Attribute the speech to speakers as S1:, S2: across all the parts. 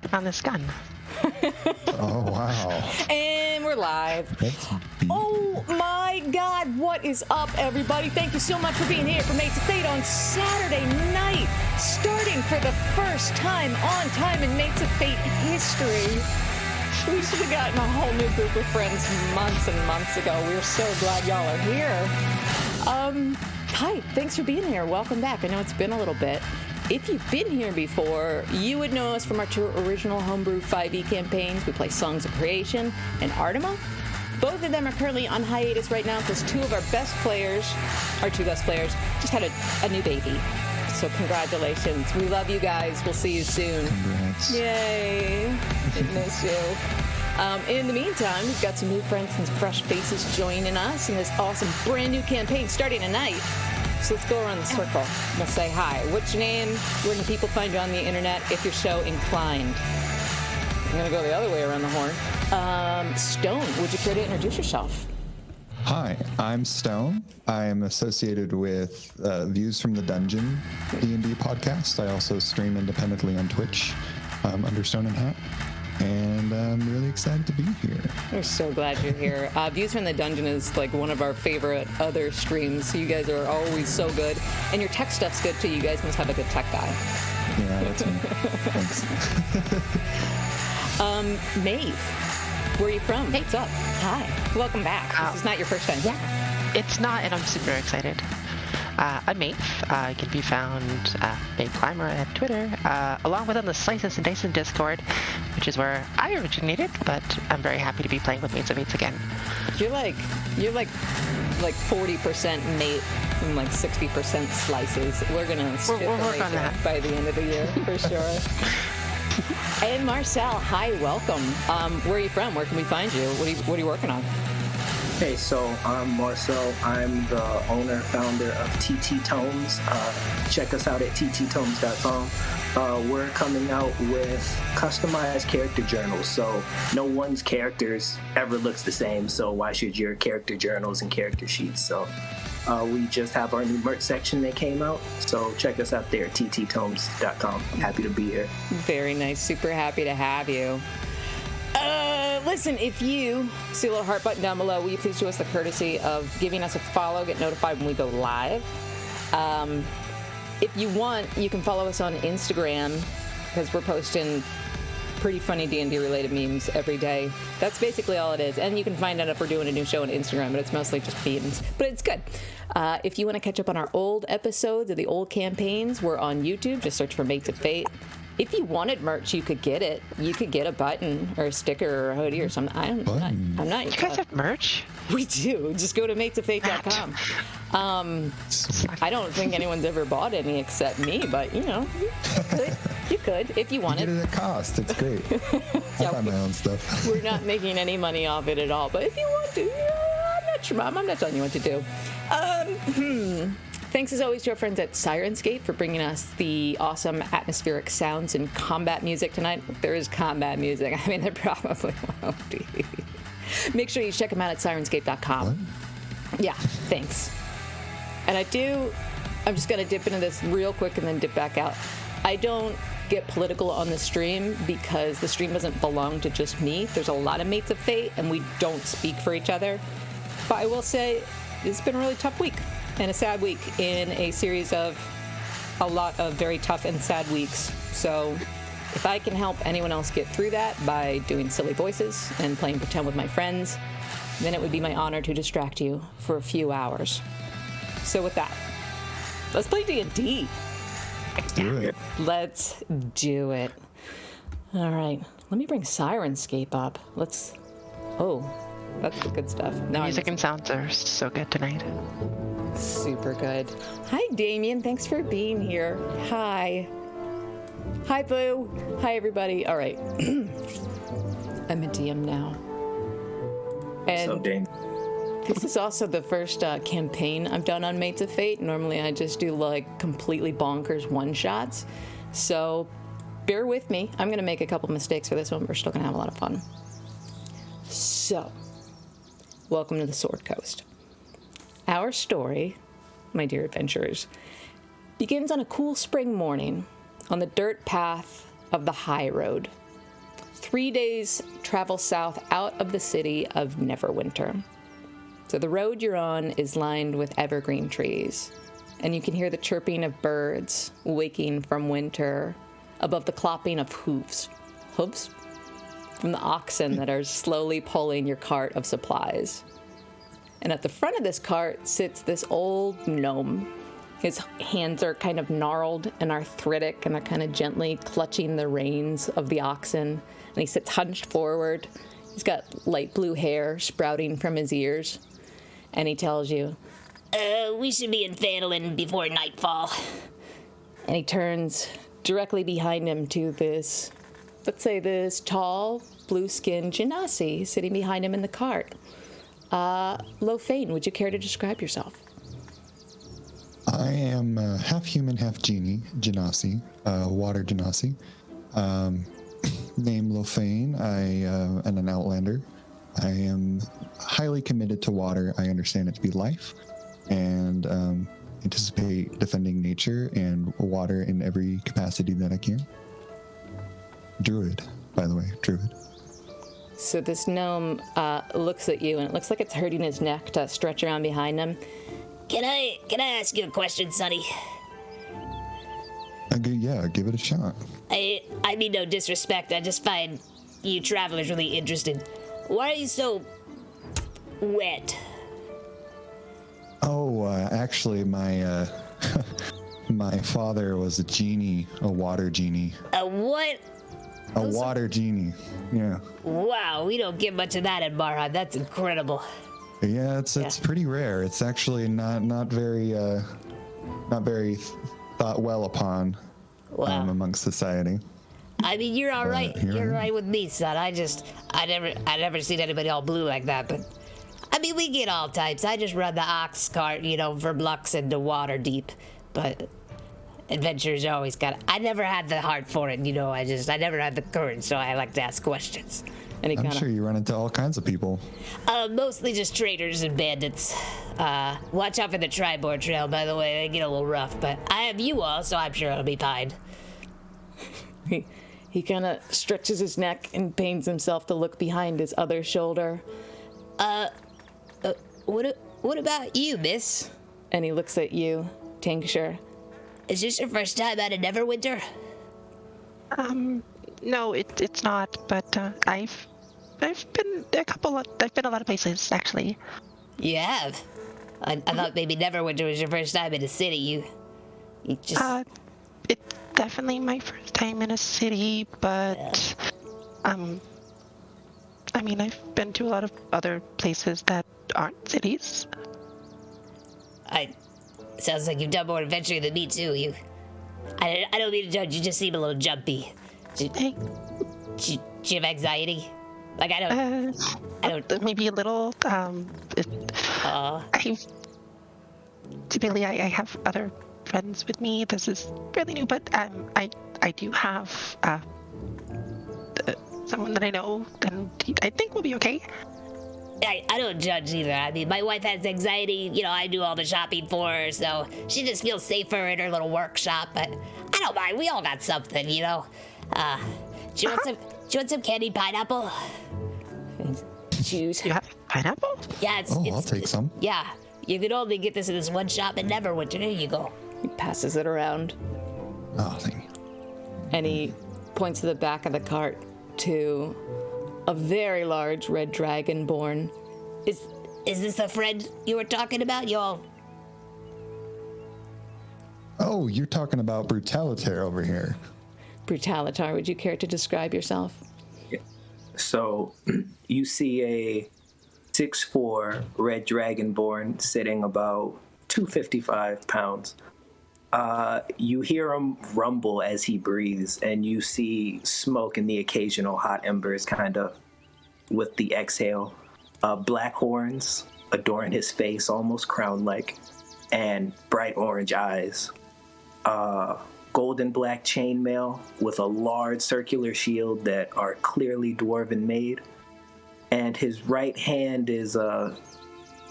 S1: found this gun.
S2: Oh, wow.
S3: And we're live. Oh my God, what is up, everybody? Thank you so much for being here for Mates of Fate on Saturday night, starting for the first time on time in Mates of Fate history. We should have gotten a whole new group of friends months and months ago. We're so glad y'all are here. Hi, thanks for being here. Welcome back. I know it's been a little bit. If you've been here before, you would know us from our two original homebrew 5e campaigns. We play Songs of Creation and Artima. Both of them are currently on hiatus right now because two of our best players, just had a new baby. So congratulations. We love you guys. We'll see you soon.
S2: Congrats.
S3: Yay. I miss you. In the meantime, we've got some new friends and some fresh faces joining us in this awesome brand new campaign starting tonight. So let's go around the circle. We'll say hi. What's your name? Where can people find you on the internet if you're so inclined? I'm going to go the other way around the horn. Stone, would you care to introduce yourself?
S2: Hi, I'm Stone. I am associated with Views from the Dungeon D&D podcast. I also stream independently on Twitch under Stone and Hat. And I'm really excited to be here.
S3: We're so glad you're here. Views from the Dungeon is like one of our favorite other streams. You guys are always so good. And your tech stuff's good too. You guys must have a good tech guy.
S2: Yeah, that's me. Thanks.
S3: Maeve, where are you from? Hey. What's up? Hi. Welcome back. This is not your first time.
S1: Yeah, it's not, and I'm super excited. I'm Maeve. I can be found Maeve Climber at Twitter, along with on the Slices and Dice Discord, which is where I originated, but I'm very happy to be playing with Mates of Eights again.
S3: You're like 40% Mate and like 60% Slices. We're gonna
S1: we'll work on that
S3: by the end of the year for sure. And Marcel, hi, welcome. Where are you from? Where can we find you? What are you working on?
S4: Hey, so I'm Marcel. I'm the owner, founder of TTTomes. Check us out at TTTomes.com. We're coming out with customized character journals, so no one's characters ever looks the same, so why should your character journals and character sheets? So we just have our new merch section that came out, so check us out there at TTTomes.com. I'm happy to be here.
S3: Very nice. Super happy to have you. Listen, if you see a little heart button down below, will you please do us the courtesy of giving us a follow, get notified when we go live. If you want, you can follow us on Instagram because we're posting pretty funny D&D related memes every day. That's basically all it is. And you can find out if we're doing a new show on Instagram, but it's mostly just memes. But it's good. If you want to catch up on our old episodes of the old campaigns, we're on YouTube. Just search for Mates of Fate. If you wanted merch, you could get it. You could get a button or a sticker or a hoodie or something. I'm not.
S1: You guys have merch?
S3: We do. Just go to matesofate.com. I don't think anyone's ever bought any except me, but you know, you could if you wanted.
S2: You get it at cost. It's great. I buy my own stuff.
S3: We're not making any money off it at all, but if you want to, I'm not your mom. I'm not telling you what to do. Thanks as always to our friends at Syrinscape for bringing us the awesome atmospheric sounds and combat music tonight. There is combat music. I mean, there probably won't be. Make sure you check them out at Syrinscape.com. What? Yeah, thanks. And I'm just going to dip into this real quick and then dip back out. I don't get political on the stream because the stream doesn't belong to just me. There's a lot of Mates of Fate, and we don't speak for each other. But I will say it's been a really tough week. And a sad week in a series of a lot of very tough and sad weeks. So if I can help anyone else get through that by doing silly voices and playing pretend with my friends, then it would be my honor to distract you for a few hours. So with that, let's play D&D.
S2: Do it.
S3: Let's do it. All right. Let me bring Syrinscape up. Oh, that's the good stuff.
S1: The music and sounds are so good tonight.
S3: Super good. Hi, Damien. Thanks for being here. Hi. Hi, Boo. Hi, everybody. All right. I'm a DM now. And
S4: What's up, Dane?
S3: this is also the first campaign I've done on Mates of Fate. Normally, I just do, like, completely bonkers one-shots. So, bear with me. I'm going to make a couple mistakes for this one, but we're still going to have a lot of fun. So, welcome to the Sword Coast. Our story, my dear adventurers, begins on a cool spring morning on the dirt path of the high road 3 days travel south out of the city of Neverwinter. So the road you're on is lined with evergreen trees, and you can hear the chirping of birds waking from winter above the clopping of hooves from the oxen that are slowly pulling your cart of supplies. And at the front of this cart sits this old gnome. His hands are kind of gnarled and arthritic, and they're kind of gently clutching the reins of the oxen. And he sits hunched forward. He's got light blue hair sprouting from his ears. And he tells you,
S5: We should be in Phandelver before nightfall.
S3: And he turns directly behind him to this, let's say this tall, blue-skinned genasi sitting behind him in the cart. Lofane, would you care to describe yourself?
S2: I am half human, half genie, genasi, water genasi. Name Lofane. I am an outlander. I am highly committed to water. I understand it to be life, and anticipate defending nature and water in every capacity that I can. Druid, by the way, druid.
S3: So this gnome looks at you, and it looks like it's hurting his neck to stretch around behind him.
S5: Can I ask you a question, Sonny?
S2: Yeah, give it a shot.
S5: I mean no disrespect, I just find you travelers really interesting. Why are you so wet?
S2: Oh, actually, my my father was a genie, a water genie.
S5: A what?
S2: A water genie, yeah.
S5: Wow, we don't get much of that in Marhan. That's incredible.
S2: Yeah, it's pretty rare. It's actually not very thought well upon amongst society.
S5: I mean, you're all right. You're all right with me, son. I never seen anybody all blue like that. But I mean, we get all types. I just run the ox cart, from Lux into Waterdeep. But adventures always I never had the heart for it, I never had the courage, so I like to ask questions.
S3: And
S2: I'm sure you run into all kinds of people.
S5: Mostly just traders and bandits. Watch out for the Triboar Trail, by the way. They get a little rough, but I have you all, so I'm sure it'll be fine.
S3: He kind of stretches his neck and pains himself to look behind his other shoulder.
S5: What about you, miss?
S3: And he looks at you, Tincture.
S5: Is this your first time out of Neverwinter?
S1: No, it's not. But I've been a lot of places actually.
S5: You have. I thought maybe Neverwinter was your first time in a city. You just.
S1: It's definitely my first time in a city, but I mean, I've been to a lot of other places that aren't cities.
S5: Sounds like you've done more adventuring than me too. I don't mean to judge. You just seem a little jumpy. Do you have anxiety? Like I don't.
S1: Maybe a little. Typically I have other friends with me. This is fairly new, but I do have someone that I know, and I think we'll be okay.
S5: I don't judge either. I mean, my wife has anxiety. I do all the shopping for her, so she just feels safer in her little workshop. But I don't mind. We all got something, Do you want some candied pineapple?
S3: Juice.
S1: You have pineapple?
S5: Yeah,
S2: I'll take some.
S5: Yeah, you can only get this in this one shop in Neverwinter. There you go.
S3: He passes it around.
S2: Oh, thank you.
S3: And he points to the back of the cart to a very large red dragonborn.
S5: Is this the friend you were talking about, y'all?
S2: Oh, you're talking about Brutalitaire over here.
S3: Brutalitar, would you care to describe yourself?
S4: So you see a 6'4" red dragonborn sitting about 255 pounds. You hear him rumble as he breathes, and you see smoke and the occasional hot embers kind of with the exhale. Black horns adorn his face, almost crown-like, and bright orange eyes. Golden black chainmail with a large circular shield that are clearly dwarven made. And his right hand is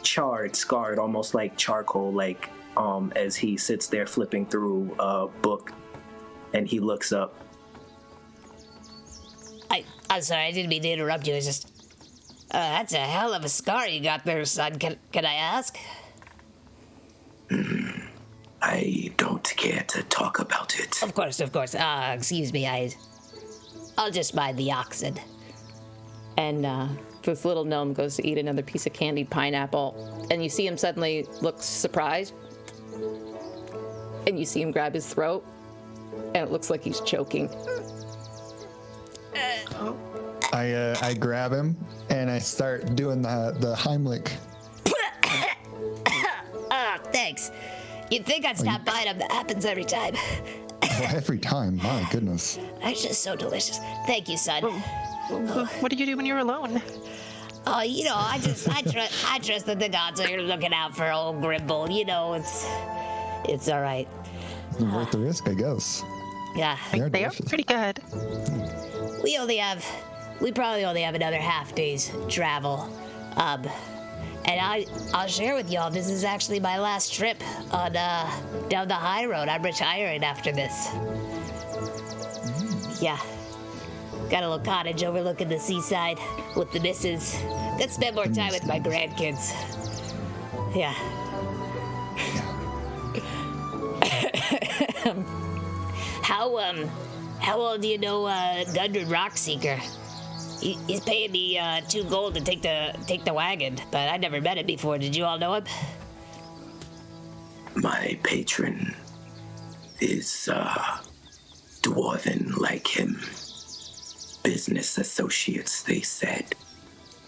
S4: charred, scarred, almost like charcoal, like as he sits there flipping through a book, and he looks up.
S5: I'm sorry, I didn't mean to interrupt you. It's just, that's a hell of a scar you got there, son. Can I ask?
S4: I don't care to talk about it.
S5: Of course. Excuse me, I'll just buy the oxen.
S3: And this little gnome goes to eat another piece of candied pineapple, and you see him suddenly look surprised, and you see him grab his throat, and it looks like he's choking.
S2: I grab him and I start doing the Heimlich.
S5: Thanks. You'd think I'd stop buying them. That happens every time.
S2: Every time, my goodness.
S5: It's just so delicious. Thank you, son.
S1: What do you do when you're alone?
S5: Oh, I trust that the gods are looking out for old Grimble. It's all right.
S2: Worth the risk, I guess.
S5: Yeah.
S1: They are
S2: delicious.
S1: pretty good.
S5: We probably only have another half day's travel. And I'll share with y'all, this is actually my last trip on down the high road. I'm retiring after this. Yeah. Got a little cottage overlooking the seaside with the missus. Gonna spend more time with my grandkids. Yeah. How well do you know Gundren Rockseeker? He's paying me 2 gold to take the wagon, but I never met him before. Did you all know him?
S4: My patron is dwarven like him. Business associates, they said.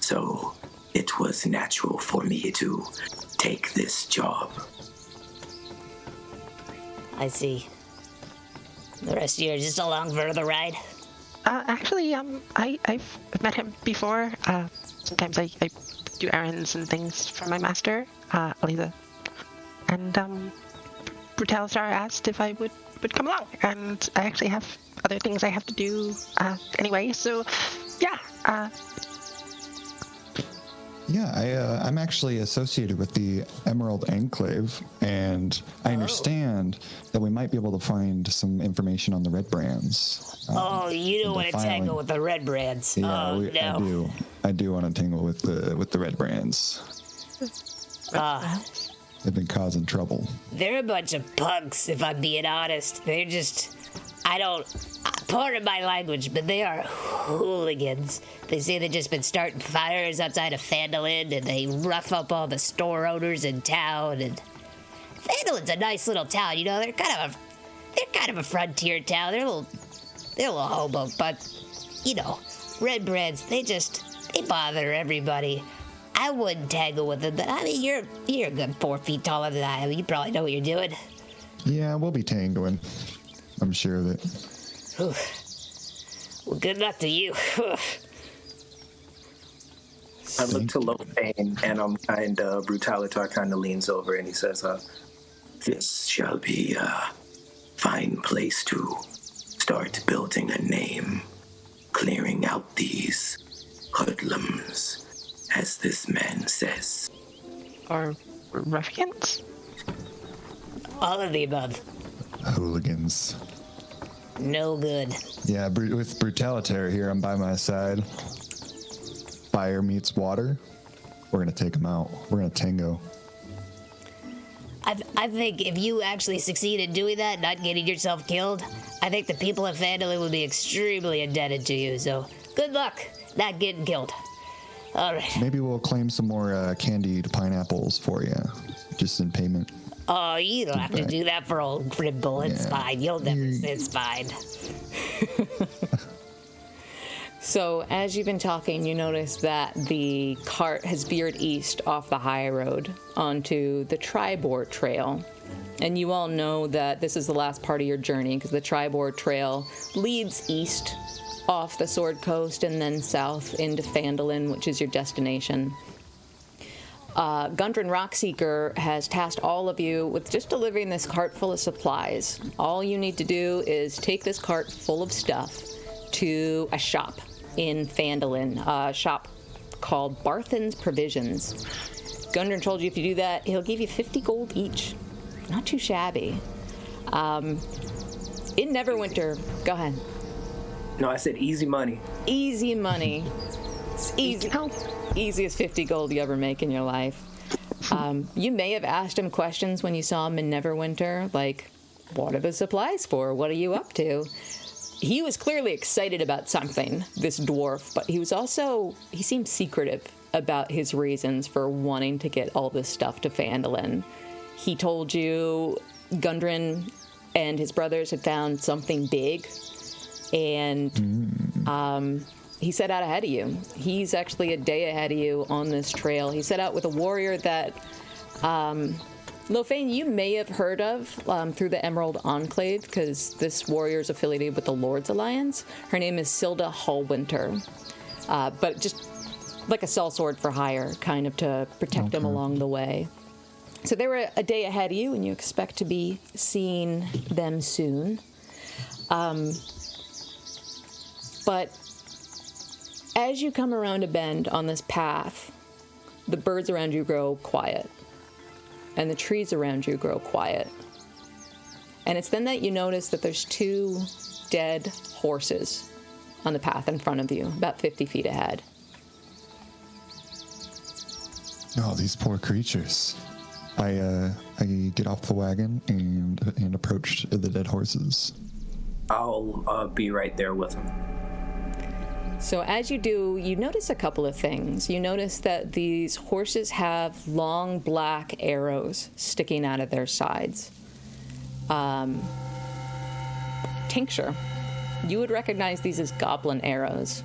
S4: So it was natural for me to take this job.
S5: I see. The rest of you are just along for the ride?
S1: Actually, I've met him before. Sometimes I do errands and things for my master, Aliza. And, Brutalistar asked if I would come along. And I actually have other things I have to do, anyway, so, yeah.
S2: Yeah, I'm actually associated with the Emerald Enclave, and I understand that we might be able to find some information on the Red Brands.
S5: You don't want to tangle with the Red Brands.
S2: Yeah,
S5: No.
S2: I do want to tangle with the Red Brands. They've been causing trouble.
S5: They're a bunch of punks, if I'm being honest. They're just... pardon my language, but they are hooligans. They say they've just been starting fires outside of Phandelver, and they rough up all the store owners in town. And Phandelin's a nice little town, They're kind of a frontier town. They're a little hobo, but Red Brands. They bother everybody. I wouldn't tangle with them, but I mean, you're a good 4 feet taller than I am. You probably know what you're doing.
S2: Yeah, we'll be tangling. I'm sure of it.
S5: Whew. Well, good luck to you.
S4: I look to Lopane, and Brutalitar kind of leans over and he says, this shall be a fine place to start building a name, clearing out these hoodlums, as this man says.
S1: Or ruffians?
S5: All of the above.
S2: Hooligans.
S5: No good.
S2: Yeah, with Brutalitar here, I'm by my side. Fire meets water. We're gonna take him out. We're gonna tango.
S5: I think if you actually succeed in doing that, not getting yourself killed, I think the people of Phandelver will be extremely indebted to you. So good luck not getting killed. All right.
S2: Maybe we'll claim some more candied pineapples for you, just in payment.
S5: Oh, you don't have to do that for old Grimble. It's fine. You'll never. It's fine.
S3: So, as you've been talking, you notice that the cart has veered east off the high road onto the Tribord Trail. And you all know that this is the last part of your journey because the Tribord Trail leads east off the Sword Coast and then south into Phandelver, which is your destination. Gundren Rockseeker has tasked all of you with just delivering this cart full of supplies. All you need to do is take this cart full of stuff to a shop in Phandelver, a shop called Barthen's Provisions. Gundren told you if you do that, he'll give you 50 gold each. Not too shabby. In Neverwinter, go ahead.
S4: No, I said easy money.
S3: Easy money. It's easy. Easiest 50 gold you ever make in your life. You may have asked him questions when you saw him in Neverwinter, like, what are the supplies for? What are you up to? He was clearly excited about something, this dwarf, but he seemed secretive about his reasons for wanting to get all this stuff to Phandelver. He told you Gundren and his brothers had found something big, and he set out ahead of you. He's actually a day ahead of you on this trail. He set out with a warrior that Lofane, you may have heard of through the Emerald Enclave, because this warrior is affiliated with the Lord's Alliance. Her name is Silda Hallwinter, but just like a sellsword for hire, kind of to protect him along the way. So they were a day ahead of you, and you expect to be seeing them soon. But as you come around a bend on this path, the birds around you grow quiet, and the trees around you grow quiet. And it's then that you notice that there's 2 dead horses on the path in front of you, about 50 feet ahead.
S2: Oh, these poor creatures. I get off the wagon and approach the dead horses.
S4: I'll be right there with him.
S3: So as you do, you notice a couple of things. You notice that these horses have long black arrows sticking out of their sides. Tincture, you would recognize these as goblin arrows.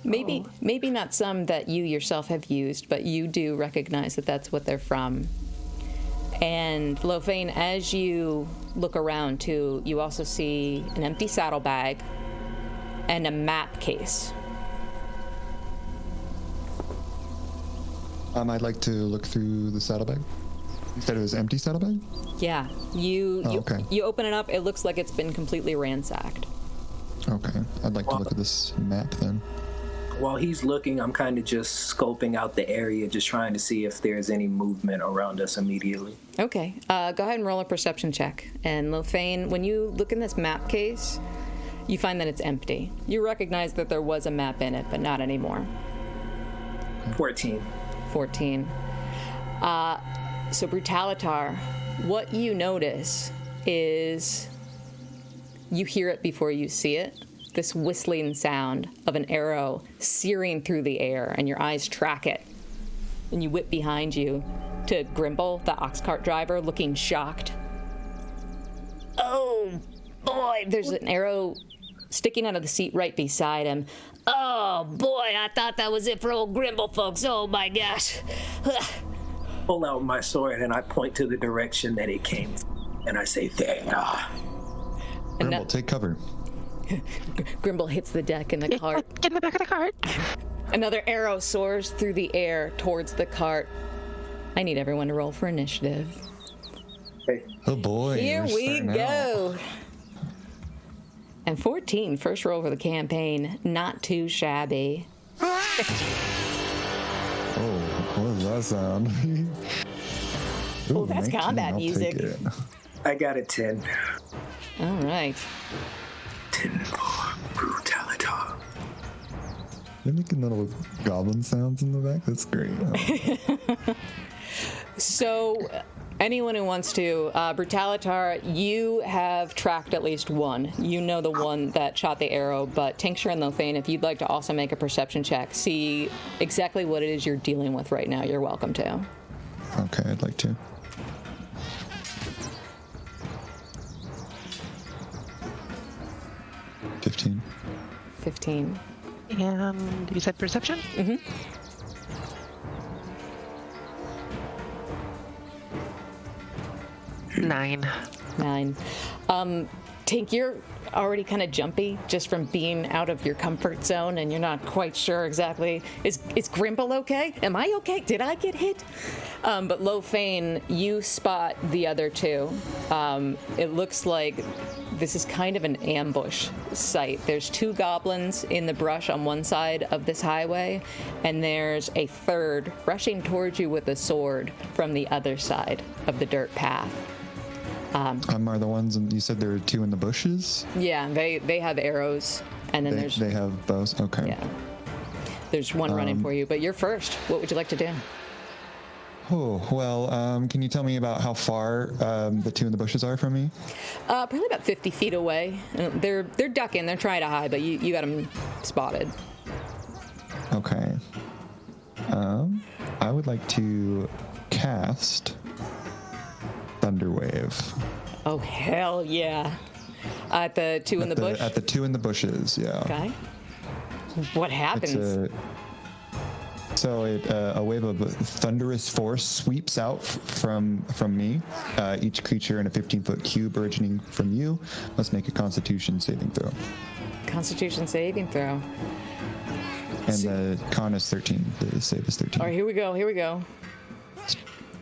S3: Maybe not some that you yourself have used, but you do recognize that that's what they're from. And Lofane, as you look around too, you also see an empty saddlebag and a map case.
S2: I'd like to look through the saddlebag. You said it was empty saddlebag?
S3: Yeah, you open it up. It looks like it's been completely ransacked.
S2: Okay, I'd like to look at this map then.
S4: While he's looking, I'm kind of just scoping out the area, just trying to see if there's any movement around us immediately.
S3: Okay, go ahead and roll a perception check. And Lofane, when you look in this map case, you find that it's empty. You recognize that there was a map in it, but not anymore.
S4: 14.
S3: So Brutalitar, what you notice is you hear it before you see it. This whistling sound of an arrow searing through the air, and your eyes track it. And you whip behind you to Grimble, the ox cart driver, looking shocked. Oh, boy. There's an arrow sticking out of the seat right beside him.
S5: Oh, boy, I thought that was it for old Grimble folks. Oh, my gosh.
S4: Pull out my sword, and I point to the direction that it came from, and I say, there.
S2: Grimble, take cover.
S3: Grimble hits the deck in the cart.
S1: Get in the back of the cart.
S3: Another arrow soars through the air towards the cart. I need everyone to roll for initiative.
S4: Hey.
S2: Oh boy.
S3: Here we go.
S2: Out.
S3: And 14, first roll for the campaign. Not too shabby.
S2: Oh, what does that sound? Ooh,
S3: Oh, that's
S2: 19,
S3: combat
S2: I'll
S3: music.
S2: take it.
S4: I got a 10.
S3: All right.
S4: 10 for Brutalitar.
S2: They're making little goblin sounds in the back. That's great. Oh.
S3: So, anyone who wants to, Brutalitar, you have tracked at least one. You know the one that shot the arrow, but Tincture and Lofane, if you'd like to also make a perception check, see exactly what it is you're dealing with right now, you're welcome to.
S2: Okay, I'd like to. $15.
S3: 15.
S1: And you said perception?
S3: Mm-hmm.
S1: Nine.
S3: 9. Tink, you're already kind of jumpy just from being out of your comfort zone, and you're not quite sure exactly. Is Grimble okay? Am I okay? Did I get hit? But Lofane, you spot the other two. It looks like this is kind of an ambush site. There's 2 goblins in the brush on one side of this highway, and there's a third rushing towards you with a sword from the other side of the dirt path.
S2: Are the ones, and you said there were 2 in the bushes?
S3: Yeah, they have arrows, and then
S2: They have bows? Okay.
S3: yeah. There's one running for you, but you're first. What would you like to do?
S2: Oh, well, can you tell me about how far the 2 in the bushes are from me?
S3: Probably about 50 feet away. They're ducking. They're trying to hide, but you got them spotted.
S2: Okay. I would like to cast Thunderwave.
S3: Oh, hell yeah. At the 2 in the bush?
S2: At the 2 in the bushes, yeah.
S3: Okay. What happens?
S2: A wave of thunderous force sweeps out from me. Each creature in a 15-foot cube originating from you must make a Constitution saving throw.
S3: Constitution saving throw.
S2: And the con is 13. The save is 13.
S3: All right, here we go.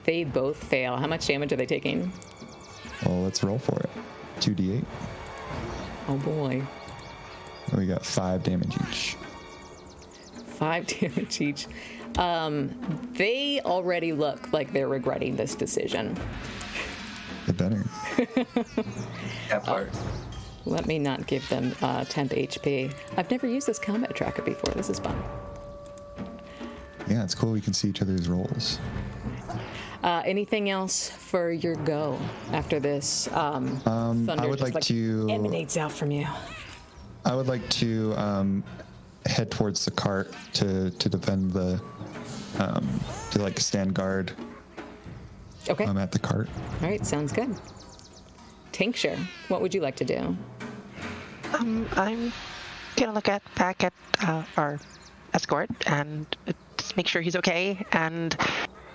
S3: They both fail. How much damage are they taking?
S2: Well, let's roll for it. 2d8.
S3: Oh, boy.
S2: And we got 5 damage each.
S3: 5 damage each. They already look like they're regretting this decision.
S2: The better.
S4: That part.
S3: Let me not give them temp HP. I've never used this combat tracker before. This is fun.
S2: Yeah, it's cool. We can see each other's rolls.
S3: Anything else for your go after this? Thunder
S2: I would like to
S3: emanates out from you.
S2: I would like to head towards the cart to defend the to like stand guard.
S3: Okay.
S2: I'm at the cart.
S3: All right, sounds good. Tincture, what would you like to do?
S1: I'm gonna look back at our escort and just make sure he's okay, and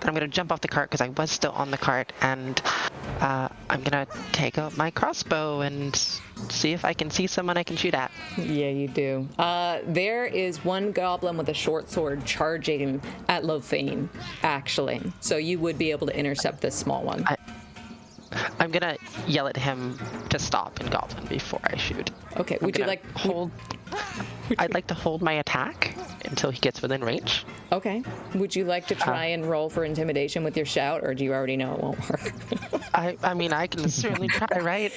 S1: I'm gonna jump off the cart because I was still on the cart, and I'm gonna take out my crossbow and see if I can see someone I can shoot at.
S3: Yeah, you do. There is one goblin with a short sword charging at Lofane, actually. So you would be able to intercept this small one.
S1: I'm gonna yell at him to stop in Goblin before I shoot.
S3: Okay, would you like
S1: hold? I'd like to hold my attack until he gets within range.
S3: Okay. Would you like to try and roll for intimidation with your shout, or do you already know it won't work?
S1: I mean, I can certainly try, right?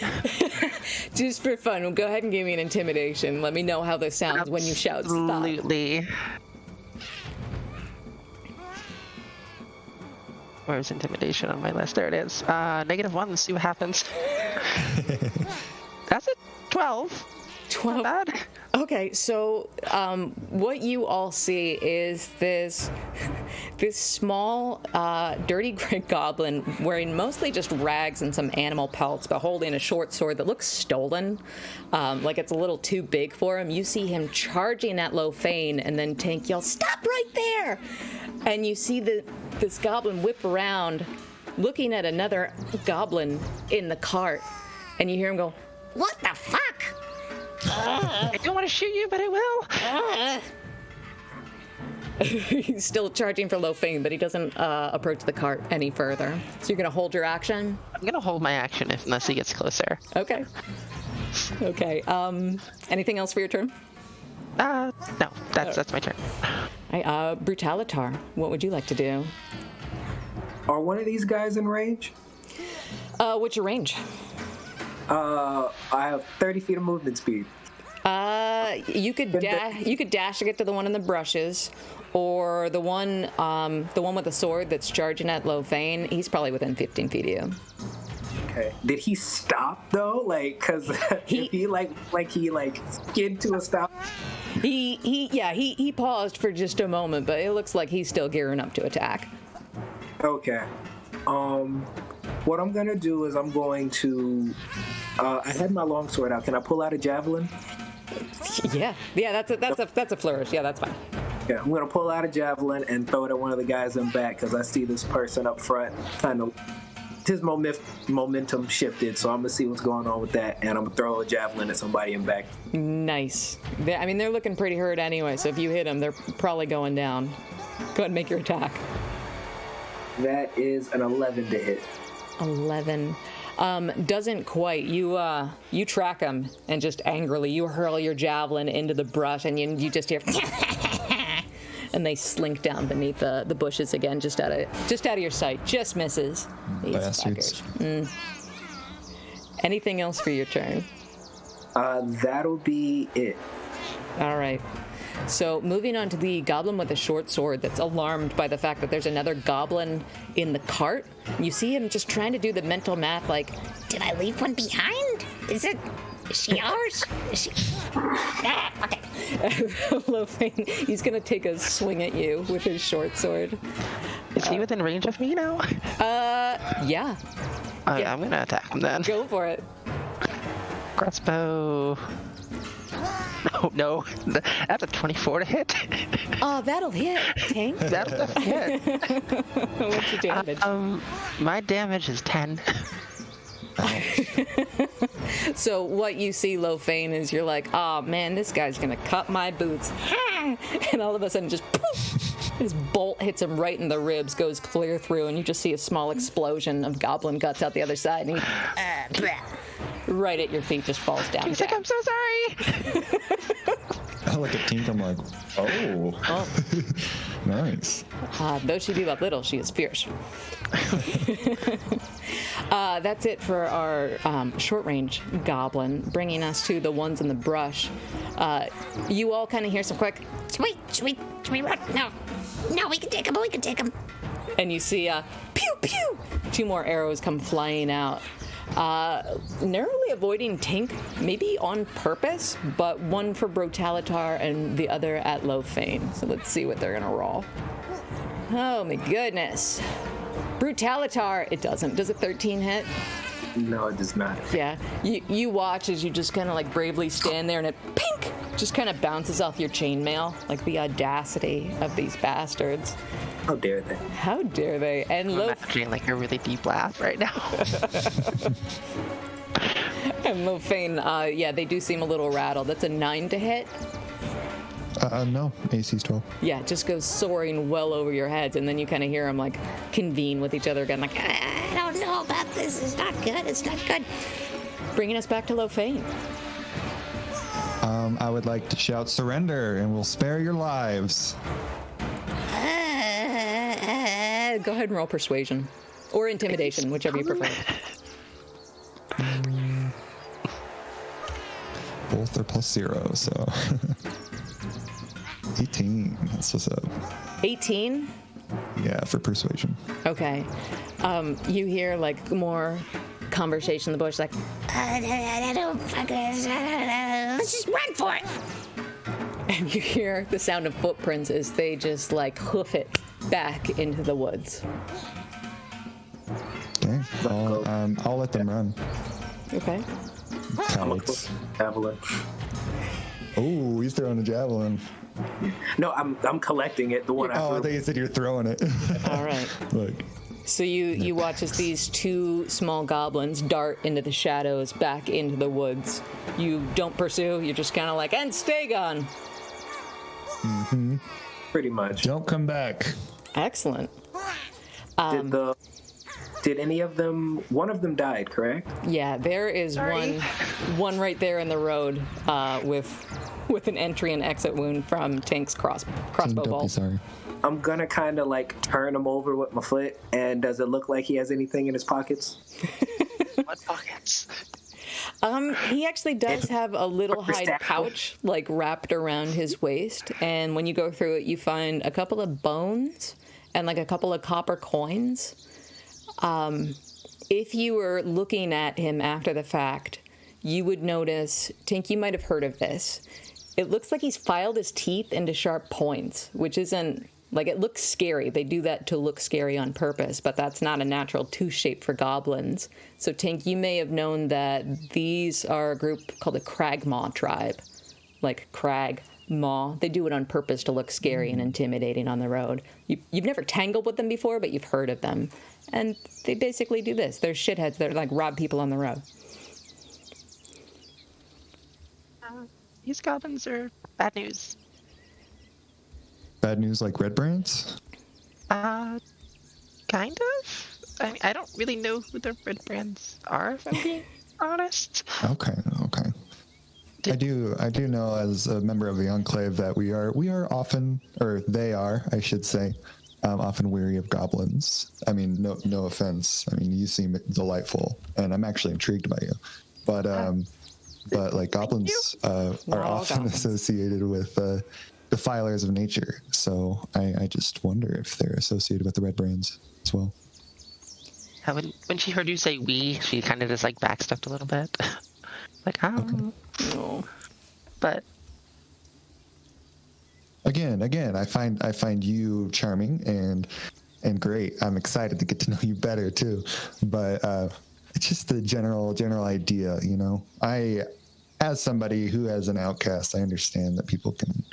S3: Just for fun, go ahead and give me an intimidation. Let me know how this sounds when you shout stop.
S1: Absolutely. Where's intimidation on my list? There it is. -1. Let's see what happens. That's it. 12.
S3: 12.
S1: Not bad.
S3: Okay, so what you all see is this small, dirty gray goblin wearing mostly just rags and some animal pelts, but holding a short sword that looks stolen, like it's a little too big for him. You see him charging at Lofane, and then Tink yells, "Stop right there!" And you see this goblin whip around, looking at another goblin in the cart, and you hear him go, "What the fuck?"
S1: I don't want to shoot you, but I will.
S3: He's still charging for Lofane, but he doesn't approach the cart any further. So you're going to hold your action?
S1: I'm going to hold my action unless he gets closer.
S3: Okay. Okay. Anything else for your turn?
S1: No, that's my turn.
S3: Hey, Brutalitar, what would you like to do?
S4: Are one of these guys in range?
S3: What's your range?
S4: I have 30 feet of movement speed.
S3: You could dash to get to the one in the brushes, or the one with the sword that's charging at Lofane. He's probably within 15 feet of you.
S4: Okay. Did he stop though? Like, cause if he skid to a stop.
S3: He paused for just a moment, but it looks like he's still gearing up to attack.
S4: Okay. What I'm gonna do is I'm going to. I had my longsword out. Can I pull out a javelin?
S3: Yeah. That's a flourish. Yeah, that's fine.
S4: Yeah, I'm gonna pull out a javelin and throw it at one of the guys in back because I see this person up front kind of. His momentum shifted, so I'm gonna see what's going on with that, and I'm gonna throw a javelin at somebody in back.
S3: Nice. They're looking pretty hurt anyway, so if you hit them, they're probably going down. Go ahead and make your attack.
S4: That is an 11 to hit. 11.
S3: Doesn't quite. You track them, and just angrily you hurl your javelin into the brush, and you just hear, and they slink down beneath the bushes again, just out of your sight. Just misses. These
S2: Bastards.
S3: Anything else for your turn?
S4: That'll be it.
S3: All right. So moving on to the goblin with the short sword that's alarmed by the fact that there's another goblin in the cart. You see him just trying to do the mental math like,
S5: Did I leave one behind? Is she ours? Is she? Ah, okay.
S3: Loafing, he's going to take a swing at you with his short sword.
S1: Is he within range of me now?
S3: Yeah.
S1: I'm going to attack him then.
S3: Go for it.
S1: Crossbow. No. That's a 24 to hit.
S3: Oh, that'll hit, Tank.
S1: That'll hit.
S3: What's your damage?
S1: My damage is 10.
S3: So what you see, Loafane, is you're like, oh man, this guy's gonna cut my boots. And all of a sudden just poof, this bolt hits him right in the ribs, goes clear through, and you just see a small explosion of goblin guts out the other side, and he right at your feet just falls down.
S1: He's like, I'm so sorry.
S2: I look at Tink, I'm like, oh. Nice.
S3: Though she be but little, she is fierce. That's it for our short-range goblin, bringing us to the ones in the brush. You all kind of hear some quick,
S5: Should we run? No, we can take him.
S3: and you see pew pew, 2 more arrows come flying out. Narrowly avoiding Tink, maybe on purpose, but one for Brutalitar and the other at Loafane. So let's see what they're gonna roll. Oh my goodness. Brutalitar, it doesn't. Does a 13 hit?
S4: No, it does not.
S3: Yeah. You watch as you just kind of like bravely stand there and it pink just kind of bounces off your chainmail. Like the audacity of these bastards.
S4: How dare they?
S3: How dare they? And
S1: I'm imagining like a really deep laugh right now.
S3: And Loafane, yeah, they do seem a little rattled. That's a 9 to hit.
S2: No, AC's 12.
S3: Yeah, it just goes soaring well over your heads, and then you kind of hear them like convene with each other again, like,
S5: I don't know about this. It's not good.
S3: bringing us back to Loafane.
S2: I would like to shout surrender and we'll spare your lives.
S3: Go ahead and roll persuasion. Or intimidation, whichever you prefer.
S2: Both are +0, so 18. That's what's up.
S3: 18?
S2: Yeah, for persuasion.
S3: Okay. You hear like more conversation in the bush, like,
S5: I don't fucking. Let's just run for it.
S3: and you hear the sound of footprints as they just like hoof it back into the woods.
S2: Okay, I'll let them run.
S3: Okay.
S2: Cowards.
S4: Javelin.
S2: Oh, he's throwing a javelin.
S4: No, I'm collecting it. The one I
S2: Oh, I
S4: threw.
S2: thought you said you're throwing it.
S3: All right.
S2: Look.
S3: So you watch as these 2 small goblins dart into the shadows back into the woods. You don't pursue. You're just kind of like, and stay gone.
S4: Pretty much.
S2: Don't come back.
S3: Excellent.
S4: Did any of them? One of them died, correct?
S3: Yeah, there is one right there in the road with an entry and exit wound from Tank's crossbow
S2: Don't be
S3: bolt.
S2: sorry.
S4: I'm gonna kind of like turn him over with my foot. And does it look like he has anything in his pockets?
S1: What pockets?
S3: He actually does have a little hide
S4: Stack.
S3: pouch like wrapped around his waist, and when you go through it, you find a couple of bones and like a couple of copper coins. If you were looking at him after the fact, you would notice, Tink, you might have heard of this. It looks like he's filed his teeth into sharp points, which isn't, like, it looks scary. They do that to look scary on purpose, but that's not a natural tooth shape for goblins. So, Tink, you may have known that these are a group called the Cragmaw tribe. Like, Cragmaw. They do it on purpose to look scary and intimidating on the road. You've never tangled with them before, but you've heard of them. And they basically do this. They're shitheads that like rob people on the road.
S1: These goblins are bad news.
S2: Bad news like red brands?
S1: Kind of. I mean, I don't really know who the red brands are, if I'm being honest.
S2: Okay. I do know as a member of the Enclave that we are often, or they are, I should say, often weary of goblins. I mean, no offense. I mean, you seem delightful, and I'm actually intrigued by you. But like goblins are often
S3: goblins.
S2: associated with defilers of nature. So I just wonder if they're associated with the red brands as well.
S1: When she heard you say "we," she kind of just like backstepped a little bit, like
S3: No.
S1: But
S2: Again, I find you charming and great. I'm excited to get to know you better too. But it's just the general idea, you know. As somebody who has an outcast, I understand that people can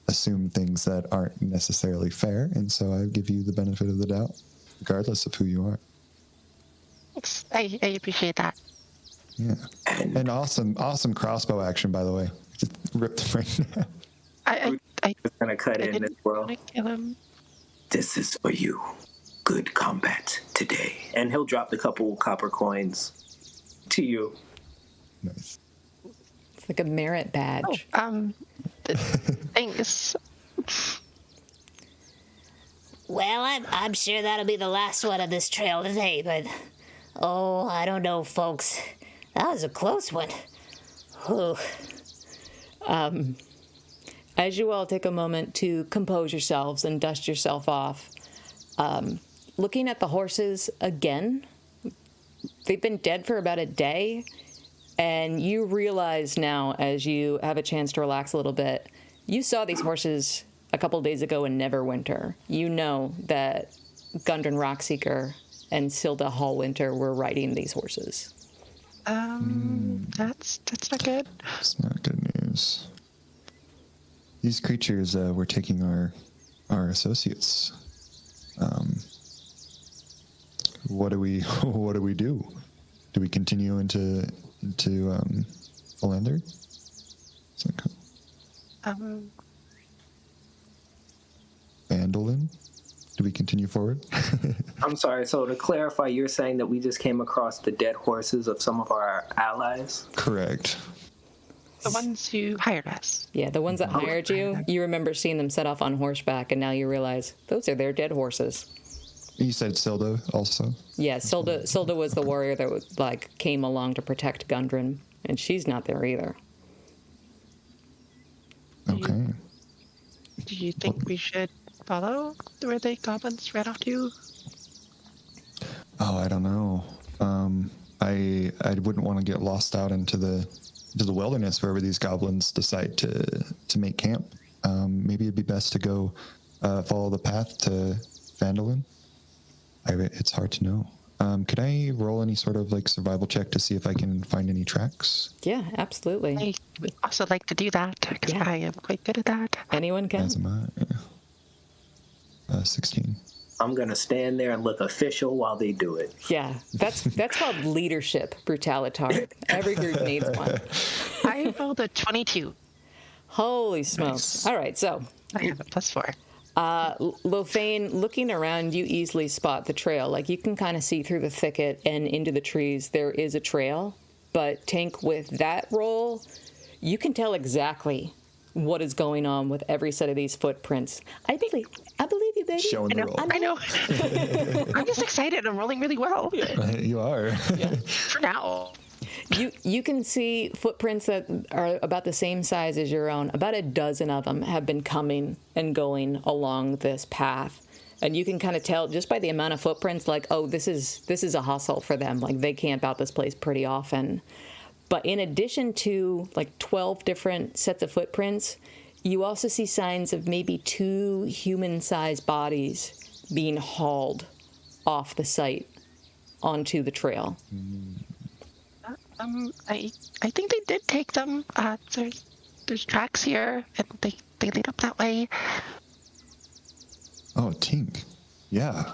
S2: assume things that aren't necessarily fair, and so I give you the benefit of the doubt, regardless of who you are.
S1: thanks. I appreciate that.
S2: Yeah, and awesome crossbow action, by the way. Just ripped the frame down.
S1: I
S4: It's gonna cut in as well.
S1: want to kill him.
S6: This is for you. Good combat today.
S4: And he'll drop the couple copper coins to you.
S2: Nice.
S3: It's like a merit badge.
S1: Thanks.
S5: Well, I'm sure that'll be the last one of this trail today, but oh, I don't know, folks. That was a close one. Whew.
S3: As you all take a moment to compose yourselves and dust yourself off, looking at the horses again, they've been dead for about a day, and you realize now, as you have a chance to relax a little bit, you saw these horses a couple of days ago in Neverwinter. You know that Gundren Rockseeker and Silda Hallwinter were riding these horses.
S1: That's not good.
S2: It's not good news. These creatures were taking our associates. What do we do? Do we continue into Philander? Phandalin? Do we continue forward?
S4: I'm sorry, so to clarify, you're saying that we just came across the dead horses of some of our allies?
S2: Correct.
S1: The ones who hired us.
S3: Yeah, the ones that hired you, you remember seeing them set off on horseback, and now you realize those are their dead horses.
S2: You said Silda also?
S3: Yeah, Silda was the warrior that came along to protect Gundren, and she's not there either.
S2: Okay.
S1: Do you think we should follow where the goblins ran off to?
S2: Oh, I don't know. I wouldn't want to get lost out into the wilderness wherever these goblins decide to make camp. Maybe it'd be best to go follow the path to Phandalin. It's hard to know. Could I roll any sort of survival check to see if I can find any tracks?
S3: Yeah, absolutely.
S1: I would also like to do that because
S3: Yeah.
S1: I am quite good at that.
S3: Anyone can.
S2: As am I. Yeah. 16.
S4: I'm gonna stand there and look official while they do it.
S3: Yeah, that's called leadership, brutalitar. Every group needs one.
S1: I rolled a 22.
S3: Holy smokes.
S2: Nice.
S3: All right, so
S1: I have a +4.
S3: Lothane, looking around, you easily spot the trail. You can kind of see through the thicket and into the trees. There is a trail, but Tank, with that roll, you can tell exactly what is going on with every set of these footprints. I believe you, baby.
S2: Showing the roll.
S1: I know. I'm just excited. I'm rolling really well.
S2: You are.
S1: For now.
S3: You can see footprints that are about the same size as your own. About a dozen of them have been coming and going along this path. And you can kind of tell just by the amount of footprints, oh, this is a hustle for them. They camp out this place pretty often. But in addition to 12 different sets of footprints, you also see signs of maybe 2 human-sized bodies being hauled off the site onto the trail.
S1: I think they did take them. There's tracks here, and they lead up that way.
S2: Oh, Tink. Yeah.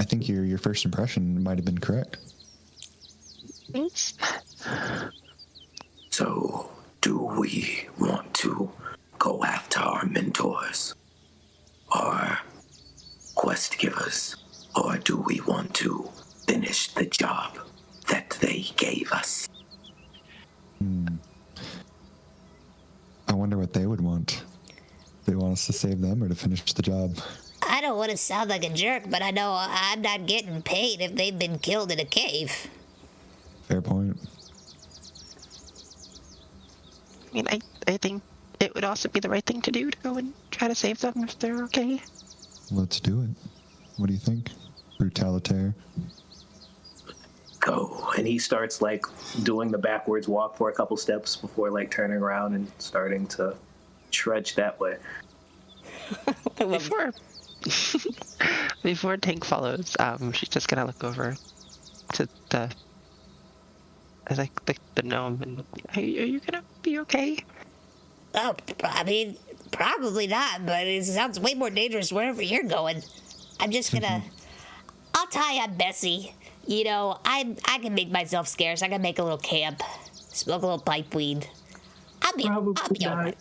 S2: I think your first impression might have been correct.
S1: Thanks.
S6: So, do we want to go after our mentors? Or quest givers? Or do we want to finish the job that they gave us?
S2: I wonder what they would want. They want us to save them or to finish the job.
S5: I don't want to sound like a jerk, but I know I'm not getting paid if they've been killed in a cave.
S2: Fair point.
S1: I mean, I think it would also be the right thing to do to go and try to save them if they're okay.
S2: Let's do it. What do you think, Brutalitaire?
S4: Go. And he starts like doing the backwards walk for a couple steps before like turning around and starting to trudge that way.
S1: Before Tank follows, she's just gonna look over to the gnome and are you gonna be okay?
S5: Oh, I mean, probably not, but it sounds way more dangerous wherever you're going. I'm just gonna... I'll tie up Bessie. You know, I can make myself scarce. I can make a little camp, smoke a little pipe weed. I'll be all right.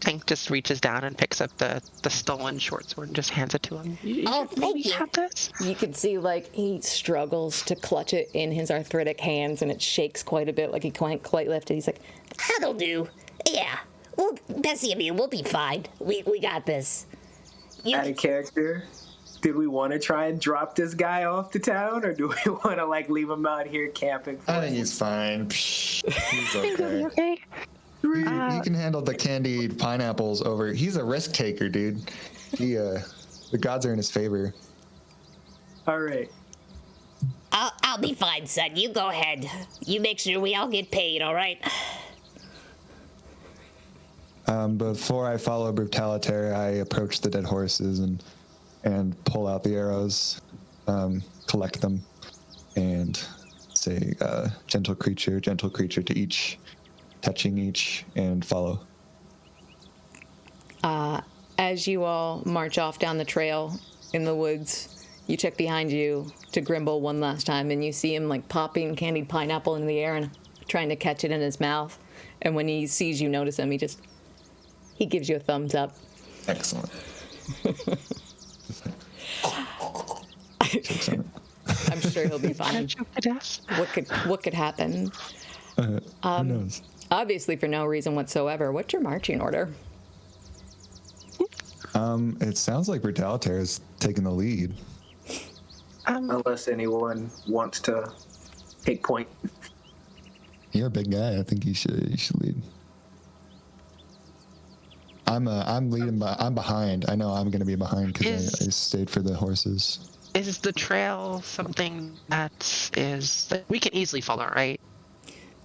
S1: Tank just reaches down and picks up the stolen short sword and just hands it to him.
S5: Thank you.
S1: Have this?
S3: You can see, like, he struggles to clutch it in his arthritic hands, and it shakes quite a bit, like he can't quite lift it. He's like,
S5: That'll do. Yeah. Well, Bessie and me, we'll be fine. We got this.
S4: Out of character, did we want to try and drop this guy off the town, or do we want to like leave him out here camping?
S2: I think he's fine. He's okay.
S1: Okay.
S2: He can handle the candied pineapples over. He's a risk taker, dude. The gods are in his favor.
S4: All right.
S5: I'll be fine, son. You go ahead. You make sure we all get paid, all right?
S2: Before I follow Brutalitaire, I approach the dead horses and pull out the arrows, collect them, and say, gentle creature to each, touching each, and follow.
S3: as you all march off down the trail in the woods, you check behind you to Grimble one last time, and you see him like popping candied pineapple in the air and trying to catch it in his mouth. And when he sees you notice him, he gives you a thumbs up.
S2: Excellent.
S3: I'm sure he'll be fine. What could happen?
S2: Who knows?
S3: Obviously, for no reason whatsoever. What's your marching order?
S2: It sounds like Brutalitaire is taking the lead.
S4: Unless anyone wants to take point.
S2: You're a big guy. I think you should lead. I'm leading. I'm behind. I know I'm going to be behind because I stayed for the horses.
S1: Is the trail something that we can easily follow, right?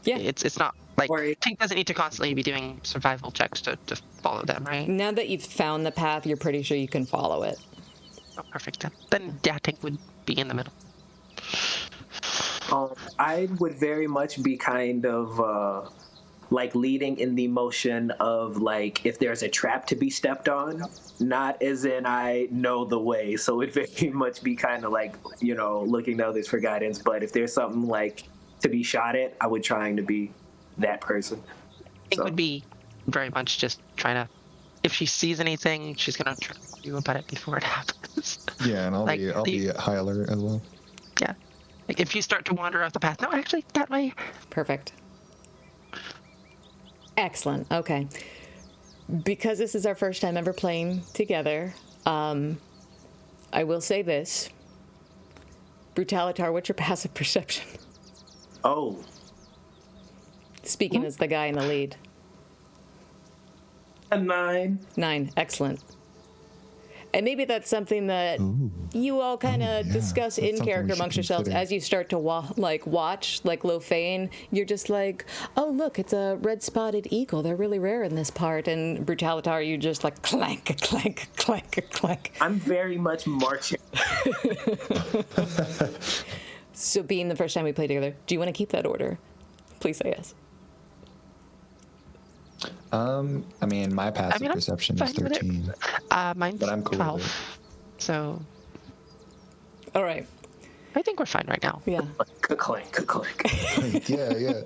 S3: Yeah.
S1: It's not like Tink doesn't need to constantly be doing survival checks to follow them, right?
S3: Now that you've found the path, you're pretty sure you can follow it.
S1: Oh, perfect. Then Tink would be in the middle.
S4: I would very much be kind of like leading in the motion of like if there's a trap to be stepped on, not as in I know the way. So it very much be kind of like, looking to others for guidance. But if there's something like to be shot at, I would trying to be that person.
S1: It would be very much just trying to, if she sees anything, she's gonna try to do about it before it happens.
S2: Yeah, and I'll be at high alert as well.
S1: Yeah. Like if you start to wander off the path, no, actually, that way.
S3: Perfect. Excellent. Okay. Because this is our first time ever playing together, I will say this. Brutalitaire, what's your passive perception?
S4: Oh.
S3: Speaking as the guy in the lead.
S4: A 9.
S3: 9. Excellent. And maybe that's something that you all kind of discuss in character amongst yourselves as you start to watch, like Lofane. You're just like, oh, look, it's a red-spotted eagle. They're really rare in this part. And Brutalitaire, you just like clank, clank, clank, clank.
S4: I'm very much marching.
S3: So being the first time we play together, do you want to keep that order? Please say yes.
S2: I mean, my passive perception is 13.
S1: Mine's
S2: but I'm cool
S1: 12.
S2: with it.
S1: So.
S3: All right.
S1: I think we're fine right now.
S3: Yeah.
S4: Clank, clank.
S2: Yeah.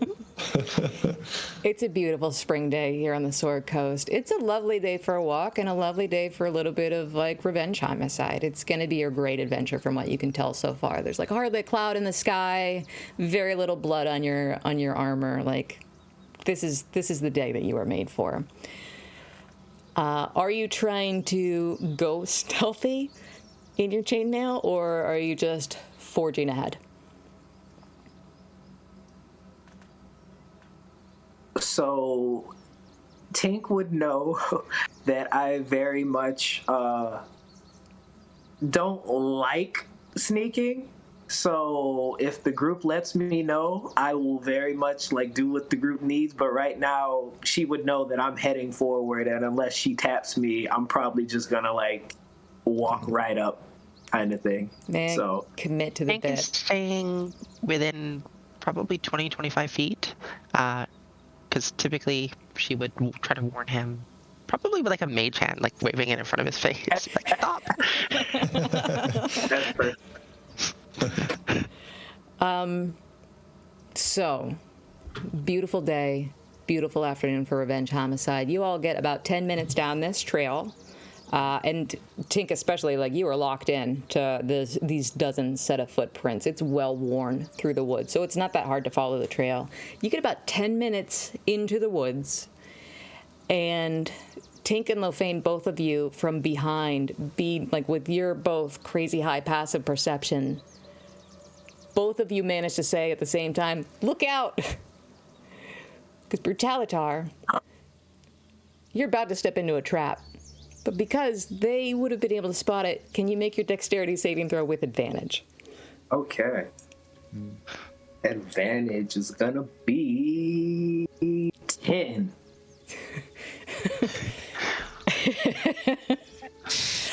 S3: It's a beautiful spring day here on the Sword Coast. It's a lovely day for a walk and a lovely day for a little bit of like revenge homicide. It's going to be a great adventure from what you can tell so far. There's like hardly a cloud in the sky, very little blood on your armor. Like this is the day that you were made for. Are you trying to go stealthy in your chainmail, or are you just forging ahead?
S4: So, Tink would know that I very much don't like sneaking. So if the group lets me know, I will very much like do what the group needs. But right now, she would know that I'm heading forward, and unless she taps me, I'm probably just gonna like walk right up, kind of thing.
S3: Man,
S4: So
S3: commit to the
S1: Hank is
S3: bit.
S1: staying within probably 20, 25 feet. Because typically she would try to warn him, probably with like a mage hand, like waving it in front of his face. Like, stop!
S4: that's perfect.
S3: So, beautiful day, beautiful afternoon for revenge homicide. You all get about 10 minutes down this trail. And Tink especially, like, you are locked in to these dozen set of footprints. It's well worn through the woods, so it's not that hard to follow the trail. You get about 10 minutes into the woods, and Tink and Lofane, both of you from behind, with your both crazy high passive perception, both of you manage to say at the same time, "Look out!" Because Brutalitar, you're about to step into a trap. But because they would have been able to spot it, can you make your dexterity saving throw with advantage?
S4: Okay. Advantage is gonna be 10.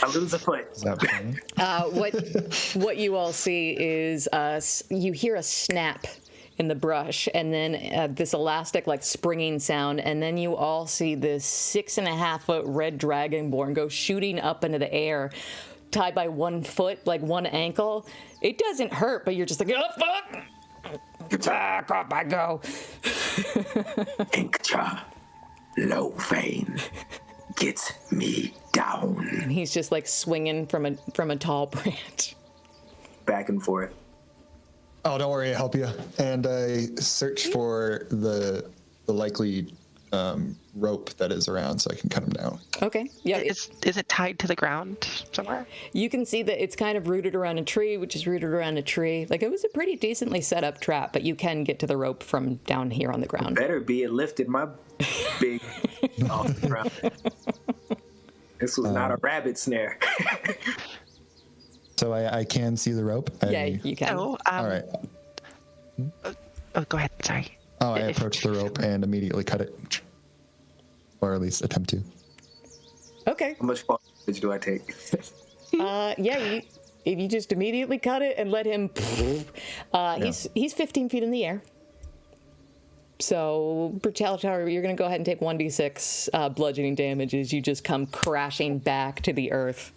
S4: I lose a foot.
S2: Is that funny?
S3: What you all see is you hear a snap in the brush, and then this elastic, like, springing sound, and then you all see this 6.5-foot red dragonborn go shooting up into the air, tied by one foot, like one ankle. It doesn't hurt, but you're just like, oh, fuck! Back up I go.
S6: Inkcha, low vein, gets me down.
S3: And he's just like swinging from a tall branch.
S4: Back and forth.
S2: Oh, don't worry, I'll help you. And I search for the likely rope that is around so I can cut him down.
S3: Okay. Yeah.
S1: Is it tied to the ground somewhere?
S3: You can see that it's kind of rooted around a tree, which is rooted around a tree. Like, it was a pretty decently set up trap, but you can get to the rope from down here on the ground.
S4: Better be. It lifted my big off the ground. This was not a rabbit snare.
S2: So I can see the rope?
S3: Yeah, you can.
S1: Oh,
S2: All right.
S1: Oh, go ahead. Sorry.
S2: Oh, I approach the rope and immediately cut it. Or at least attempt to.
S3: Okay.
S4: How much damage do I take?
S3: Yeah, if you just immediately cut it and let him, he's 15 feet in the air. So, Brutalitar, you're going to go ahead and take 1d6 bludgeoning damage as you just come crashing back to the earth.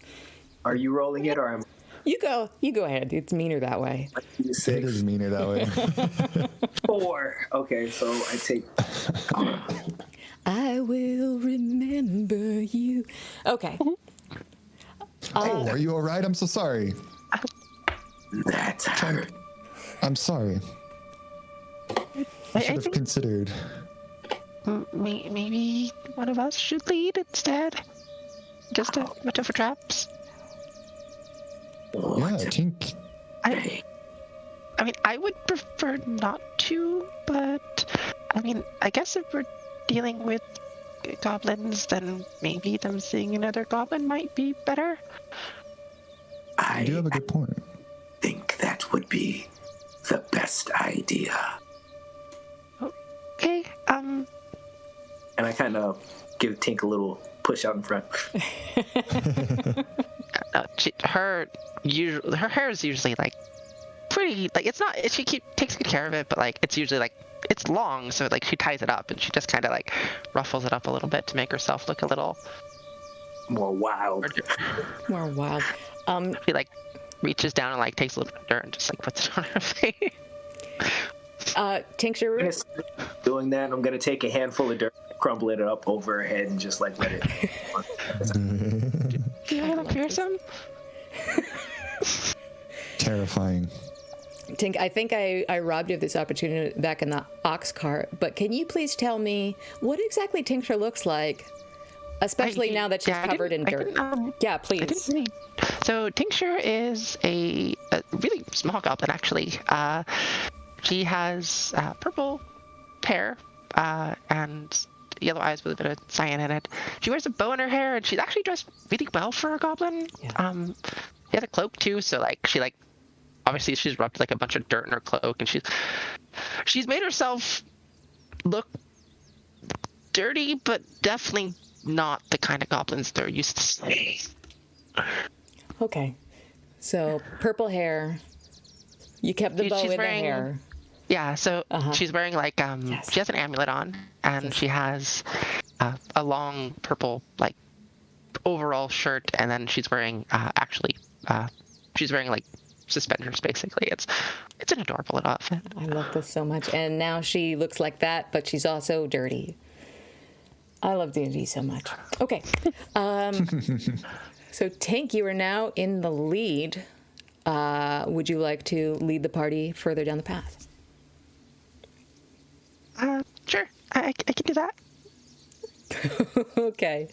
S4: Are you rolling it, or am
S3: You go ahead. It's meaner that way.
S4: I?
S2: It is meaner that way.
S4: 4. Okay, so I take.
S3: I will remember you. Okay.
S2: Oh, are you all right? I'm so sorry.
S6: That hurt.
S2: I'm sorry. I should have considered.
S1: Maybe one of us should lead instead. Just to watch out for traps.
S2: Yeah, Tink.
S1: I mean, I would prefer not to, but I mean, I guess if we're dealing with goblins, then maybe them seeing another goblin might be better.
S2: You do have a good point.
S6: think that would be the best idea.
S1: Okay.
S4: And I kind of give Tink a little push out in front.
S1: Her hair is usually like pretty, like, it's not, she takes good care of it, but like it's usually like it's long, so like she ties it up and she just kind of like ruffles it up a little bit to make herself look a little
S4: More wild.
S3: More wild.
S1: She like reaches down and like takes a little bit of dirt and just like puts it on her face.
S3: Tincture root.
S4: Doing that, I'm gonna take a handful of dirt, crumble it up over her head, and just like let it.
S1: Do you want to fearsome?
S2: Terrifying.
S3: Tink, I think I robbed you of this opportunity back in the ox cart, but can you please tell me what exactly Tincture looks like Especially now that she's covered in dirt. Yeah, please.
S1: So Tincture is a really small goblin, actually. She has purple hair and yellow eyes with a bit of cyan in it. She wears a bow in her hair, and she's actually dressed really well for a goblin.
S3: Yeah.
S1: She has a cloak too, so obviously she's rubbed like a bunch of dirt in her cloak, and she's made herself look dirty, but definitely not the kind of goblins they're used to seeing.
S3: Okay. So purple hair. You kept the bow in the hair.
S1: Yeah, so she's wearing she has an amulet on, and she has a long purple overall shirt, and then she's wearing she's wearing suspenders basically. It's an adorable little outfit.
S3: I love this so much, and now she looks like that, but she's also dirty. I love D&D so much. Okay, so Tink, you are now in the lead. Would you like to lead the party further down the path?
S1: Sure, I can do that.
S3: Okay.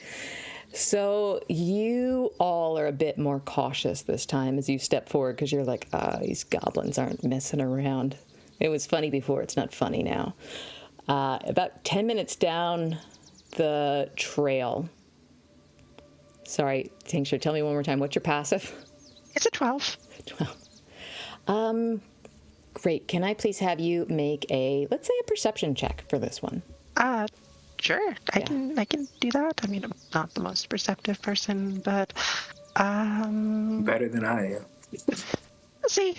S3: So you all are a bit more cautious this time as you step forward because you're like, these goblins aren't messing around. It was funny before, it's not funny now. About 10 minutes down the trail. Sorry, Tincture, tell me one more time. What's your passive?
S1: It's a 12.
S3: 12. Great. Can I please have you make let's say a perception check for this one?
S1: Sure. I can do that. I mean, I'm not the most perceptive person, but
S4: better than I am.
S1: Let's see.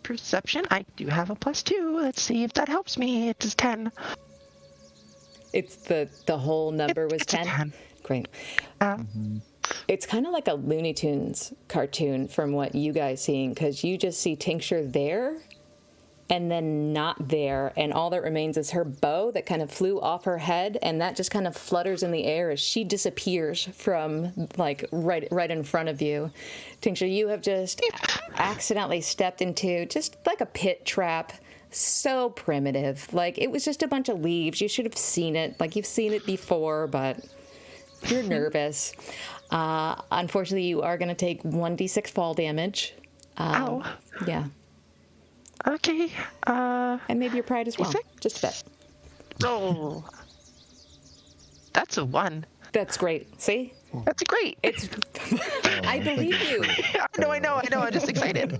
S1: Perception. I do have a +2. Let's see if that helps me. It is 10.
S3: It's the whole number was 10?
S1: 10.
S3: Great. It's kind of like a Looney Tunes cartoon from what you guys seeing, because you just see Tincture there and then not there, and all that remains is her bow that kind of flew off her head, and that just kind of flutters in the air as she disappears from right in front of you. Tincture, you have just accidentally stepped into just like a pit trap. So primitive. It was just a bunch of leaves. You should have seen it. You've seen it before, but you're nervous. Unfortunately, you are going to take 1d6 fall damage.
S1: Ow.
S3: Yeah.
S1: Okay.
S3: And maybe your pride as well. Just a bit.
S1: Oh. That's a 1.
S3: That's great. See?
S1: That's great.
S3: It's. I believe you.
S1: I know. I'm just excited.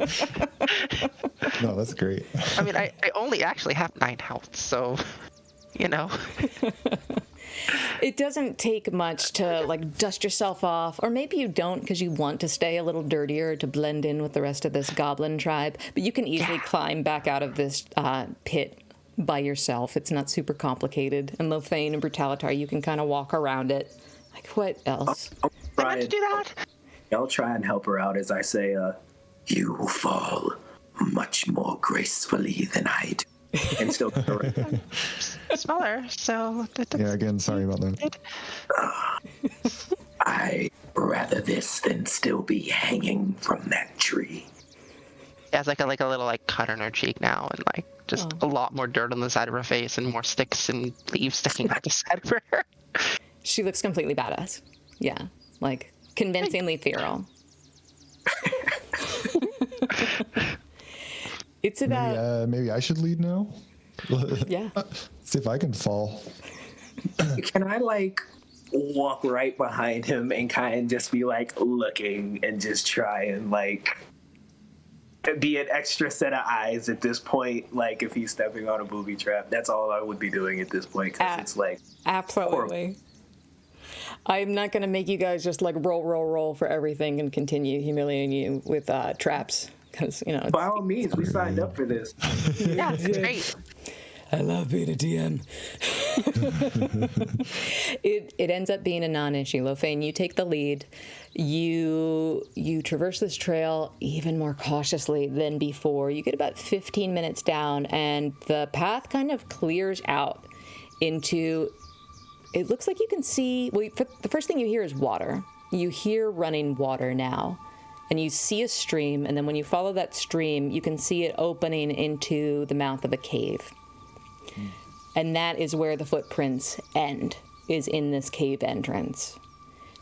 S2: No, that's great.
S1: I mean, I only actually have 9 health, so,
S3: It doesn't take much to dust yourself off, or maybe you don't because you want to stay a little dirtier to blend in with the rest of this goblin tribe, but you can easily climb back out of this pit by yourself. It's not super complicated. And Lothane and Brutalitar, you can kind of walk around it. What else?
S1: I to do that.
S4: I'll try and help her out as I say,
S6: You fall much more gracefully than I do.
S4: And still
S1: Smaller, so that's
S2: again, sorry about that.
S6: I rather this than still be hanging from that tree.
S1: She has a little cut on her cheek now, and just a lot more dirt on the side of her face, and more sticks and leaves sticking out the side of her.
S3: She looks completely badass. Yeah, convincingly feral. It's about.
S2: Maybe I should lead now.
S3: Yeah.
S2: See if I can fall.
S4: Can I walk right behind him and kind of just be looking and just try and be an extra set of eyes at this point? If he's stepping on a booby trap, that's all I would be doing at this point, because it's
S3: absolutely.
S4: Horrible.
S3: I'm not going to make you guys just roll for everything and continue humiliating you with traps. Because,
S4: by all means, we signed up for this.
S1: Yeah, it's great.
S3: I love being a DM. It ends up being a non-issue. Lothane, you take the lead. You traverse this trail even more cautiously than before. You get about 15 minutes down, and the path kind of clears out into. It looks like you can see. Well, the first thing you hear is water. You hear running water now. And you see a stream, and then when you follow that stream, you can see it opening into the mouth of a cave. And that is where the footprints end. is in this cave entrance.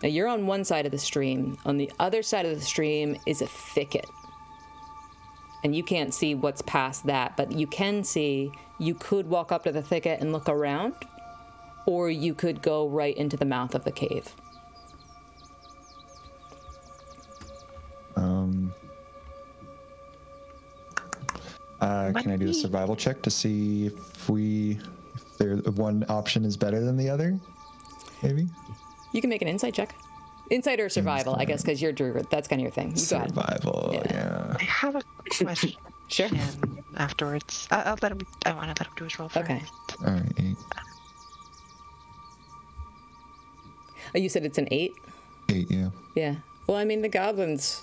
S3: Now, you're on one side of the stream. On the other side of the stream is a thicket. And you can't see what's past that, but you can see you could walk up to the thicket and look around, or you could go right into the mouth of the cave.
S2: Can I do a survival check to see if one option is better than the other? Maybe?
S3: You can make an insight check. Insight or survival, I guess, because you're druid. That's kind of your thing. You go ahead.
S2: Survival, yeah.
S1: I have a question.
S3: Sure.
S1: Afterwards, I'll let him. I want to let him do his roll first.
S3: Okay.
S2: All right, 8.
S3: Oh, you said it's an 8?
S2: 8, yeah.
S3: Yeah. Well, I mean, the goblins...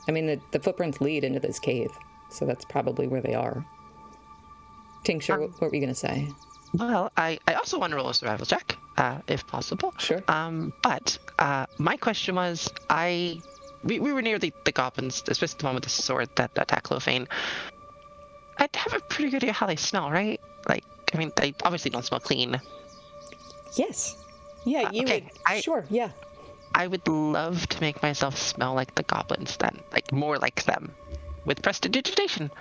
S3: I mean, the footprints lead into this cave, so that's probably where they are. Tincture, what were you going to say?
S1: Well, I also want to roll a survival check, if possible.
S3: Sure.
S1: But my question was, we were near the goblins, especially the one with the sword that attacked Lofane. I'd have a pretty good idea how they smell, right? Like, I mean, they obviously don't smell clean.
S3: Yes. Yeah, you
S1: okay,
S3: would. Sure, yeah.
S1: I would love to make myself smell like the goblins then, like more like them, with prestidigitation.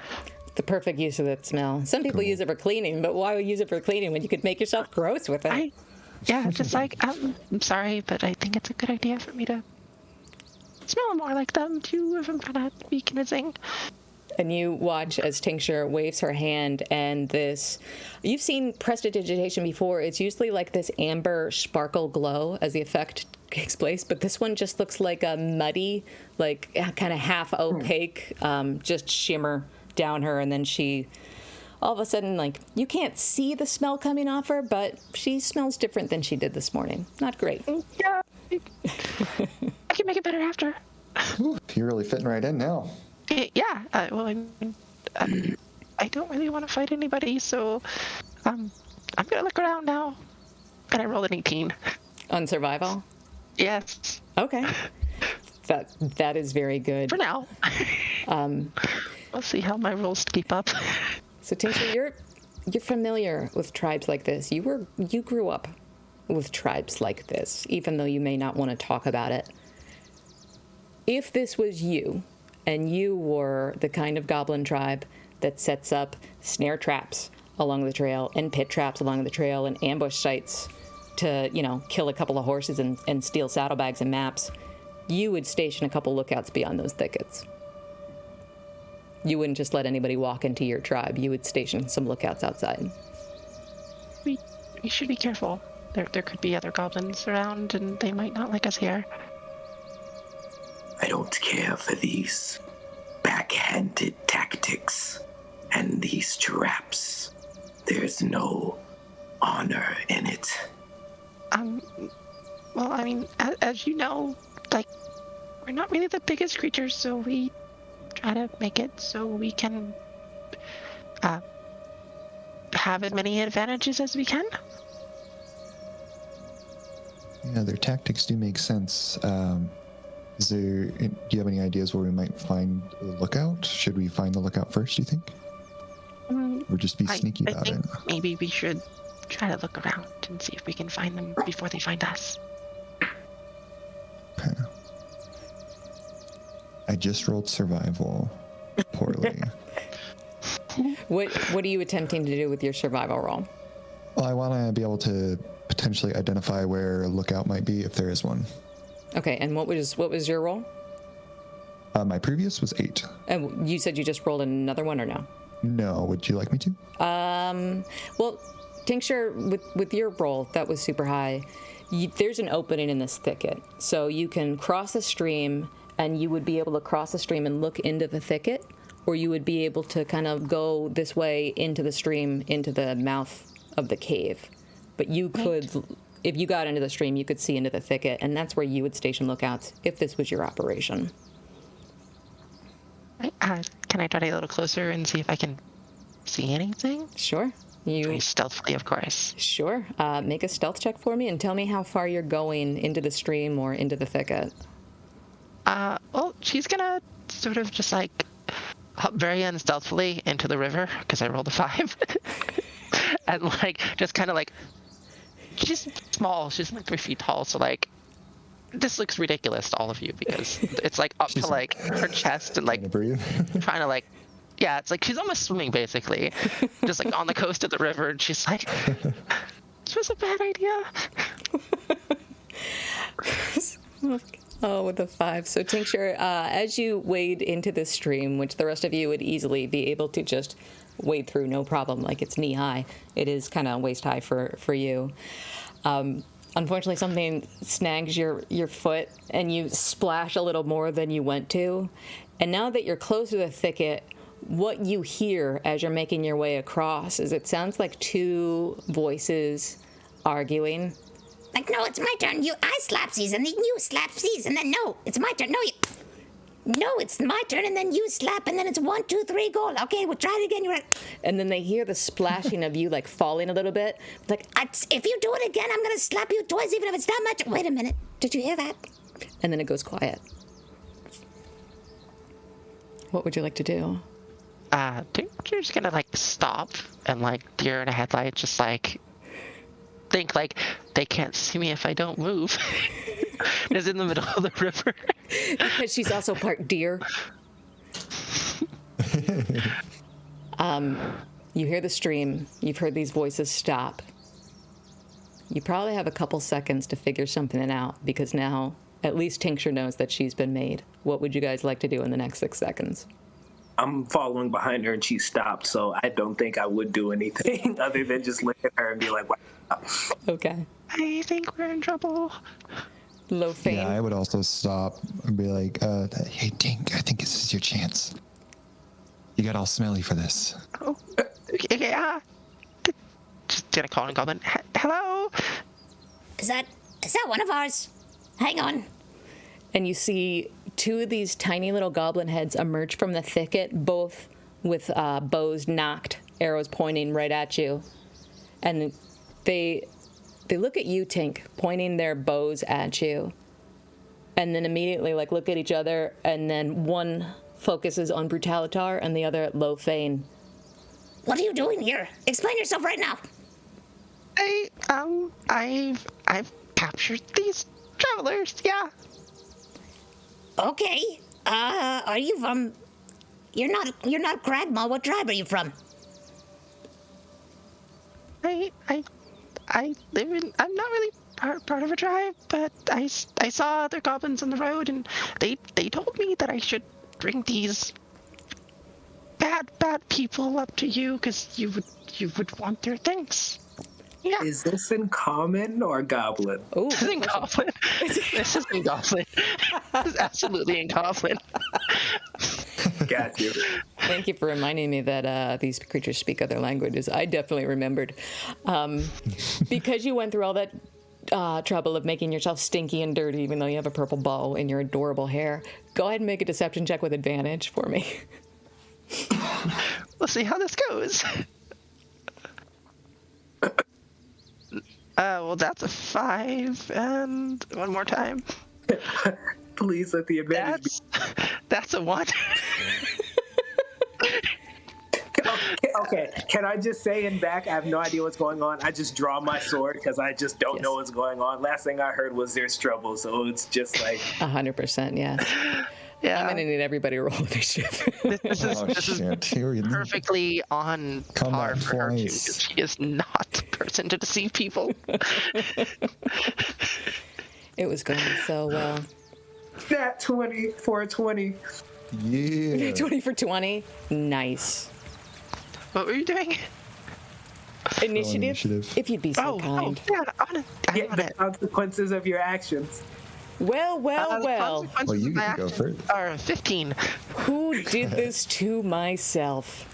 S3: The perfect use of that smell. Some people use it for cleaning, but why would you use it for cleaning when you could make yourself gross with it?
S1: Just like, I'm sorry, but I think it's a good idea for me to smell more like them too, if I'm trying to be convincing.
S3: And you watch as Tincture waves her hand, and this... You've seen prestidigitation before. It's usually like this amber sparkle glow as the effect takes place, but this one just looks like a muddy, like kind of half opaque, just shimmer down her, and then she... All of a sudden, like, you can't see the smell coming off her, but she smells different than she did this morning. Not great.
S1: Yeah. I can make it better after.
S2: Ooh, you're really fitting right in now.
S1: Yeah, well, I mean, I don't really want to fight anybody, so I'm gonna look around now. And I rolled an 18.
S3: On survival?
S1: Yes.
S3: Okay. That is very good.
S1: For now. We'll see how my rolls keep up.
S3: So, Tincture, you're familiar with tribes like this. You grew up with tribes like this, even though you may not want to talk about it. If this was you, and you were the kind of goblin tribe that sets up snare traps along the trail and pit traps along the trail and ambush sites to, kill a couple of horses and steal saddlebags and maps, you would station a couple lookouts beyond those thickets. You wouldn't just let anybody walk into your tribe. You would station some lookouts outside.
S1: We should be careful. There could be other goblins around, and they might not like us here.
S6: I don't care for these backhanded tactics and these traps. There's no honor in it.
S1: Well, I mean, as you know, like, we're not really the biggest creatures, so we try to make it so we can have as many advantages as we can.
S2: Yeah, their tactics do make sense. Do you have any ideas where we might find the lookout? Should we find the lookout first, do you think? Or just be sneaky about it?
S1: Maybe we should try to look around and see if we can find them before they find us.
S2: Okay. I just rolled survival poorly.
S3: What are you attempting to do with your survival roll?
S2: Well, I want to be able to potentially identify where a lookout might be if there is one.
S3: Okay, and what was your roll?
S2: My previous was 8.
S3: And you said you just rolled another one, or no?
S2: No, would you like me to?
S3: Well, Tincture, with your roll, that was super high. There's an opening in this thicket, so you can cross the stream, and you would be able to cross the stream and look into the thicket, or you would be able to kind of go this way into the stream, into the mouth of the cave. But you could... If you got into the stream, you could see into the thicket, and that's where you would station lookouts if this was your operation.
S1: Can I try to get a little closer and see if I can see anything?
S3: Sure.
S1: Very stealthily, of course.
S3: Sure. Make a stealth check for me and tell me how far you're going into the stream or into the thicket.
S1: Well, she's gonna sort of just like hop very unstealthily into the river because I rolled a 5, and like just kind of like she's small. She's like 3 feet tall. So like, this looks ridiculous to all of you because it's like up to like her chest and like
S2: Breathe.
S1: trying to like, yeah, it's like she's almost swimming basically, just like on the coast of the river, and she's like, this was a bad idea.
S3: Oh, with a 5. So, Tincture, as you wade into this stream, which the rest of you would easily be able to just wade through, no problem, like it's knee high. It is kind of waist high for you. Unfortunately, something snags your foot, and you splash a little more than you went to. And now that you're close to the thicket, what you hear as you're making your way across is it sounds like 2 voices arguing.
S5: Like, no, it's my turn. I slap these, and then you slap these, and then no, it's my turn. No, it's my turn, and then you slap, and then it's 1, 2, 3, goal. Okay, we'll try it again. You're right.
S3: And then they hear the splashing of you, like, falling a little bit. Like,
S5: If you do it again, I'm going to slap you twice, even if it's not much. Wait a minute. Did you hear that?
S3: and then it goes quiet. What would you like to do?
S1: I think you're just gonna, like, stop and, like, deer in a headlight, just, like, think, like, they can't see me if I don't move. It's in the middle of the river.
S3: Because she's also part deer. You hear the stream. You've heard these voices stop. You probably have a couple seconds to figure something out, because now at least Tincture knows that she's been made. What would you guys like to do in the next 6 seconds?
S4: I'm following behind her and she stopped, so I don't think I would do anything other than just look at her and be like, wow.
S3: Okay.
S1: I think we're in trouble.
S3: Low fame.
S2: Yeah, I would also stop and be like, hey, Tink, I think this is your chance. You got all smelly for this.
S1: Oh, yeah. Just gonna call in Goblin. Hello?
S5: Is that one of ours? Hang on.
S3: And you see 2 of these tiny little goblin heads emerge from the thicket, both with bows knocked, arrows pointing right at you. And they look at you, Tink, pointing their bows at you. And then immediately, like, look at each other, and then one focuses on Brutalitar and the other at Low Fane.
S5: What are you doing here? Explain yourself right now.
S1: I've captured these travelers, yeah.
S5: Okay. Are you from... You're not Grandma. What tribe are you from?
S1: I live in... I'm not really part of a tribe, but I saw other goblins on the road, and they told me that I should bring these bad people up to you, because you would want their things. Yeah.
S4: Is this in common or goblin?
S3: Oh,
S1: This is in Goblin. This is in Goblin. This is absolutely in Goblin.
S4: Got you.
S3: thank you for reminding me that these creatures speak other languages. I definitely remembered. Because you went through all that trouble of making yourself stinky and dirty, even though you have a purple bow in your adorable hair, go ahead and make a deception check with advantage for me.
S1: We'll see how this goes. Well, that's a 5, and one more time.
S4: Please let the advantage
S1: That's a 1.
S4: Okay, can I just say in back, I have no idea what's going on. I just draw my sword because I just don't know what's going on. Last thing I heard was there's trouble, so it's just like...
S3: 100%, yes.
S1: Yeah.
S3: I'm going to need everybody to roll initiative.
S1: This is perfectly on par for her, too, because she is not the person to deceive people.
S3: It was going so well.
S4: That 20 for a 20.
S2: Yeah.
S3: 20 for 20. Nice.
S1: What were you doing?
S3: Initiative? If you'd be so kind.
S1: Yeah, I'm
S4: Get
S1: on
S4: the
S1: it.
S4: consequences of your actions.
S3: Well.
S1: The
S2: Well, you
S1: consequences of
S2: get
S1: my
S2: to go
S1: actions
S2: first.
S1: are 15.
S3: Who did this to myself?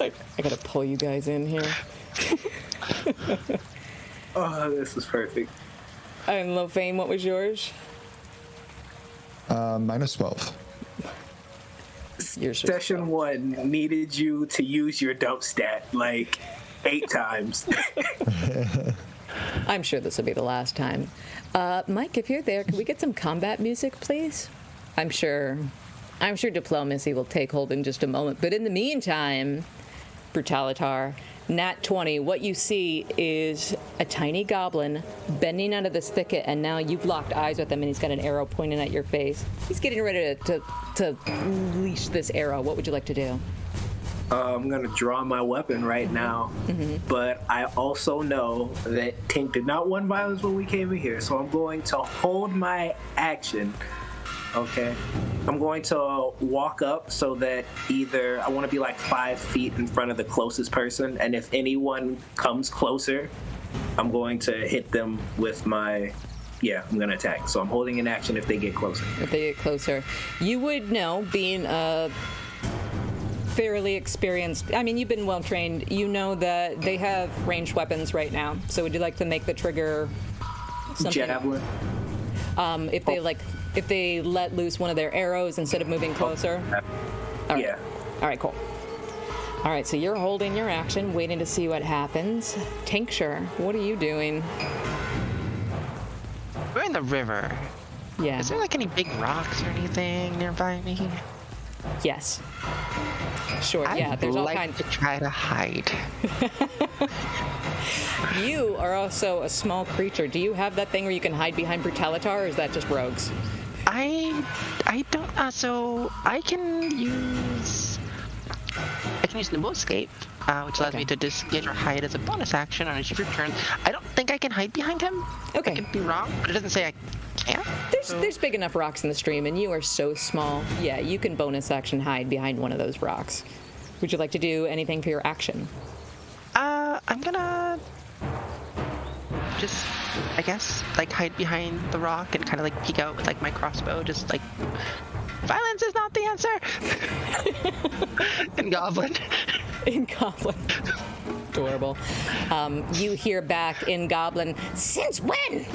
S3: I gotta pull you guys in here.
S4: Oh, this is perfect.
S3: And Low Fame, what was yours?
S2: Minus 12.
S3: Yours was
S4: Session 1 needed you to use your dump stat like 8 times.
S3: I'm sure this will be the last time. Mike, if you're there, can we get some combat music, please? I'm sure diplomacy will take hold in just a moment. But in the meantime, Brutalitar, Nat 20. What you see is a tiny goblin bending out of this thicket, and now you've locked eyes with him, and he's got an arrow pointing at your face. He's getting ready to leash this arrow. What would you like to do?
S4: I'm going to draw my weapon right now, but I also know that Tink did not want violence when we came in here, so I'm going to hold my action. Okay. I'm going to walk up so that either I want to be like 5 feet in front of the closest person, and if anyone comes closer, I'm going to hit them with my... Yeah, I'm going to attack. So I'm holding an action if they get closer.
S3: If they get closer. You would know, being a fairly experienced... I mean, you've been well trained. You know that they have ranged weapons right now. So would you like to make the trigger something?
S4: Javelin.
S3: If they let loose one of their arrows instead of moving closer? All right.
S4: Yeah.
S3: All right, cool. All right, so you're holding your action, waiting to see what happens. Tincture, what are you doing?
S1: We're in the river.
S3: Yeah.
S1: Is there like any big rocks or anything nearby me?
S3: Yes. Sure, yeah, there's all kinds.
S1: To try to hide.
S3: You are also a small creature. Do you have that thing where you can hide behind Brutalitar, or is that just rogues?
S1: I don't. So I can use Nimble Escape, which allows me to disengage or hide as a bonus action on each of your turns. I don't think I can hide behind him.
S3: Okay.
S1: I could be wrong, but it doesn't say I can.
S3: There's big enough rocks in the stream, and you are so small. Yeah, you can bonus action hide behind one of those rocks. Would you like to do anything for your action?
S1: I'm gonna just, I guess, like hide behind the rock and kind of like peek out with like my crossbow, just like, violence is not the answer. In Goblin.
S3: In Goblin. Adorable. You hear back in Goblin, "Since when?"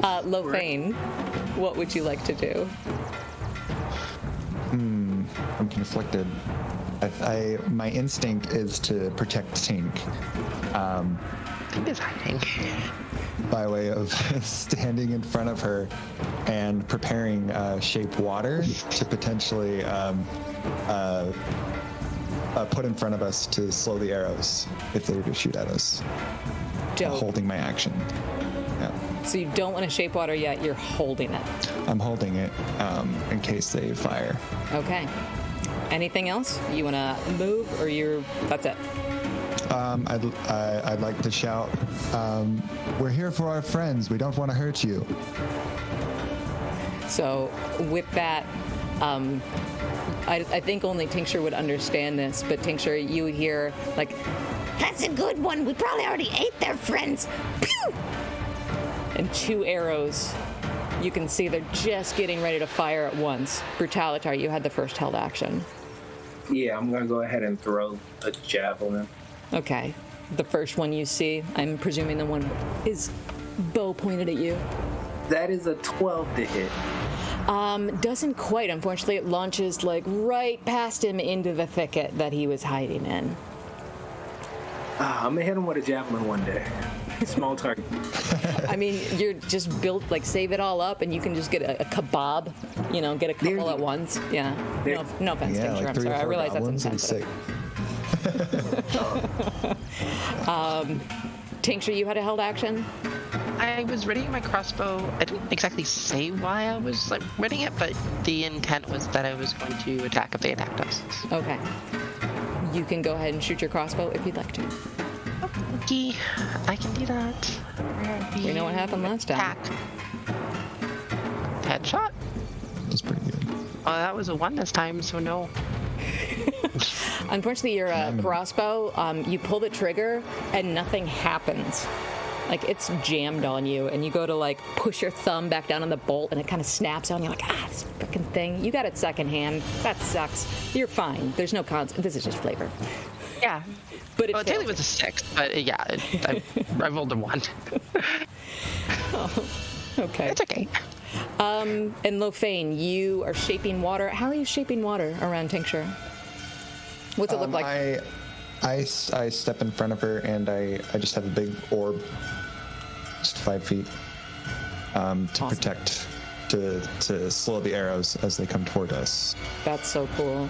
S3: Lofane, what would you like to do?
S2: I'm conflicted. My instinct is to protect Tink.
S1: Tink is hiding.
S2: By way of standing in front of her and preparing shape water to potentially put in front of us to slow the arrows if they were to shoot at us.
S3: Dope.
S2: Holding my action. Yeah.
S3: So you don't want to shape water yet, you're holding it.
S2: I'm holding it in case they fire.
S3: Okay. Anything else? You want to move, or that's it?
S2: I'd like to shout, "We're here for our friends. We don't want to hurt you."
S3: So with that, I think only Tincture would understand this, but Tincture, you hear like,
S5: That's a good one. We probably already ate their friends. Pew!
S3: and 2 arrows. You can see they're just getting ready to fire at once. Brutalitar, you had the first held action.
S4: Yeah, I'm going to go ahead and throw a javelin.
S3: Okay. The first one you see, I'm presuming the one is bow pointed at you.
S4: That is a 12 to hit.
S3: Doesn't quite. Unfortunately, it launches like right past him into the thicket that he was hiding in.
S4: I'm going to hit him with a javelin one day. Small target.
S3: I mean, you're just built, like, save it all up and you can just get a kebab, get a couple at once. Yeah. No offense,
S2: Yeah,
S3: Tincture.
S2: like
S3: I'm
S2: 3
S3: sorry.
S2: or 4
S3: I realize that's
S2: goblins would be
S3: insensitive.
S2: sick.
S3: Tincture, you had a held action?
S1: I was readying my crossbow. I didn't exactly say why I was readying it, but the intent was that I was going to attack if they attacked us.
S3: Okay. You can go ahead and shoot your crossbow if you'd like to.
S1: Okay, I can do that.
S3: We know what happened last time.
S1: Attack. Headshot?
S2: That's pretty good.
S1: Oh, that was a 1 this time, so no.
S3: Unfortunately, your crossbow, you pull the trigger and nothing happens. Like, it's jammed on you, and you go to, push your thumb back down on the bolt, and it kind of snaps on you, this freaking thing. You got it secondhand. That sucks. You're fine. There's no this is just flavor.
S1: Yeah.
S3: But
S1: Well, it technically was a 6, but yeah, I rolled a 1.
S3: Oh, okay.
S1: It's okay.
S3: And Lofane, you are shaping water. How are you shaping water around Tincture? What's it look like?
S2: I step in front of her and I just have a big orb, just 5 feet, to
S3: Awesome.
S2: protect, to slow the arrows as they come toward us.
S3: That's so cool.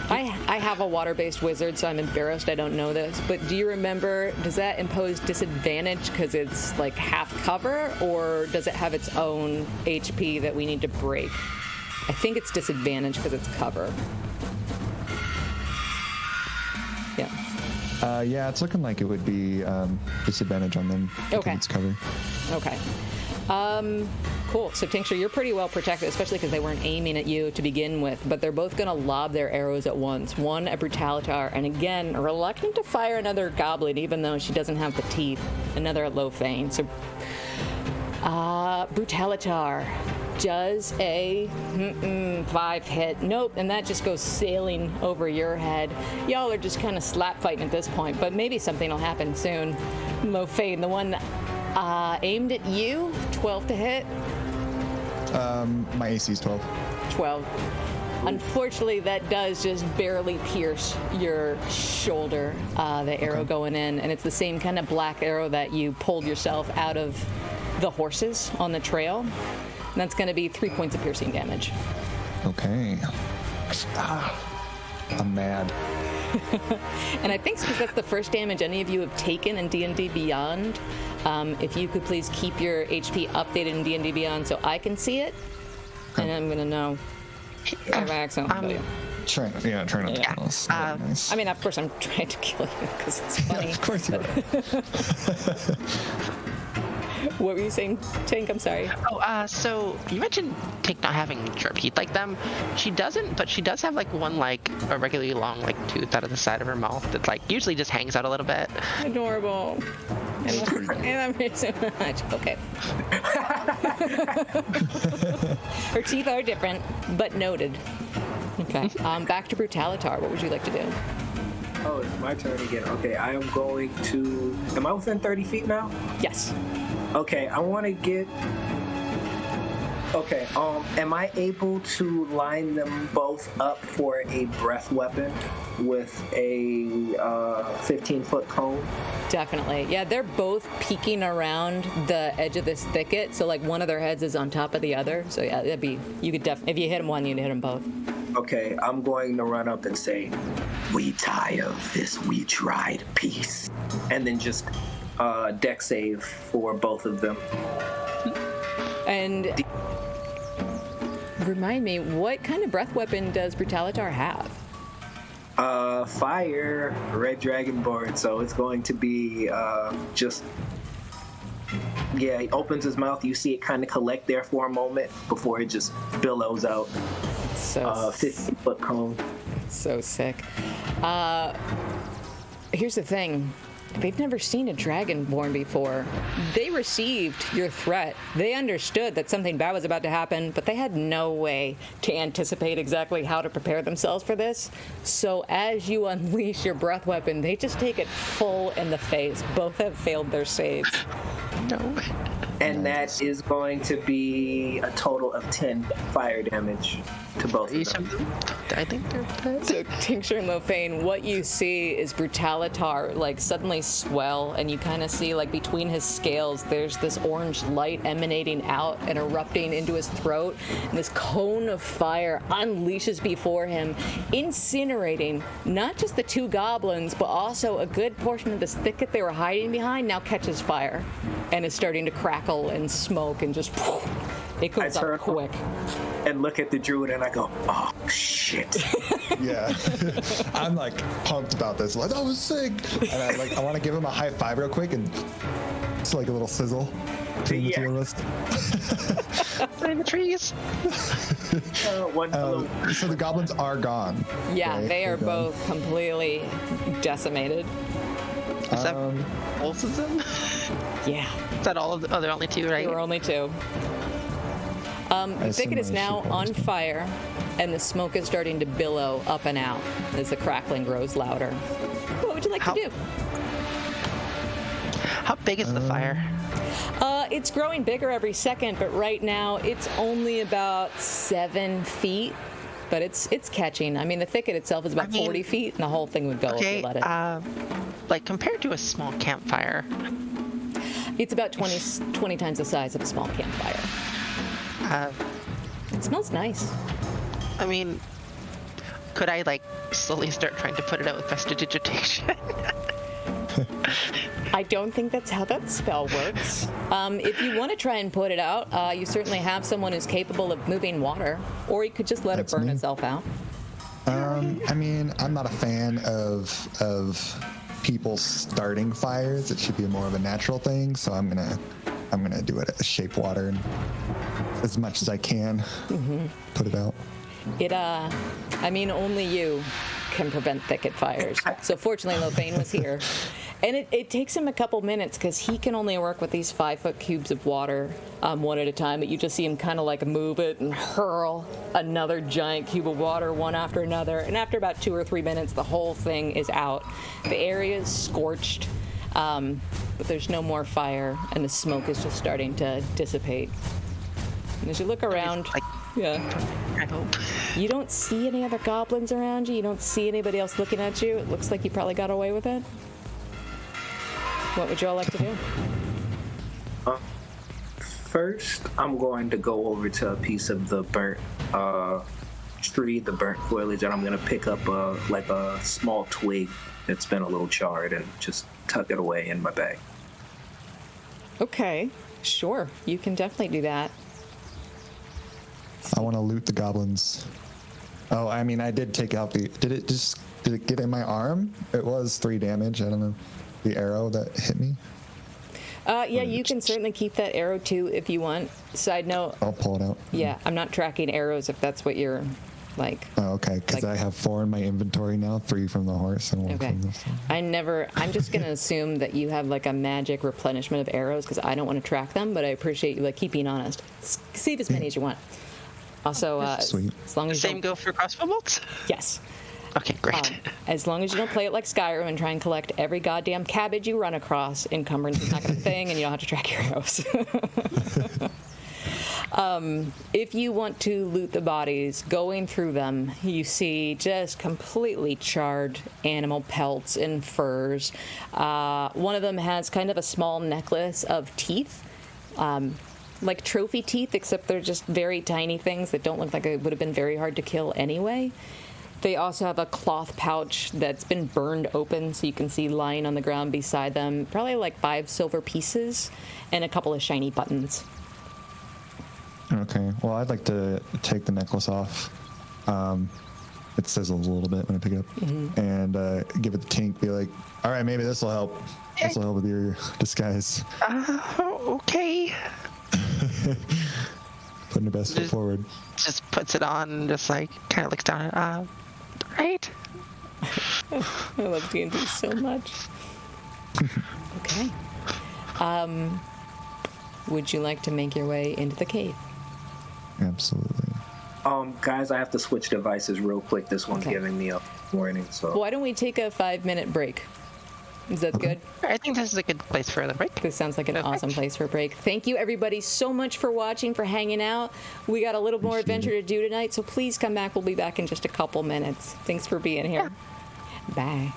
S3: I have a water-based wizard, so I'm embarrassed I don't know this. But do you remember, does that impose disadvantage because it's like half cover, or does it have its own HP that we need to break? I think it's disadvantage because it's cover. Yeah.
S2: Yeah, it's looking like it would be disadvantage on them because
S3: Okay.
S2: it's cover.
S3: Okay. Cool. So Tincture, you're pretty well protected, especially because they weren't aiming at you to begin with, but they're both going to lob their arrows at once. One at Brutalitar, and again, reluctant to fire another Goblin, even though she doesn't have the teeth. Another at Lofane. So, Brutalitar does a 5 hit. Nope, and that just goes sailing over your head. Y'all are just kind of slap fighting at this point, but maybe something will happen soon. Lofane, the one aimed at you, 12 to hit.
S2: My AC is 12.
S3: 12. Unfortunately, that does just barely pierce your shoulder, the arrow going in, and it's the same kind of black arrow that you pulled yourself out of the horses on the trail. And that's going to be 3 points of piercing damage.
S2: Okay. I'm mad.
S3: And I think because that's the first damage any of you have taken in D&D Beyond, if you could please keep your HP updated in D&D Beyond so I can see it, and I'm going to know. If I accidentally kill you.
S2: Trying not to kill us. Nice.
S3: I mean, of course, I'm trying to kill you because it's funny.
S2: Of course you are.
S3: What were you saying, Tink? I'm sorry.
S1: Oh, so you mentioned Tink not having sharp teeth like them. She doesn't, but she does have like one like a regularly long like tooth out of the side of her mouth that like usually just hangs out a little bit.
S3: Adorable. I love her so much. Okay. Her teeth are different, but noted. Okay. Back to Brutalitar. What would you like to do?
S4: Oh, it's my turn again. Okay, I am going to... Am I within 30 feet now?
S3: Yes.
S4: Okay, I want to get... Okay, am I able to line them both up for a breath weapon with a 15-foot cone?
S3: Definitely. Yeah, they're both peeking around the edge of this thicket, so like one of their heads is on top of the other. So yeah, that'd be... You could definitely... If you hit them one, you'd hit them both.
S4: Okay, I'm going to run up and say,
S6: We tire of this we tried peace.
S4: and then just deck save for both of them.
S3: And remind me, what kind of breath weapon does Brutalitar have?
S4: Fire, red dragonborn, so it's going to be just... Yeah, he opens his mouth, you see it kind of collect there for a moment before it just billows out.
S3: So
S4: 50-foot cone.
S3: So sick. Here's the thing. They've never seen a dragonborn before. They received your threat. They understood that something bad was about to happen, but they had no way to anticipate exactly how to prepare themselves for this. So as you unleash your breath weapon, they just take it full in the face. Both have failed their saves.
S1: No.
S4: And that is going to be a total of 10 fire damage to both of them.
S1: I think they're dead.
S3: So, Tincture and Lofane, what you see is Brutalitar, like, suddenly swell, and you kind of see, like, between his scales, there's this orange light emanating out and erupting into his throat, and this cone of fire unleashes before him, incinerating not just the two goblins, but also a good portion of this thicket they were hiding behind now catches fire, and is starting to crackle and smoke, and just, it comes up quick.
S4: And look at the druid and I go, oh shit.
S2: Yeah. I'm like pumped about this. Like, that was sick. And I want to give him a high five real quick, and it's like a little sizzle between the two of us.
S1: In the trees.
S2: So the goblins are gone.
S3: Yeah,
S2: right?
S3: they are
S2: They're gone.
S3: both completely decimated.
S1: Is that both of them?
S3: Yeah,
S1: Is that all of the... Oh, there are only two, right?
S3: there were only two. The thicket is now on fire, and the smoke is starting to billow up and out as the crackling grows louder. What would you like to do?
S1: How big is the fire?
S3: It's growing bigger every second, but right now it's only about 7 feet. But it's catching. I mean, the thicket itself is about 40 feet, and the whole thing would go if you let it.
S1: Like compared to a small campfire.
S3: It's about 20 times the size of a small campfire. It smells nice.
S1: I mean, Could I like slowly start trying to put it out with prestidigitation?
S3: I don't think that's how that spell works. If you want to try and put it out, you certainly have someone who's capable of moving water, or you could just let it burn itself out.
S2: I mean, I'm not a fan of people starting fires. It should be more of a natural thing. So I'm gonna do it as shape water and as much as I can put it out.
S3: I mean, only you can prevent thicket fires. So fortunately, Lothain was here. And it takes him a couple minutes because he can only work with these 5-foot cubes of water one at a time. But you just see him kind of like move it and hurl another giant cube of water one after another. And after about 2 or 3 minutes, the whole thing is out. The area is scorched, but there's no more fire, and the smoke is just starting to dissipate. And as you look around, yeah,
S1: I hope.
S3: you don't see any other goblins around you. You don't see anybody else looking at you. It looks like you probably got away with it. What would you all like to do?
S4: First, I'm going to go over to a piece of the burnt tree, the burnt foliage, and I'm going to pick up a small twig that's been a little charred and just tuck it away in my bag.
S3: Okay, sure. You can definitely do that.
S2: I want to loot the goblins. Oh, I mean, I did take out did it get in my arm? It was 3 damage. I don't know. The arrow that hit me.
S3: Yeah, you can certainly keep that arrow too if you want. Side note.
S2: I'll pull it out.
S3: Yeah, I'm not tracking arrows if that's what you're like.
S2: Oh, okay, because I have 4 in my inventory now, 3 from the horse and 1 from this one.
S3: I'm just going to assume that you have like a magic replenishment of arrows because I don't want to track them, but I appreciate you like keeping honest. Save as many as you want. Also,
S2: Sweet.
S3: as long as
S1: Same go for crossbow bolts?
S3: Yes.
S1: Okay, great.
S3: As long as you don't play it like Skyrim and try and collect every goddamn cabbage you run across, encumbrance is not going to thing, and you don't have to track your arrows. If you want to loot the bodies, going through them, you see just completely charred animal pelts and furs. One of them has kind of a small necklace of teeth. Like trophy teeth, except they're just very tiny things that don't look like it would have been very hard to kill anyway. They also have a cloth pouch that's been burned open, so you can see lying on the ground beside them, probably like 5 silver pieces and a couple of shiny buttons.
S2: Okay, well, I'd like to take the necklace off. It sizzles a little bit when I pick it up. And give it the tink, be like, all right, maybe this will help. This will help with your disguise.
S1: Okay.
S2: Putting the best foot forward.
S1: Just puts it on and just like kind of looks down at right.
S3: I love D&D so much. Okay. Would you like to make your way into the cave?
S2: Absolutely.
S4: Guys, I have to switch devices real quick. This one's giving me a warning, so.
S3: Why don't we take a 5-minute break? Is that good?
S1: I think this is a good place for the break.
S3: This sounds like an awesome place for a break. Thank you, everybody, so much for watching, for hanging out. We got a little more adventure to do tonight, so please come back. We'll be back in just a couple minutes. Thanks for being here. Bye.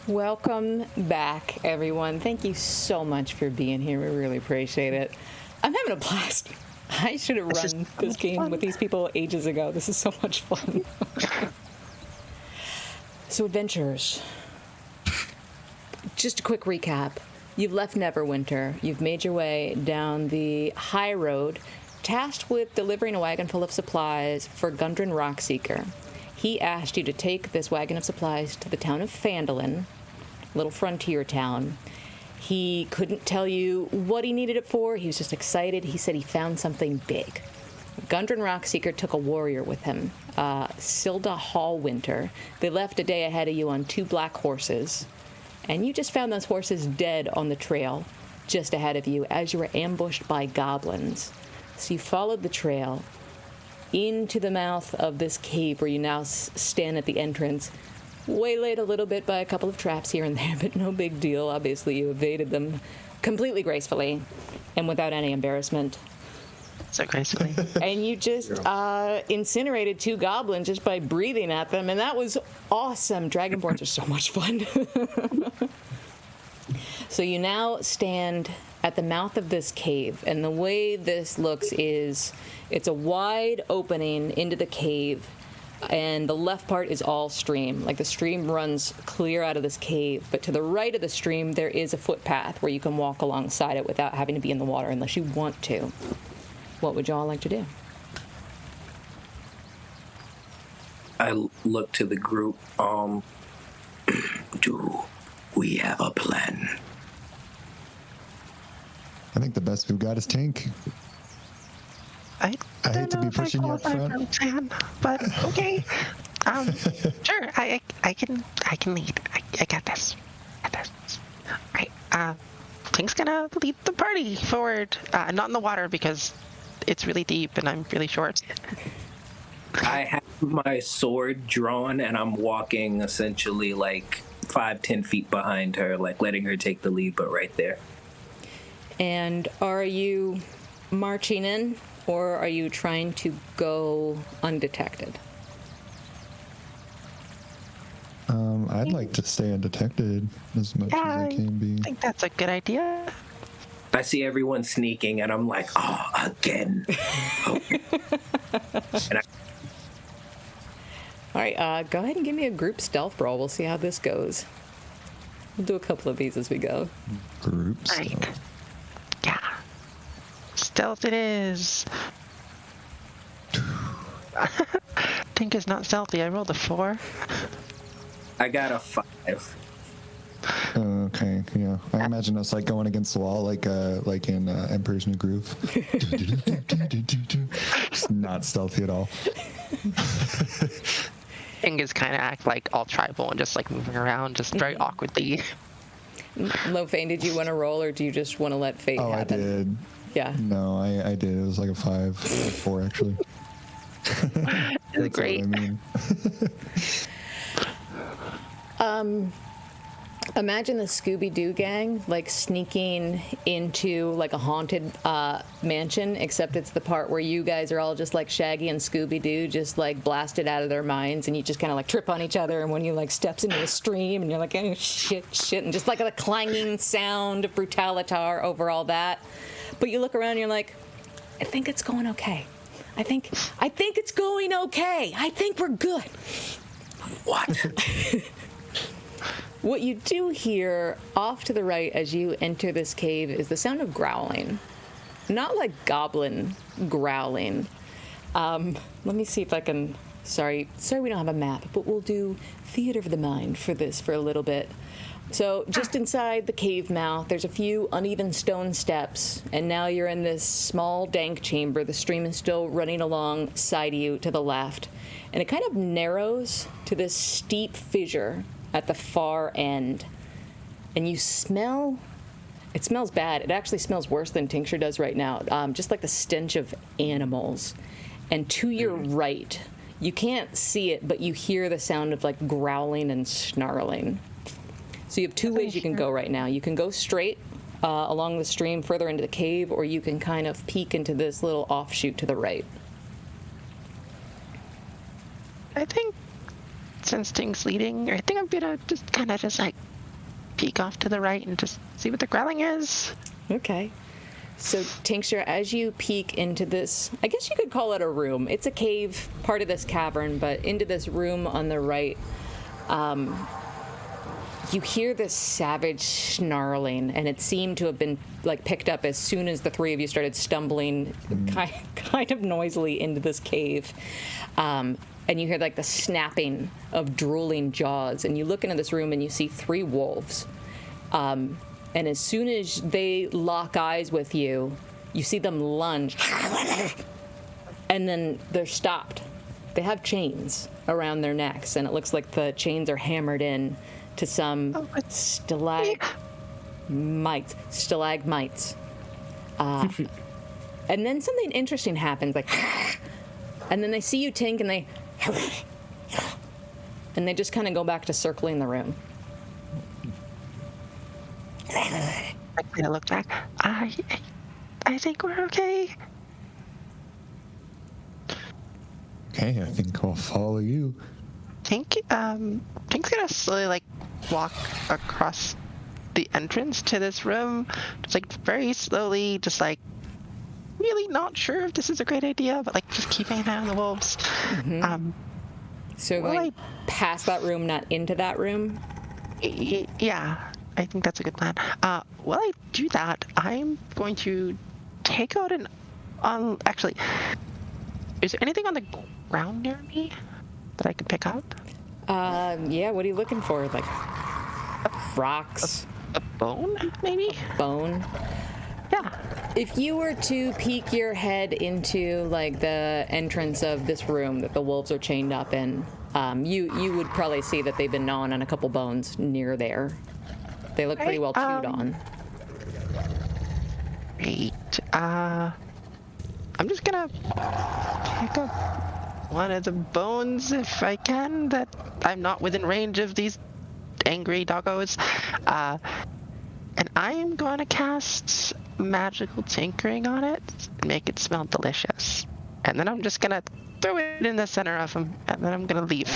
S3: Welcome back, everyone. Thank you so much for being here. We really appreciate it. I'm having a blast. I should have run this game with these people ages ago. This is so much fun. So, adventurers, just a quick recap. You've left Neverwinter. You've made your way down the high road, tasked with delivering a wagon full of supplies for Gundren Rockseeker. He asked you to take this wagon of supplies to the town of Phandelver, little frontier town. He couldn't tell you what he needed it for. He was just excited. He said he found something big. Gundren Rockseeker took a warrior with him, Silda Hallwinter. They left a day ahead of you on 2 black horses, and you just found those horses dead on the trail just ahead of you as you were ambushed by goblins. So you followed the trail into the mouth of this cave where you now stand at the entrance, waylaid a little bit by a couple of traps here and there, but no big deal. Obviously, you evaded them completely gracefully and without any embarrassment.
S1: So gracefully.
S3: And you just incinerated 2 goblins just by breathing at them, and that was awesome. Dragonborns are so much fun. So you now stand at the mouth of this cave, and the way this looks is it's a wide opening into the cave, and the left part is all stream. Like, the stream runs clear out of this cave, but to the right of the stream there is a footpath where you can walk alongside it without having to be in the water unless you want to. What would y'all like to do?
S6: I look to the group. Do we have a plan?
S2: I think the best we've got is tank.
S1: I
S2: hate to be pushing you up front,
S1: Sam, but okay. Sure. I can lead. I got this. Right. King's gonna lead the party forward. Not in the water because it's really deep and I'm really short.
S4: I have my sword drawn and I'm walking essentially like 5-10 feet behind her, like letting her take the lead, but right there.
S3: And are you marching in, or are you trying to go undetected?
S2: I'd like to stay undetected as much as I can be.
S1: I think that's a good idea.
S4: I see everyone sneaking and I'm like, oh, again. Okay.
S3: All right, go ahead and give me a group stealth roll. We'll see how this goes. We'll do a couple of these as we go.
S2: Groups.
S1: Right. Yeah. Stealth it is. Tink is not stealthy. I rolled a 4.
S6: I got a 5.
S2: Okay, yeah. I imagine us like going against the wall, like in Emperor's New Groove. Just not stealthy at all.
S1: Tink is kind of act like all tribal and just like moving around, just very awkwardly.
S3: Lofane, did you want to roll, or do you just want to let fate happen?
S2: I did.
S3: Yeah.
S2: No, I did. It was like a 5 or 4 actually. That's
S1: Great.
S2: what I mean.
S3: Imagine the Scooby-Doo gang like sneaking into like a haunted mansion, except it's the part where you guys are all just like Shaggy and Scooby-Doo, just like blasted out of their minds, and you just kind of like trip on each other, and when you like steps into a stream and you're like, oh, shit, and just like a clanging sound of brutalitar over all that. But you look around and you're like, I think it's going okay. I think it's going okay. I think we're good.
S6: What?
S3: What you do hear off to the right as you enter this cave is the sound of growling. Not like goblin growling. Let me see if I can... Sorry we don't have a map, but we'll do theater of the mind for this for a little bit. So just inside the cave mouth, there's a few uneven stone steps, and now you're in this small, dank chamber. The stream is still running alongside you to the left, and it kind of narrows to this steep fissure at the far end. And you smell... It smells bad. It actually smells worse than Tincture does right now, just like the stench of animals. And to your right, you can't see it, but you hear the sound of like growling and snarling. So you have two ways you can go right now. You can go straight along the stream further into the cave, or you can kind of peek into this little offshoot to the right.
S1: I think since Tink's leading, I think I'm gonna just kind of just like peek off to the right and just see what the growling is.
S3: Okay. So, Tincture, as you peek into this, I guess you could call it a room. It's a cave, part of this cavern, but into this room on the right, you hear this savage snarling, and it seemed to have been like picked up as soon as the three of you started stumbling kind of noisily into this cave. And you hear like the snapping of drooling jaws, and you look into this room and you see 3 wolves. And as soon as they lock eyes with you, you see them lunge. And then they're stopped. They have chains around their necks, and it looks like the chains are hammered in to some stalagmites. And then something interesting happens, like, and then they see you, Tink, and they just kind of go back to circling the room.
S1: I kind of look back. I think we're okay.
S2: Okay, I think I'll follow you.
S1: Tink's gonna slowly like walk across the entrance to this room, just like very slowly, just like really not sure if this is a great idea, but like just keeping an eye on the wolves.
S3: Mm-hmm. So going past that room, not into that room?
S1: Yeah, I think that's a good plan. While I do that, I'm going to take out actually, is there anything on the ground near me that I could pick up?
S3: Yeah, what are you looking for? Like rocks?
S1: A bone, maybe?
S3: Bone?
S1: Yeah.
S3: If you were to peek your head into like the entrance of this room that the wolves are chained up in, you would probably see that they've been gnawing on a couple bones near there. They look pretty well chewed on.
S1: Great. I'm just gonna pick up one of the bones if I can, that I'm not within range of these angry doggos. And I am going to cast magical tinkering on it and make it smell delicious. And then I'm just going to throw it in the center of them, and then I'm going to leave.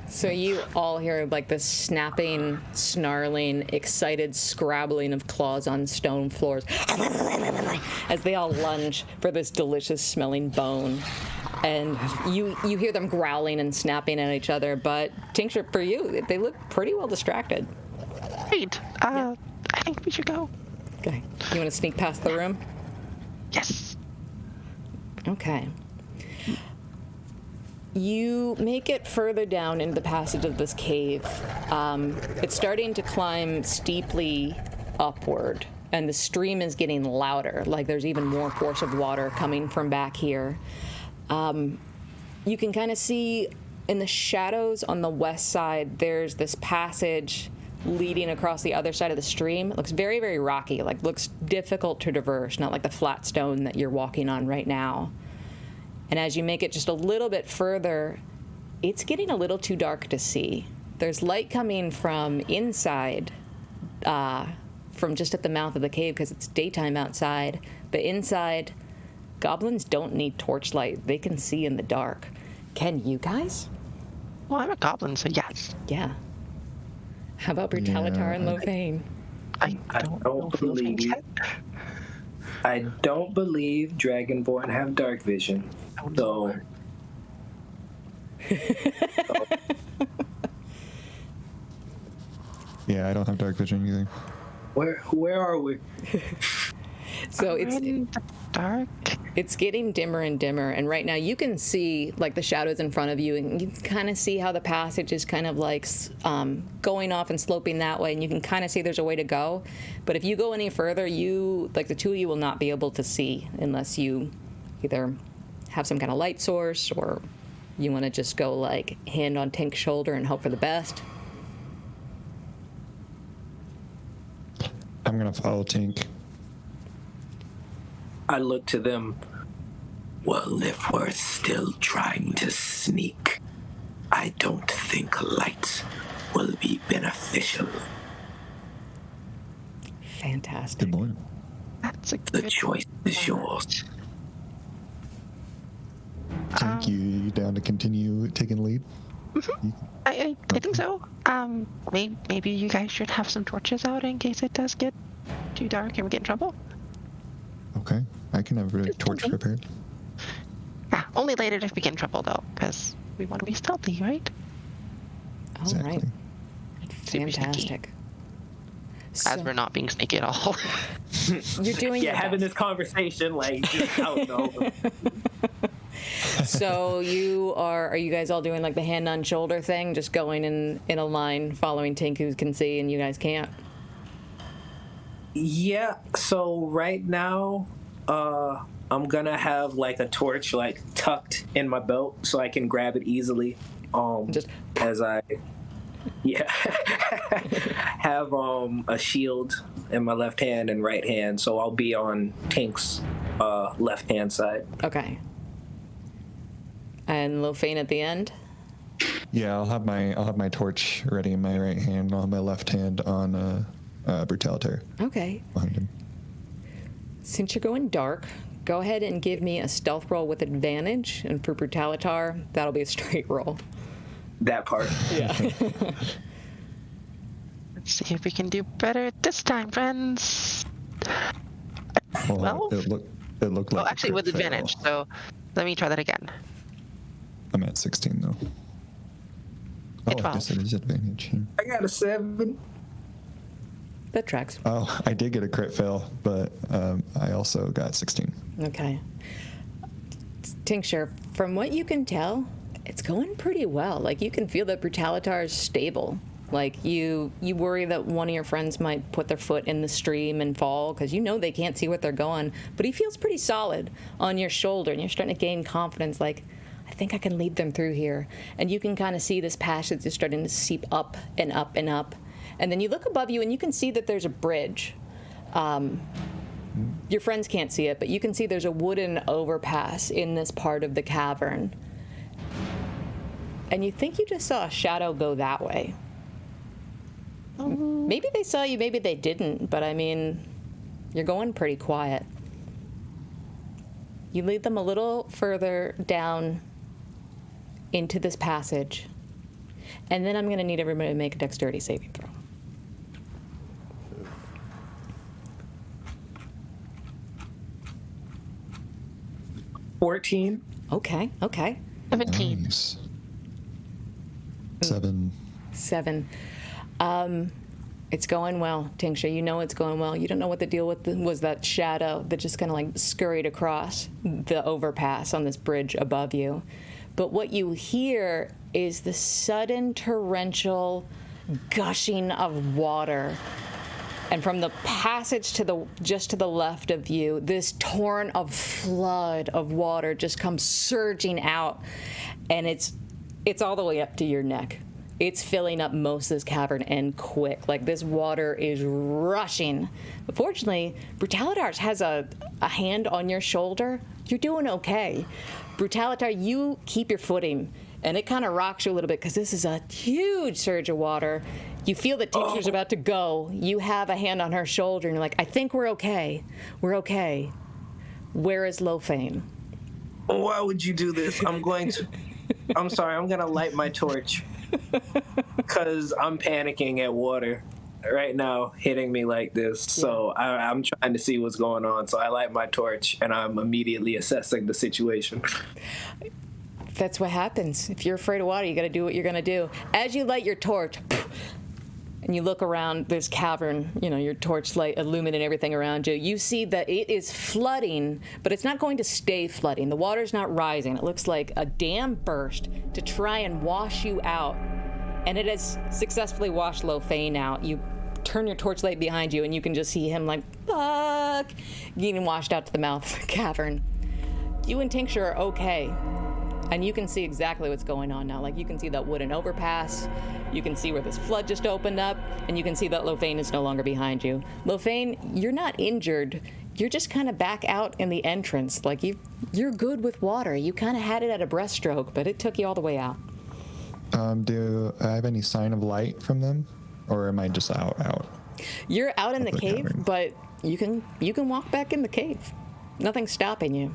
S3: So you all hear like this snapping, snarling, excited scrabbling of claws on stone floors as they all lunge for this delicious smelling bone. And you hear them growling and snapping at each other, but Tincture, for you, they look pretty well distracted.
S1: Great. I think we should go.
S3: Okay. You want to sneak past the room?
S1: Yes.
S3: Okay. You make it further down into the passage of this cave. It's starting to climb steeply upward, and the stream is getting louder, like there's even more force of water coming from back here. You can kind of see in the shadows on the west side, there's this passage leading across the other side of the stream. It looks very, very rocky, like looks difficult to traverse, not like the flat stone that you're walking on right now. And as you make it just a little bit further, it's getting a little too dark to see. There's light coming from inside, from just at the mouth of the cave because it's daytime outside. But inside, goblins don't need torchlight. They can see in the dark. Can you guys?
S1: Well, I'm a goblin, so yes.
S3: Yeah. How about Brutalitar and Lothain?
S1: I
S4: don't believe Dragonborn have dark vision. So.
S2: Yeah, I don't have dark vision either.
S4: Where are we?
S3: So it's
S1: in the dark.
S3: It's getting dimmer and dimmer, and right now you can see like the shadows in front of you, and you can kind of see how the passage is kind of like going off and sloping that way, and you can kind of see there's a way to go. But if you go any further, the two of you will not be able to see unless you either have some kind of light source or you want to just go like hand on Tink's shoulder and hope for the best.
S2: I'm gonna follow Tink.
S4: I look to them.
S6: Well, if we're still trying to sneak, I don't think light will be beneficial.
S3: Fantastic.
S2: Good morning.
S1: That's a
S6: The
S1: good
S6: choice is yours.
S2: Tink, you down to continue taking lead?
S1: I think so. Maybe you guys should have some torches out in case it does get too dark and we get in trouble.
S2: Okay, I can have a torch prepared.
S1: Yeah, only light it if we get in trouble though, because we want to be stealthy, right?
S3: All
S2: Exactly.
S3: right.
S1: Super
S3: Fantastic.
S1: As we're not being sneaky at all.
S3: You're doing your
S4: having
S3: best.
S4: this conversation like just out in the open.
S3: So are you guys all doing like the hand on shoulder thing, just going in a line, following Tink who can see and you guys can't?
S4: Yeah, so right now, I'm gonna have like a torch like tucked in my belt so I can grab it easily.
S3: Just
S4: As I have a shield in my left hand and right hand, so I'll be on Tink's left hand side.
S3: okay. And Lofane at the end.
S2: Yeah, I'll have my torch ready in my right hand. I'll have my left hand on Brutalitar
S3: Okay.
S2: behind him.
S3: Since you're going dark, go ahead and give me a stealth roll with advantage, and for Brutalitar, that'll be a straight roll.
S4: That part.
S3: Yeah.
S1: Let's see if we can do better this time, friends.
S2: Well,
S1: 12?
S2: it looked like.
S1: Oh, actually, with advantage. So let me try that again.
S2: I'm at 16 though.
S1: At
S2: Oh, I
S1: 12.
S2: guess it is advantage.
S4: I got a 7.
S3: That tracks.
S2: Oh, I did get a crit fail, but I also got 16.
S3: Okay. Tincture, from what you can tell, it's going pretty well. Like, you can feel that Brutalitar is stable. Like, you worry that one of your friends might put their foot in the stream and fall, because you know they can't see what they're going. But he feels pretty solid on your shoulder, and you're starting to gain confidence, like, I think I can lead them through here. And you can kind of see this passage is starting to seep up and up and up. And then you look above you, and you can see that there's a bridge. Your friends can't see it, but you can see there's a wooden overpass in this part of the cavern. And you think you just saw a shadow go that way. Maybe they saw you, maybe they didn't, but I mean, you're going pretty quiet. You lead them a little further down into this passage, and then I'm going to need everybody to make a dexterity saving throw.
S4: $14.
S3: Okay.
S1: 17.
S2: Nice. 7.
S3: 7. It's going well, Tincture. You know it's going well. You don't know what the deal with was that shadow that just kind of like scurried across the overpass on this bridge above you. But what you hear is the sudden torrential gushing of water. And from the passage just to the left of you, this torrent of flood of water just comes surging out, and it's all the way up to your neck. It's filling up most of this cavern, and quick. Like, this water is rushing. But fortunately, Brutalitar has a hand on your shoulder. You're doing okay. Brutalitar, you keep your footing, and it kind of rocks you a little bit because this is a huge surge of water. You feel that Tincture's about to go. You have a hand on her shoulder, and you're like, I think we're okay. We're okay. Where is Lofane?
S4: Why would you do this? I'm sorry, I'm going to light my torch. Because I'm panicking at water right now hitting me like this. So I'm trying to see what's going on. So I light my torch, and I'm immediately assessing the situation.
S3: That's what happens. If you're afraid of water, you got to do what you're going to do. As you light your torch, and you look around this cavern, your torchlight illuminating everything around you, you see that it is flooding, but it's not going to stay flooding. The water's not rising. It looks like a dam burst to try and wash you out. And it has successfully washed Lofane out. You turn your torchlight behind you, and you can just see him like, fuck, getting washed out to the mouth of the cavern. You and Tincture are okay. And you can see exactly what's going on now. Like, you can see that wooden overpass. You can see where this flood just opened up. And you can see that Lofane is no longer behind you. Lofane, you're not injured. You're just kind of back out in the entrance. Like, you're good with water. You kind of had it at a breaststroke, but it took you all the way out.
S2: Do I have any sign of light from them? Or am I just out?
S3: You're out in the cave,
S2: cavern.
S3: but you can walk back in the cave. Nothing's stopping you.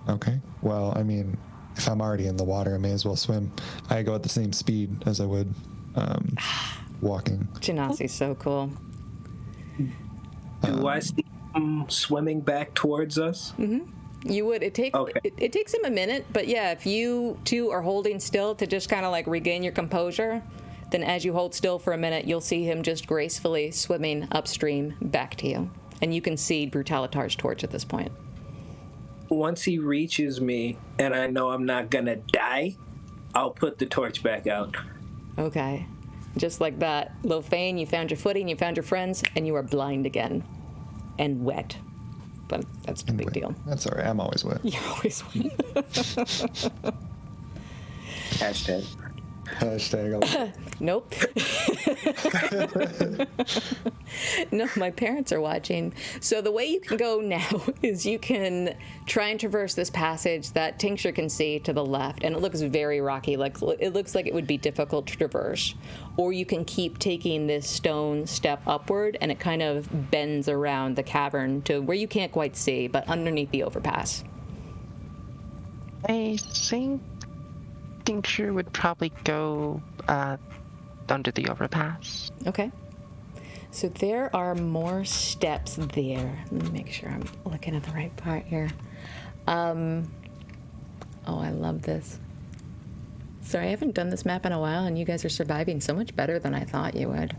S2: Okay. Well, I mean, if I'm already in the water, I may as well swim. I go at the same speed as I would walking.
S3: Genasi's so cool.
S4: Do I see him swimming back towards us?
S3: You would. It takes him a minute, but yeah, if you two are holding still to just kind of like regain your composure, then as you hold still for a minute, you'll see him just gracefully swimming upstream back to you. And you can see Brutalitar's torch at this point.
S4: Once he reaches me and I know I'm not gonna die, I'll put the torch back out.
S3: Okay. Just like that. Lofane, you found your footing, you found your friends, and you are blind again. And wet. But that's no big deal.
S2: That's all right. I'm always wet.
S3: You're always wet.
S4: Hashtag.
S3: Nope. No, my parents are watching. So the way you can go now is you can try and traverse this passage that Tincture can see to the left, and it looks very rocky. Like it looks like it would be difficult to traverse. Or you can keep taking this stone step upward, and it kind of bends around the cavern to where you can't quite see, but underneath the overpass.
S1: I think Tincture would probably go under the overpass.
S3: Okay. So there are more steps there. Let me make sure I'm looking at the right part here. Oh, I love this. Sorry, I haven't done this map in a while, and you guys are surviving so much better than I thought you would.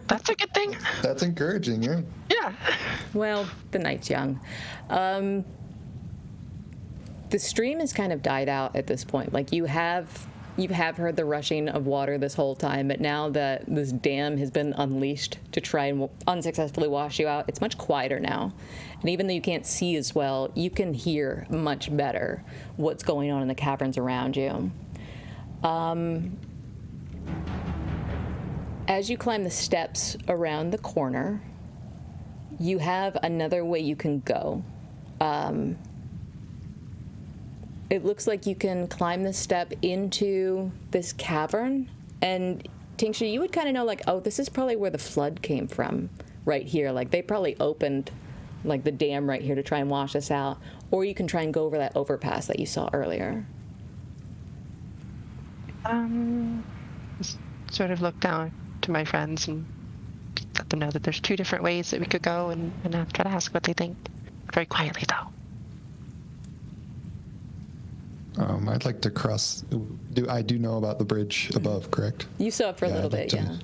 S1: That's a good thing.
S2: That's encouraging, yeah.
S1: Yeah.
S3: Well, the night's young. The stream has kind of died out at this point. Like you have heard the rushing of water this whole time, but now that this dam has been unleashed to try and unsuccessfully wash you out, it's much quieter now. And even though you can't see as well, you can hear much better what's going on in the caverns around you. As you climb the steps around the corner, you have another way you can go. It looks like you can climb this step into this cavern, and Tincture, you would kind of know, like, oh, this is probably where the flood came from, right here. Like, they probably opened, like, the dam right here to try and wash us out. Or you can try and go over that overpass that you saw earlier.
S1: Just sort of look down to my friends and let them know that there's two different ways that we could go, and try to ask what they think. Very quietly, though.
S2: I'd like to cross. I do know about the bridge above, correct?
S3: You saw it for a little bit, yeah.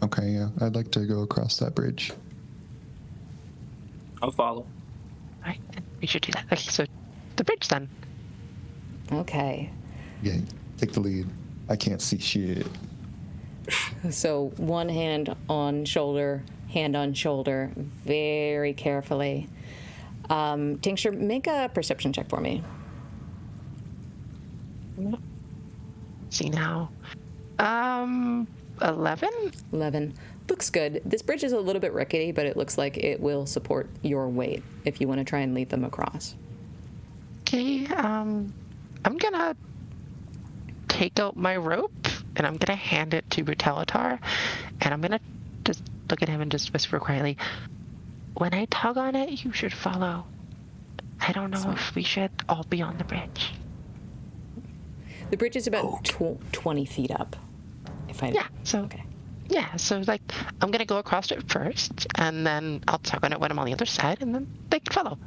S2: Okay, yeah. I'd like to go across that bridge.
S4: I'll follow.
S1: All right, we should do that. Okay, so the bridge then.
S3: Okay.
S2: Yeah, take the lead. I can't see shit.
S3: So one hand on shoulder, very carefully. Tincture, make a perception check for me.
S1: See now. 11?
S3: 11. Looks good. This bridge is a little bit rickety, but it looks like it will support your weight if you want to try and lead them across.
S1: Okay, I'm gonna take out my rope, and I'm gonna hand it to Brutalitar, and I'm gonna just look at him and just whisper quietly, when I tug on it, you should follow. I don't know if we should all be on the bridge.
S3: The bridge is about 20 feet up.
S1: So like, I'm gonna go across it first, and then I'll tug on it when I'm on the other side, and then they can follow.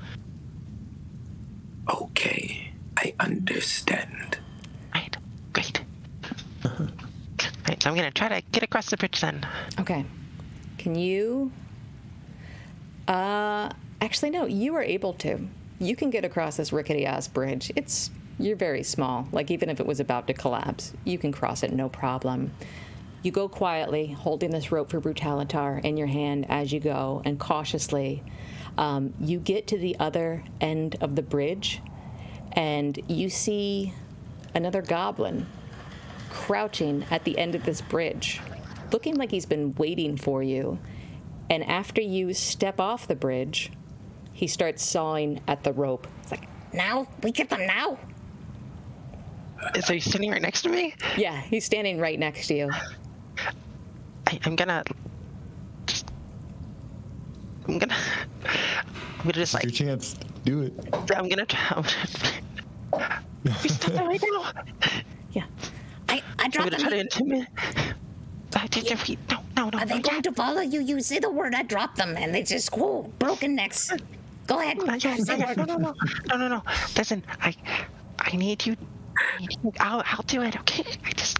S6: Okay, I understand.
S1: Right, great. Right, so I'm gonna try to get across the bridge then.
S3: Okay. Can you... actually, no, you are able to. You can get across this rickety-ass bridge. You're very small. Like, even if it was about to collapse, you can cross it no problem. You go quietly, holding this rope for Brutalitar in your hand as you go, and cautiously, you get to the other end of the bridge, and you see another goblin crouching at the end of this bridge, looking like he's been waiting for you. And after you step off the bridge, he starts sawing at the rope. It's like,
S5: Now? We get them now?
S1: Is he standing right next to me?
S3: yeah, he's standing right next to you.
S1: I'm gonna just like...
S2: Your chance. Do it.
S1: I'm gonna You stop that right now.
S5: Yeah. I
S1: I'm
S5: dropped
S1: gonna try to
S5: them.
S1: intimidate. No.
S5: Are they going to follow you? You say the word, I drop them, and they just, whoa, broken necks. Go ahead.
S1: No. Listen, I need you. I'll do it, okay?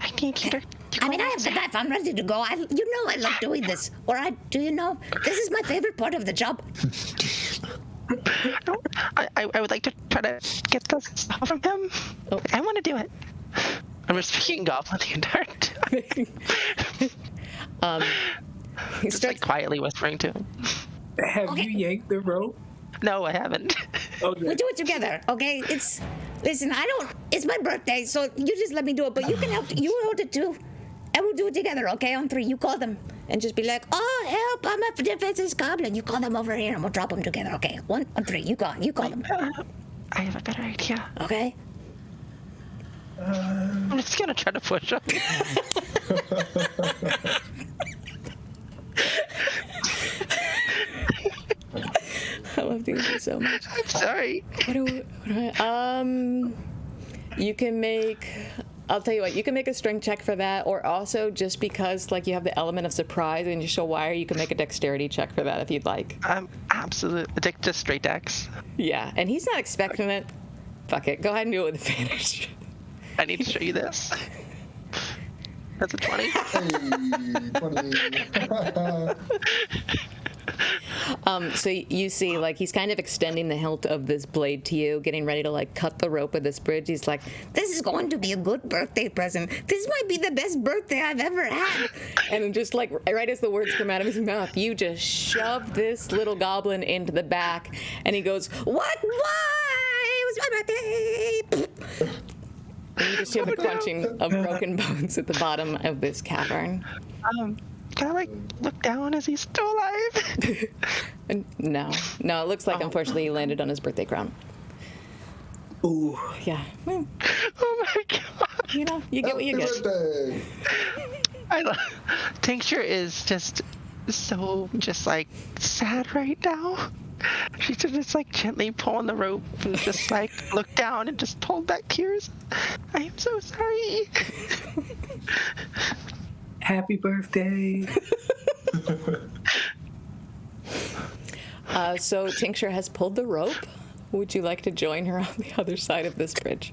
S1: I need you to
S5: I mean, I have the knife. I'm ready to go. I love doing this. Do you know? This is my favorite part of the job.
S1: No, I would like to try to get this off from him.
S3: Oh.
S1: I want to do it. I'm just speaking Goblin the entire time.
S3: He
S1: Just
S3: starts
S1: like quietly whispering to him.
S4: Have you yanked the rope?
S1: No, I haven't.
S4: Okay.
S5: We do it together, okay? It's my birthday, so you just let me do it, but you can help. You hold it too. And we'll do it together, okay? On 3, you call them. And just be like, oh, help, I'm a defenseless goblin. You call them over here, and we'll drop them together, okay? 1, on 3, you call them,
S1: I have a better idea.
S5: okay?
S1: I'm just gonna try to push him.
S3: I love doing this so much.
S1: I'm sorry.
S3: You can make. I'll tell you what. You can make a strength check for that, or also just because like you have the element of surprise and you show wire, you can make a dexterity check for that if you'd like.
S1: Absolutely. Just straight dex.
S3: Yeah, and he's not expecting it. Fuck it. Go ahead and do it with advantage.
S1: I need to show you this. That's a 20.
S3: So you see, like, he's kind of extending the hilt of this blade to you, getting ready to, like, cut the rope of this bridge. He's like,
S5: This is going to be a good birthday present. This might be the best birthday I've ever had.
S3: and just, like, right as the words come out of his mouth, you just shove this little goblin into the back, and he goes,
S5: What? Why? It was my birthday.
S3: and you just hear the crunching of broken bones at the bottom of this cavern.
S1: Can I, like, look down as he's still alive?
S3: And no, it looks like, unfortunately, he landed on his birthday crown.
S4: Ooh.
S3: Yeah. Well,
S1: Oh my god.
S3: you know, you get what you get.
S2: Birthday!
S1: Tincture is just so like sad right now. She's just like gently pulling the rope and just like look down and just hold back tears. I am so sorry.
S4: Happy birthday.
S3: So Tincture has pulled the rope. Would you like to join her on the other side of this bridge?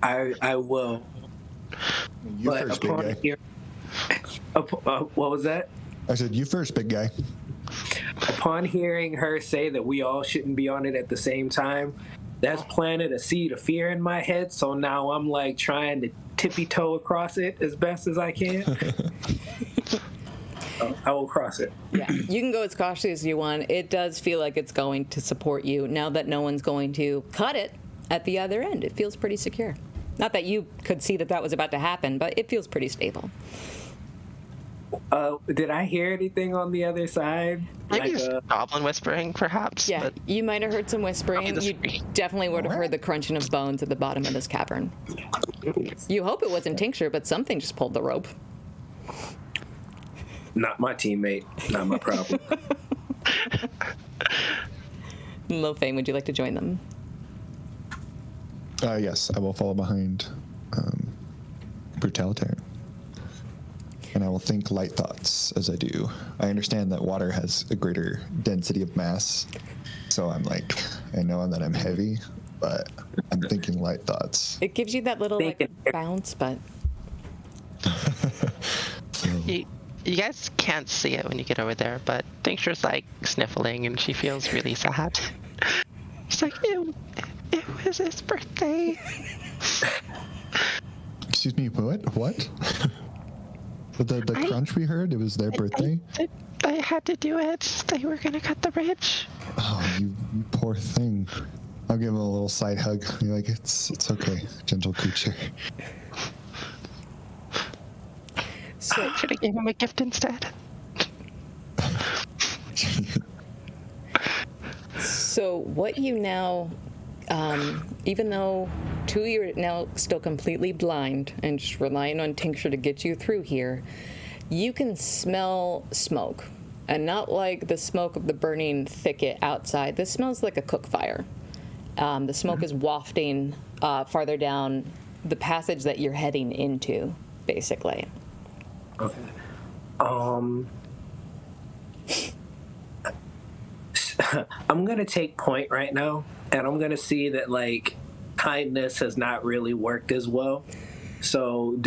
S4: I will.
S2: You
S4: But
S2: first, big
S4: upon
S2: guy.
S4: what was that?
S2: I said, you first, big guy.
S4: Upon hearing her say that we all shouldn't be on it at the same time, that's planted a seed of fear in my head. So now I'm like trying to tippy-toe across it as best as I can. I will cross it.
S3: Yeah, you can go as cautious as you want. It does feel like it's going to support you now that no one's going to cut it at the other end. It feels pretty secure. Not that you could see that was about to happen, but it feels pretty stable.
S4: Did I hear anything on the other side?
S1: Maybe just goblin whispering, perhaps.
S3: Yeah,
S1: But
S3: you might have heard some whispering.
S1: Probably the
S3: You
S1: scream.
S3: definitely would have heard the crunching of bones at the bottom of this cavern. You hope it wasn't Tincture, but something just pulled the rope.
S4: Not my teammate. Not my problem.
S3: Low Fame, would you like to join them?
S2: Yes, I will follow behind Brutalitarian. And I will think light thoughts as I do. I understand that water has a greater density of mass. So I'm like, I know that I'm heavy, but I'm thinking light thoughts.
S3: It gives you that little like
S4: Thinking.
S3: bounce, but
S1: you guys can't see it when you get over there, but Tincture's like sniffling and she feels really sad. She's like, it was his birthday.
S2: Excuse me, what? The crunch we heard, it was their birthday?
S1: I had to do it. They were gonna cut the bridge.
S2: Oh, you poor thing. I'll give him a little side hug. Be like, it's okay, gentle creature.
S3: so
S1: Should have gave him a gift instead.
S3: So what you now, even though two, you're now still completely blind and just relying on Tincture to get you through here, you can smell smoke. And not like the smoke of the burning thicket outside. This smells like a cook fire. The smoke is wafting farther down the passage that you're heading into, basically.
S4: Okay. I'm gonna take point right now, and I'm gonna see that like kindness has not really worked as well. So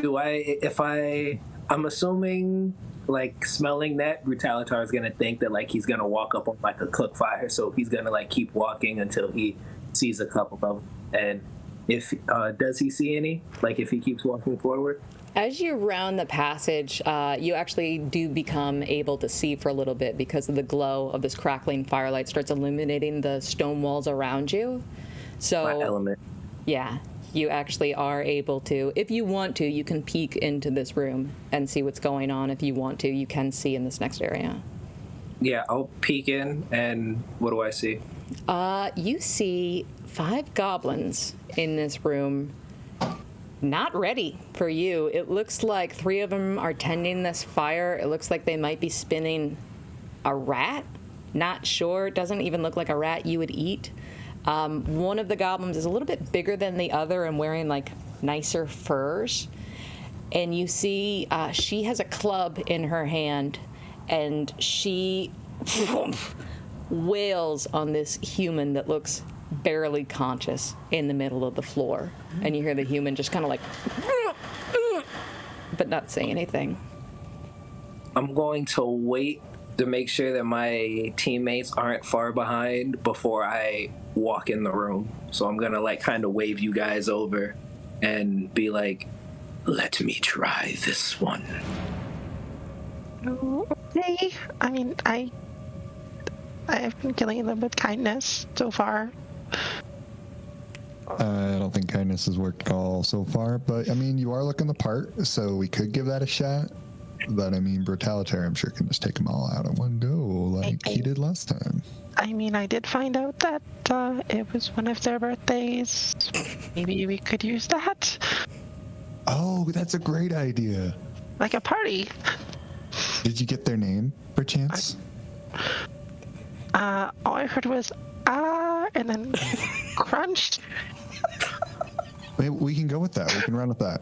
S4: I'm assuming like smelling that Brutalitar is gonna think that like he's gonna walk up on like a cook fire, so he's gonna like keep walking until he sees a couple of them. And if does he see any? Like if he keeps walking forward?
S3: As you round the passage, you actually do become able to see for a little bit because of the glow of this crackling firelight starts illuminating the stone walls around you. So,
S4: My element.
S3: Yeah, you actually are able to, if you want to, you can peek into this room and see what's going on. If you want to, you can see in this next area.
S4: Yeah, I'll peek in, and what do I see?
S3: You see 5 goblins in this room. Not ready for you. It looks like 3 of them are tending this fire. It looks like they might be spinning a rat. Not sure. It doesn't even look like a rat you would eat. One of the goblins is a little bit bigger than the other and wearing like nicer furs. And you see she has a club in her hand and she wails on this human that looks barely conscious in the middle of the floor. And you hear the human just kind of like, but not say anything.
S4: I'm going to wait to make sure that my teammates aren't far behind before I walk in the room. So I'm gonna like kind of wave you guys over and be like,
S6: Let me try this one.
S1: Okay. I mean, I've been killing them with kindness so far.
S2: I don't think kindness has worked at all so far, but I mean, you are looking the part, so we could give that a shot. But I mean, Brutalitar, I'm sure, can just take them all out in one go, like he did last time.
S1: I mean, I did find out that it was one of their birthdays. Maybe we could use that.
S2: Oh, that's a great idea.
S1: Like a party.
S2: Did you get their name, perchance?
S1: All I heard was, and then crunched.
S2: Maybe we can go with that. We can run with that.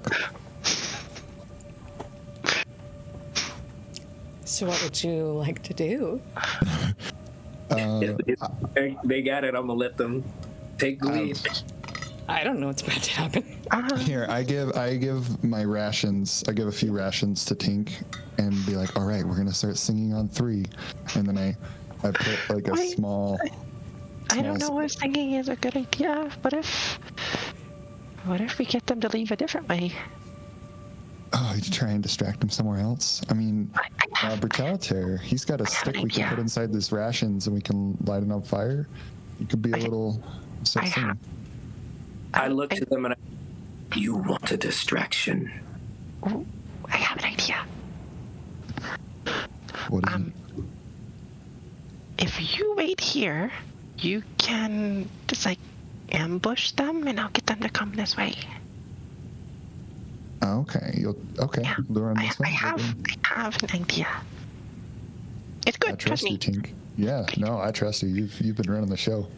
S3: So what would you like to do?
S4: if they got it, I'm gonna let them take the lead.
S3: I don't know what's about to happen.
S2: Here, I give my rations. I give a few rations to Tink, and be like, "All right, we're gonna start singing on 3," and then I put like a small.
S1: I don't know if singing is a good idea. What if we get them to leave a different way?
S2: Oh, you try and distract him somewhere else? I mean, Brutalitar, he's got a stick we can put inside these rations and we can light it on fire. It could be a little...
S4: I look to them and
S6: You want a distraction?
S1: Oh, I have an idea.
S2: What is it?
S1: If you wait here, you can just like ambush them and I'll get them to come this way.
S2: Okay,
S1: Yeah.
S2: lure him this way.
S1: I have an idea. It's good.
S2: I trust you, Tink. Yeah, no, I trust you. You've been running the show.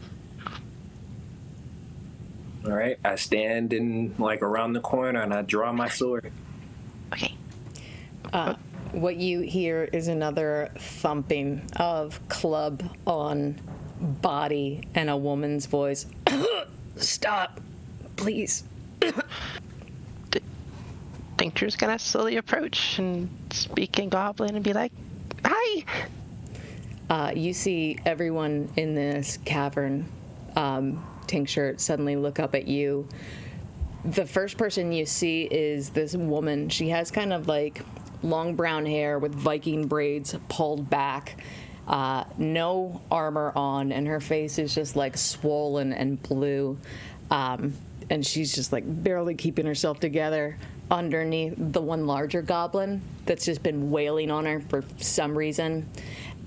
S4: all right, I stand in like around the corner and I draw my sword.
S1: Okay.
S3: What you hear is another thumping of club on body and a woman's voice. Stop, please.
S1: Tincture's gonna slowly approach and speak in Goblin and be like, "Hi."
S3: You see everyone in this cavern, Tincture, suddenly look up at you. The first person you see is this woman. She has kind of like long brown hair with Viking braids pulled back, no armor on, and her face is just like swollen and blue. And she's just like barely keeping herself together underneath the one larger goblin that's just been wailing on her for some reason.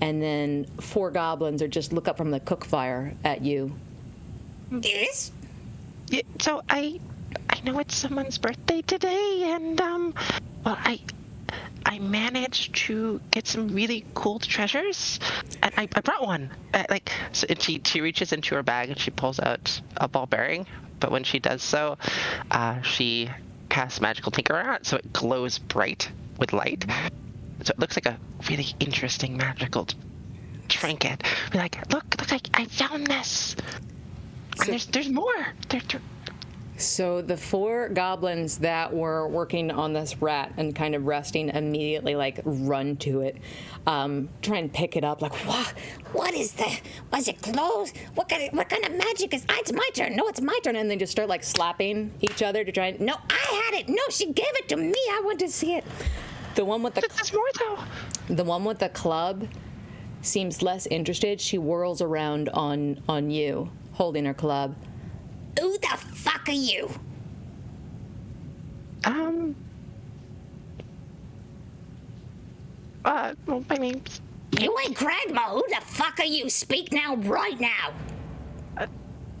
S3: And then 4 goblins are just look up from the cook fire at you.
S5: Yes?
S1: Yeah, so I know it's someone's birthday today, and well, I managed to get some really cool treasures, and I brought one. So and she reaches into her bag and she pulls out a ball bearing. But when she does so, she casts magical tinker on it, so it glows bright with light. So it looks like a really interesting magical trinket. Be like, look, I found this. And there's more.
S3: So the 4 goblins that were working on this rat and kind of resting immediately, like, run to it, try and pick it up, like,
S5: What is that? Was it closed? What kind of magic is? It's my turn. No, it's my turn.
S3: and they just start, like, slapping each other to try and...
S5: No, I had it. No, she gave it to me. I want to see it.
S3: The one with
S1: There's more, though.
S3: The one with the club seems less interested. She whirls around on you, holding her club.
S5: Who the fuck are you?
S1: Well, my name's...
S5: You ain't Cragma. Who the fuck are you? Speak now, right now.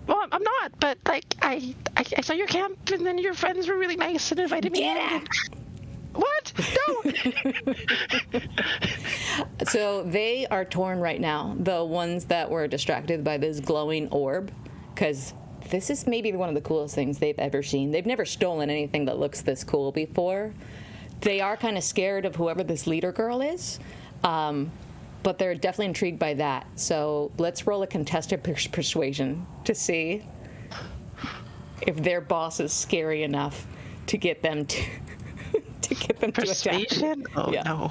S1: Well, I'm not, but, like, I saw your camp, and then your friends were really nice and invited me in.
S5: Get out.
S1: What? No!
S3: So they are torn right now, the ones that were distracted by this glowing orb, because this is maybe one of the coolest things they've ever seen. They've never stolen anything that looks this cool before. They are kind of scared of whoever this leader girl is, but they're definitely intrigued by that. So let's roll a contested persuasion to see if their boss is scary enough to get them to get them
S1: Persuasion?
S3: to attack.
S1: Oh,
S3: Yeah.
S1: no.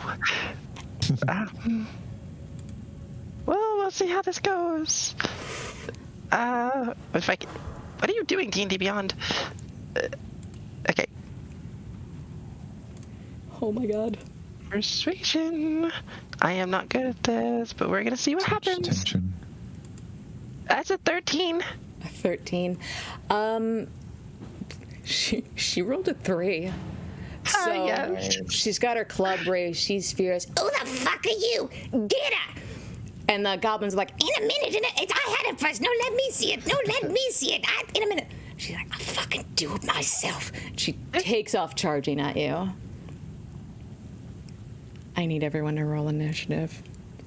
S1: Well, we'll see how this goes. If I can... What are you doing, D&D Beyond? Okay.
S3: Oh my god.
S1: Persuasion. I am not good at this, but we're gonna see what happens.
S2: Tension.
S1: That's a 13.
S3: 13. She rolled a 3. So
S1: yes.
S3: she's got her club raised. She's furious.
S5: Who the fuck are you? Get her.
S3: And the goblin's like,
S5: In a minute. I had it first. No, let me see it. No, let me see it. In a minute. She's like, I'll fucking do it myself.
S3: she takes off charging at you. I need everyone to roll initiative.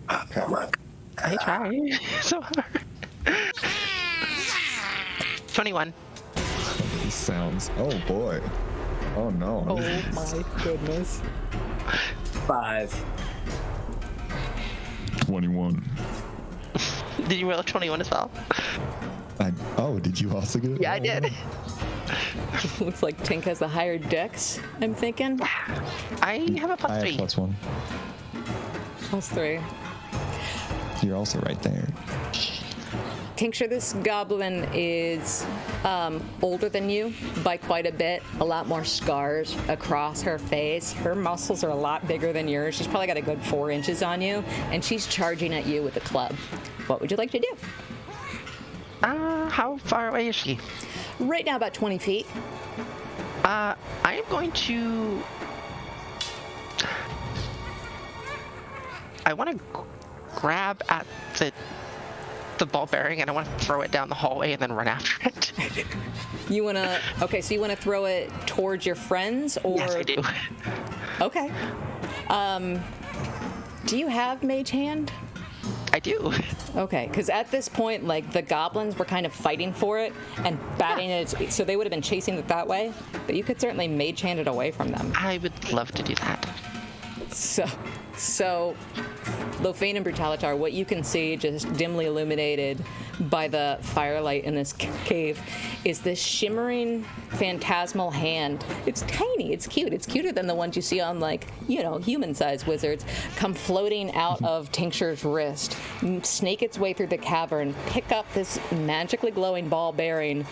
S6: Come on.
S1: I try so hard. 21.
S2: Sounds. Oh boy. Oh no.
S3: Oh my goodness.
S4: 5.
S2: 21.
S1: Did you roll a 21 as well?
S2: Did you also get it?
S1: Yeah, I did.
S3: Looks like Tink has the higher dex, I'm thinking.
S1: I have a
S2: I
S1: +3.
S2: have +1.
S3: +3.
S2: You're also right there.
S3: Tincture, this goblin is older than you by quite a bit. A lot more scars across her face. Her muscles are a lot bigger than yours. She's probably got a good 4 inches on you, and she's charging at you with a club. What would you like to do?
S1: How far away is she?
S3: Right now, about 20 feet.
S1: I am going to... I want to grab at the ball bearing, and I want to throw it down the hallway and then run after it.
S3: You want to... Okay, so you want to throw it towards your friends, or...
S1: Yes, I do.
S3: Okay. Do you have Mage Hand?
S1: I do.
S3: Okay, because at this point, like, the goblins were kind of fighting for it and batting it, so they would have been chasing it that way, but you could certainly Mage Hand it away from them.
S1: I would love to do that.
S3: So, Lofane and Brutalitar, what you can see, just dimly illuminated by the firelight in this cave, is this shimmering, phantasmal hand. It's tiny, it's cute, it's cuter than the ones you see on, like, you know, human-sized wizards, come floating out of Tincture's wrist, snake its way through the cavern, pick up this magically glowing ball bearing,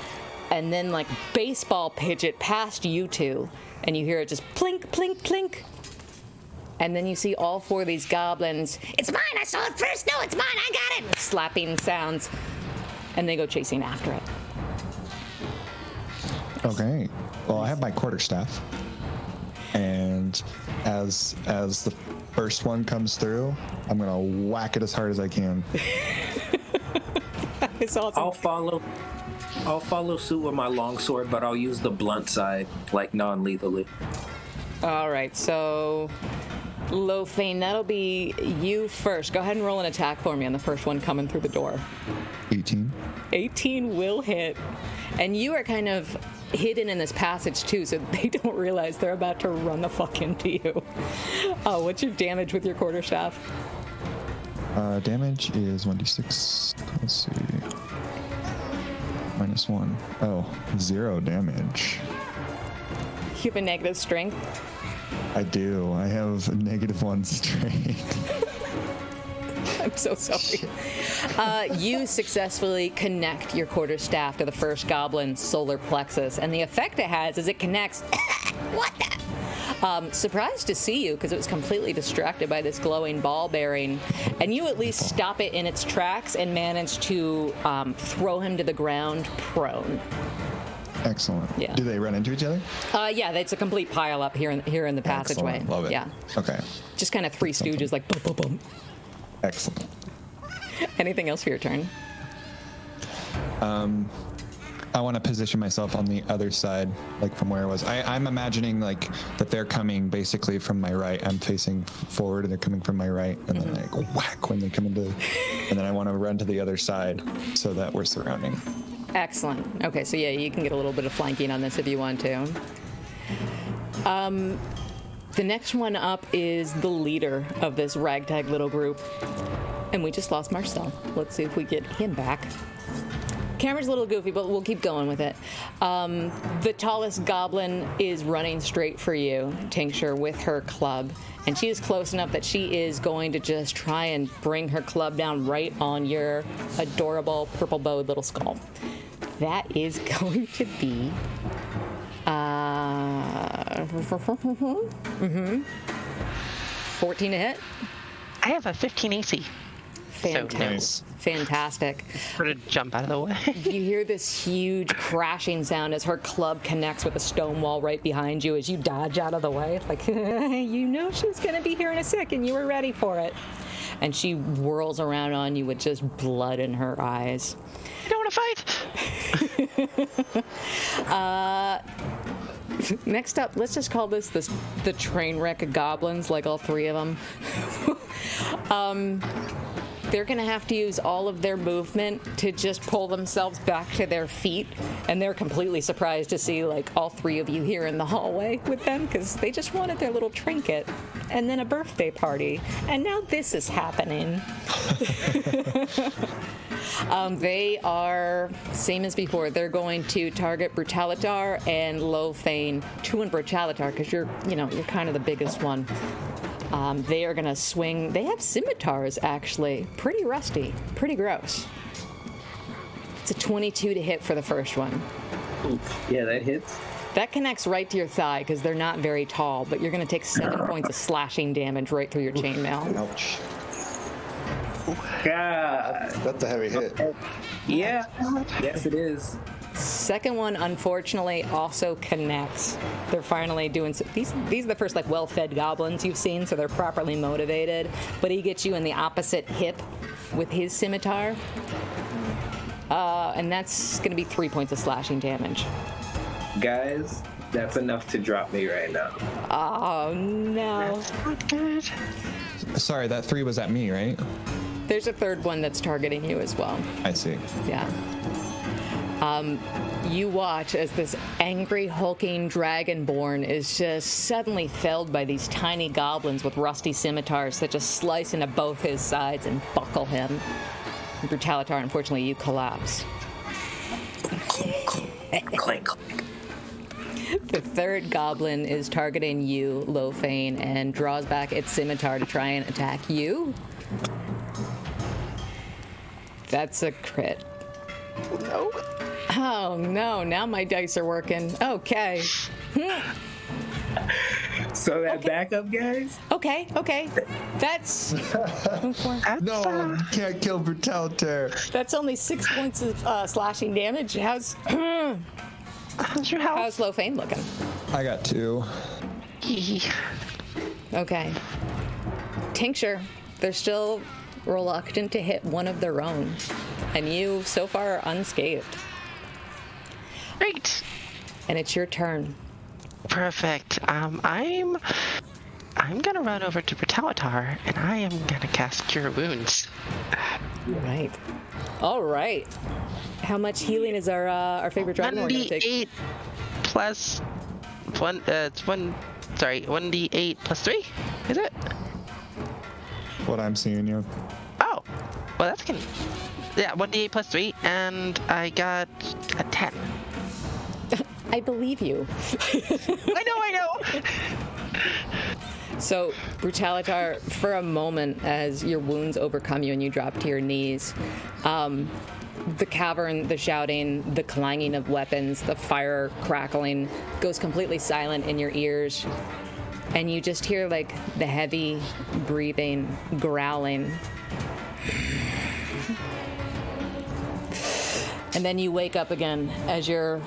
S3: and then, like, baseball pitch it past you two, and you hear it just plink, plink, plink. And then you see all 4 of these goblins.
S5: It's mine. I saw it first. No, it's mine. I got it.
S3: Slapping sounds. And they go chasing after it.
S2: Okay. Well, I have my quarterstaff, and as the first one comes through, I'm gonna whack it as hard as I can.
S3: It's awesome.
S4: I'll follow suit with my longsword, but I'll use the blunt side, like non-lethally.
S3: All right, so Lofane, that'll be you first. Go ahead and roll an attack for me on the first one coming through the door.
S2: 18.
S3: 18 will hit. And you are kind of hidden in this passage, too, so they don't realize they're about to run the fuck into you. What's your damage with your quarterstaff?
S2: Damage is 1d6. Let's see. -1. Oh, 0 damage.
S3: You have a negative strength.
S2: I do. I have a -1 strength.
S3: I'm so sorry. You successfully connect your quarterstaff to the first goblin's solar plexus, and the effect it has is it connects. What the? Surprised to see you because it was completely distracted by this glowing ball bearing, and you at least stop it in its tracks and manage to throw him to the ground prone.
S2: Excellent.
S3: Yeah.
S2: Do they run into each other?
S3: Yeah, it's a complete pile up here in the passageway.
S2: Excellent. Love it.
S3: Yeah.
S2: Okay.
S3: Just kind of Three Stooges, like boom, boom, boom.
S2: Excellent.
S3: Anything else for your turn?
S2: I want to position myself on the other side, like from where I was. I'm imagining like that they're coming basically from my right. I'm facing forward and they're coming from my right, and then I go whack when they come into, and then I want to run to the other side so that we're surrounding.
S3: Excellent. Okay, so yeah, you can get a little bit of flanking on this if you want to. The next one up is the leader of this ragtag little group. And we just lost Marcel. Let's see if we get him back. Camera's a little goofy, but we'll keep going with it. The tallest goblin is running straight for you, Tincture, with her club. And she is close enough that she is going to just try and bring her club down right on your adorable purple-bowed little skull. That is going to be... 14 to hit.
S1: I have a 15 AC.
S3: Fantastic. Fantastic.
S1: Sort of jump out of the way.
S3: You hear this huge crashing sound as her club connects with a stone wall right behind you as you dodge out of the way. Like, you know she's going to be here in a second. You were ready for it. And she whirls around on you with just blood in her eyes.
S1: You don't want to fight?
S3: Next up, let's just call this the train wreck of goblins, like all three of them. They're going to have to use all of their movement to just pull themselves back to their feet, and they're completely surprised to see like all three of you here in the hallway with them because they just wanted their little trinket and then a birthday party, and now this is happening. They are same as before. They're going to target Brutalitar and Lofane. 2 in Brutalitar because you're kind of the biggest one. They are going to swing. They have scimitars, actually. Pretty rusty. Pretty gross. It's a 22 to hit for the first one.
S4: Yeah, that hits.
S3: That connects right to your thigh because they're not very tall, but you're going to take 7 points of slashing damage right through your chainmail.
S2: Ouch.
S4: God.
S2: That's a heavy hit.
S4: Yeah. Yes, it is.
S3: Second one, unfortunately, also connects. They're finally doing these are the first like well-fed goblins you've seen, so they're properly motivated. But he gets you in the opposite hip with his scimitar, and that's going to be 3 points of slashing damage.
S4: Guys, that's enough to drop me right now.
S3: Oh no!
S1: That's not good.
S2: Sorry, that 3 was at me, right?
S3: There's a third one that's targeting you as well.
S2: I see.
S3: Yeah. You watch as this angry, hulking dragonborn is just suddenly felled by these tiny goblins with rusty scimitars that just slice into both his sides and buckle him. Brutalitar, unfortunately, you collapse.
S6: Clink.
S3: The third goblin is targeting you, Lofane, and draws back its scimitar to try and attack you. That's a crit.
S1: No.
S3: Oh no, now my dice are working. Okay.
S4: So that backup, guys?
S3: Okay. That's
S2: No, you can't kill Brutalitar.
S3: that's only 6 points of slashing damage. How's
S1: How's your health?
S3: how's Lofane looking?
S2: I got 2.
S3: Okay. Tincture, they're still reluctant to hit one of their own. And you, so far, are unscathed.
S1: Great.
S3: And it's your turn.
S1: Perfect. I'm I'm gonna run over to Brutalitar, and I am gonna cast Cure Wounds.
S3: Right. All right. How much healing is our favorite dragonborn gonna take?
S1: 1d8 plus 1. It's 1. Sorry, 1d8 plus 3. Is it?
S2: What I'm seeing, yeah.
S1: Oh, well that's gonna. Yeah, 1d8 plus 3, and I got a 10.
S3: I believe you.
S1: I know.
S3: So, Brutalitar, for a moment, as your wounds overcome you and you drop to your knees, the cavern, the shouting, the clanging of weapons, the fire crackling goes completely silent in your ears. And you just hear, like, the heavy breathing, growling. And then you wake up again as you're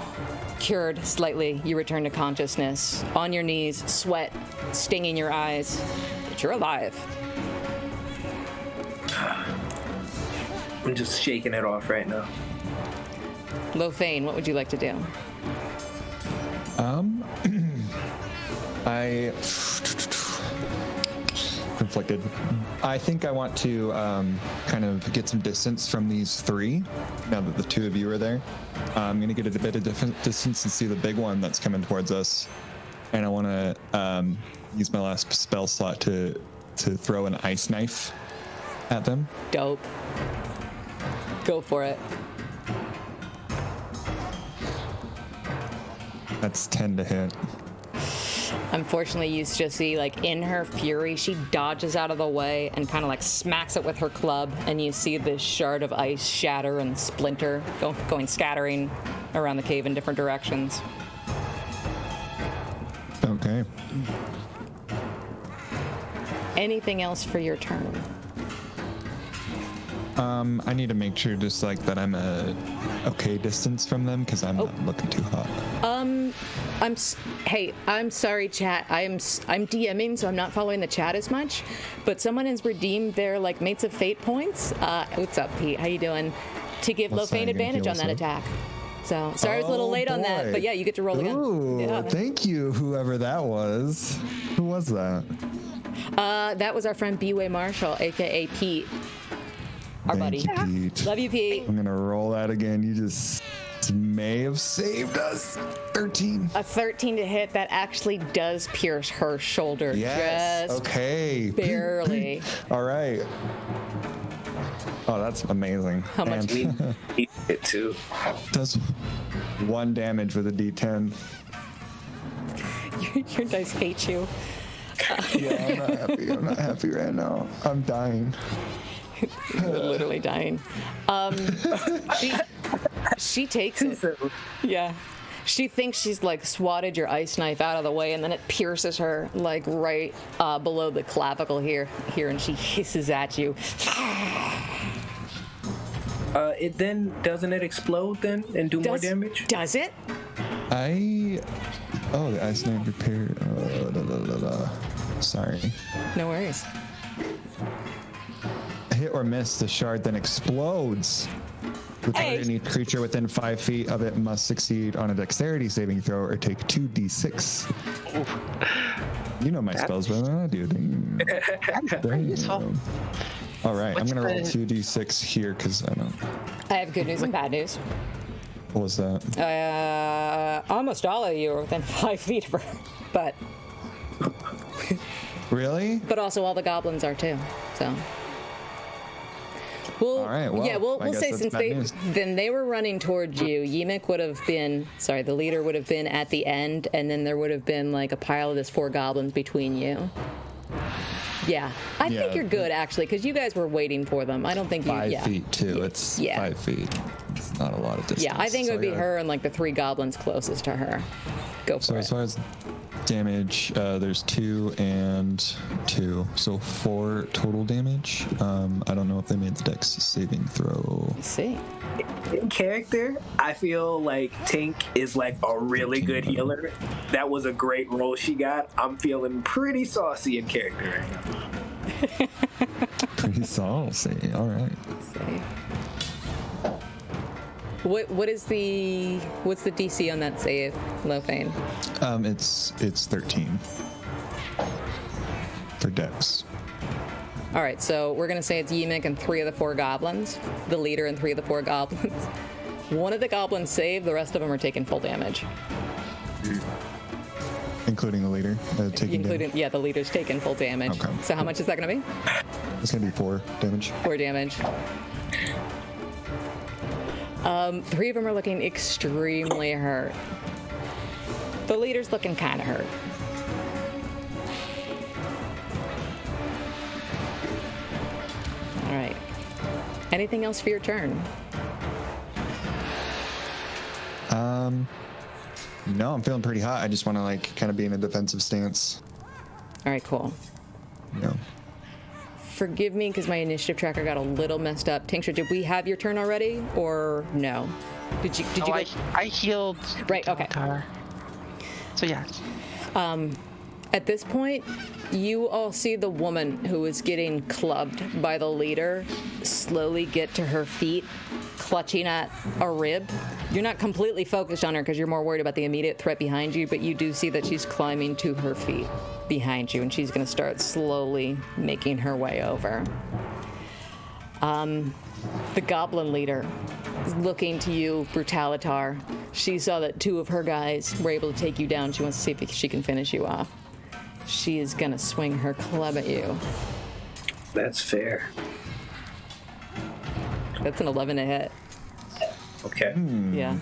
S3: cured slightly. You return to consciousness. On your knees, sweat stinging your eyes. But you're alive.
S4: I'm just shaking it off right now.
S3: Lofane, what would you like to do?
S2: I conflicted. I think I want to kind of get some distance from these three. Now that the two of you are there, I'm gonna get a bit of distance and see the big one that's coming towards us, and I want to use my last spell slot to throw an ice knife at them.
S3: Dope. Go for it.
S2: That's 10 to hit.
S3: Unfortunately, you just see, like, in her fury, she dodges out of the way and kind of, like, smacks it with her club, and you see this shard of ice shatter and splinter, going scattering around the cave in different directions.
S2: Okay.
S3: Anything else for your turn?
S2: I need to make sure just like that I'm a okay distance from them because I'm not looking too hot.
S3: I'm sorry, chat. I'm DMing, so I'm not following the chat as much. But someone has redeemed their like Mates of Fate points. What's up, Pete? How you doing? To give Lofane advantage on that attack. So sorry I was a little late on that, but yeah, you get to roll again.
S2: Ooh,
S3: Yeah.
S2: thank you, whoever that was. Who was that?
S3: That was our friend B-Way Marshall, aka Pete. Our buddy.
S2: Thank you, Pete.
S3: Love you, Pete.
S2: I'm gonna roll that again. You just may have saved us. 13.
S3: A 13 to hit, that actually does pierce her shoulder.
S2: Yes.
S3: Just
S2: okay.
S3: barely.
S2: All right. Oh, that's amazing.
S3: How much?
S2: And
S4: It too.
S2: does 1 damage with a D10.
S3: Your dice hate you.
S2: Yeah, I'm not happy. I'm not happy right now. I'm dying.
S3: You're literally dying. She takes it. Yeah. She thinks she's like swatted your ice knife out of the way, and then it pierces her like right below the clavicle here, and she hisses at you.
S4: It then doesn't it explode then and do more damage?
S3: Does it?
S2: Oh, the ice knife repair. Sorry.
S3: No worries.
S2: Hit or miss, the shard then explodes. The target, any creature within 5 feet of it must succeed on a dexterity saving throw or take 2d6. You know my spells better than I do. Damn. All right, I'm gonna roll 2d6 here because I don't.
S3: I have good news and bad news.
S2: What was that?
S3: Almost all of you are within 5 feet of her, but
S2: Really?
S3: but also all the goblins are too. So. Well,
S2: all right, well,
S3: yeah, we'll say
S2: that's
S3: since
S2: bad news.
S3: they were running towards you, Yimik would have been, the leader would have been at the end, and then there would have been like a pile of this 4 goblins between you. Yeah, I think you're good actually, because you guys were waiting for them. I don't think you.
S2: 5 feet too. It's 5 feet. It's not a lot of distance.
S3: Yeah, I think it would be her and like the 3 goblins closest to her. Go for
S2: So
S3: it.
S2: as far as damage, there's 2 and 2, so 4 total damage. I don't know if they made the dex saving throw.
S3: Let's see.
S4: In character, I feel like Tink is like a really good healer. That was a great roll she got. I'm feeling pretty saucy in character right now.
S2: Pretty saucy. All right.
S3: Let's see. What's the DC on that save, Lofane?
S2: It's 13. for Dex.
S3: All right, so we're going to say it's Yemek and 3 of the 4 goblins, the leader and 3 of the 4 goblins. One of the goblins saved, the rest of them are taking full damage.
S2: Including the leader taking damage?
S3: Yeah, the leader's taking full damage.
S2: Okay.
S3: So how much is that going to be?
S2: It's going to be 4 damage.
S3: 4 damage. 3 of them are looking extremely hurt. The leader's looking kind of hurt. All right. Anything else for your turn?
S2: No, I'm feeling pretty hot. I just want to like kind of be in a defensive stance.
S3: All right, cool.
S2: No.
S3: Forgive me because my initiative tracker got a little messed up. Tincture, did we have your turn already or no? Did you go?
S1: I healed.
S3: Right, okay.
S1: So yes.
S3: At this point, you all see the woman who is getting clubbed by the leader slowly get to her feet, clutching at a rib. You're not completely focused on her because you're more worried about the immediate threat behind you, but you do see that she's climbing to her feet behind you, and she's going to start slowly making her way over. The goblin leader is looking to you, Brutalitar. She saw that 2 of her guys were able to take you down. She wants to see if she can finish you off. She is going to swing her club at you.
S4: That's fair.
S3: That's an 11 to hit.
S4: Okay.
S3: Yeah.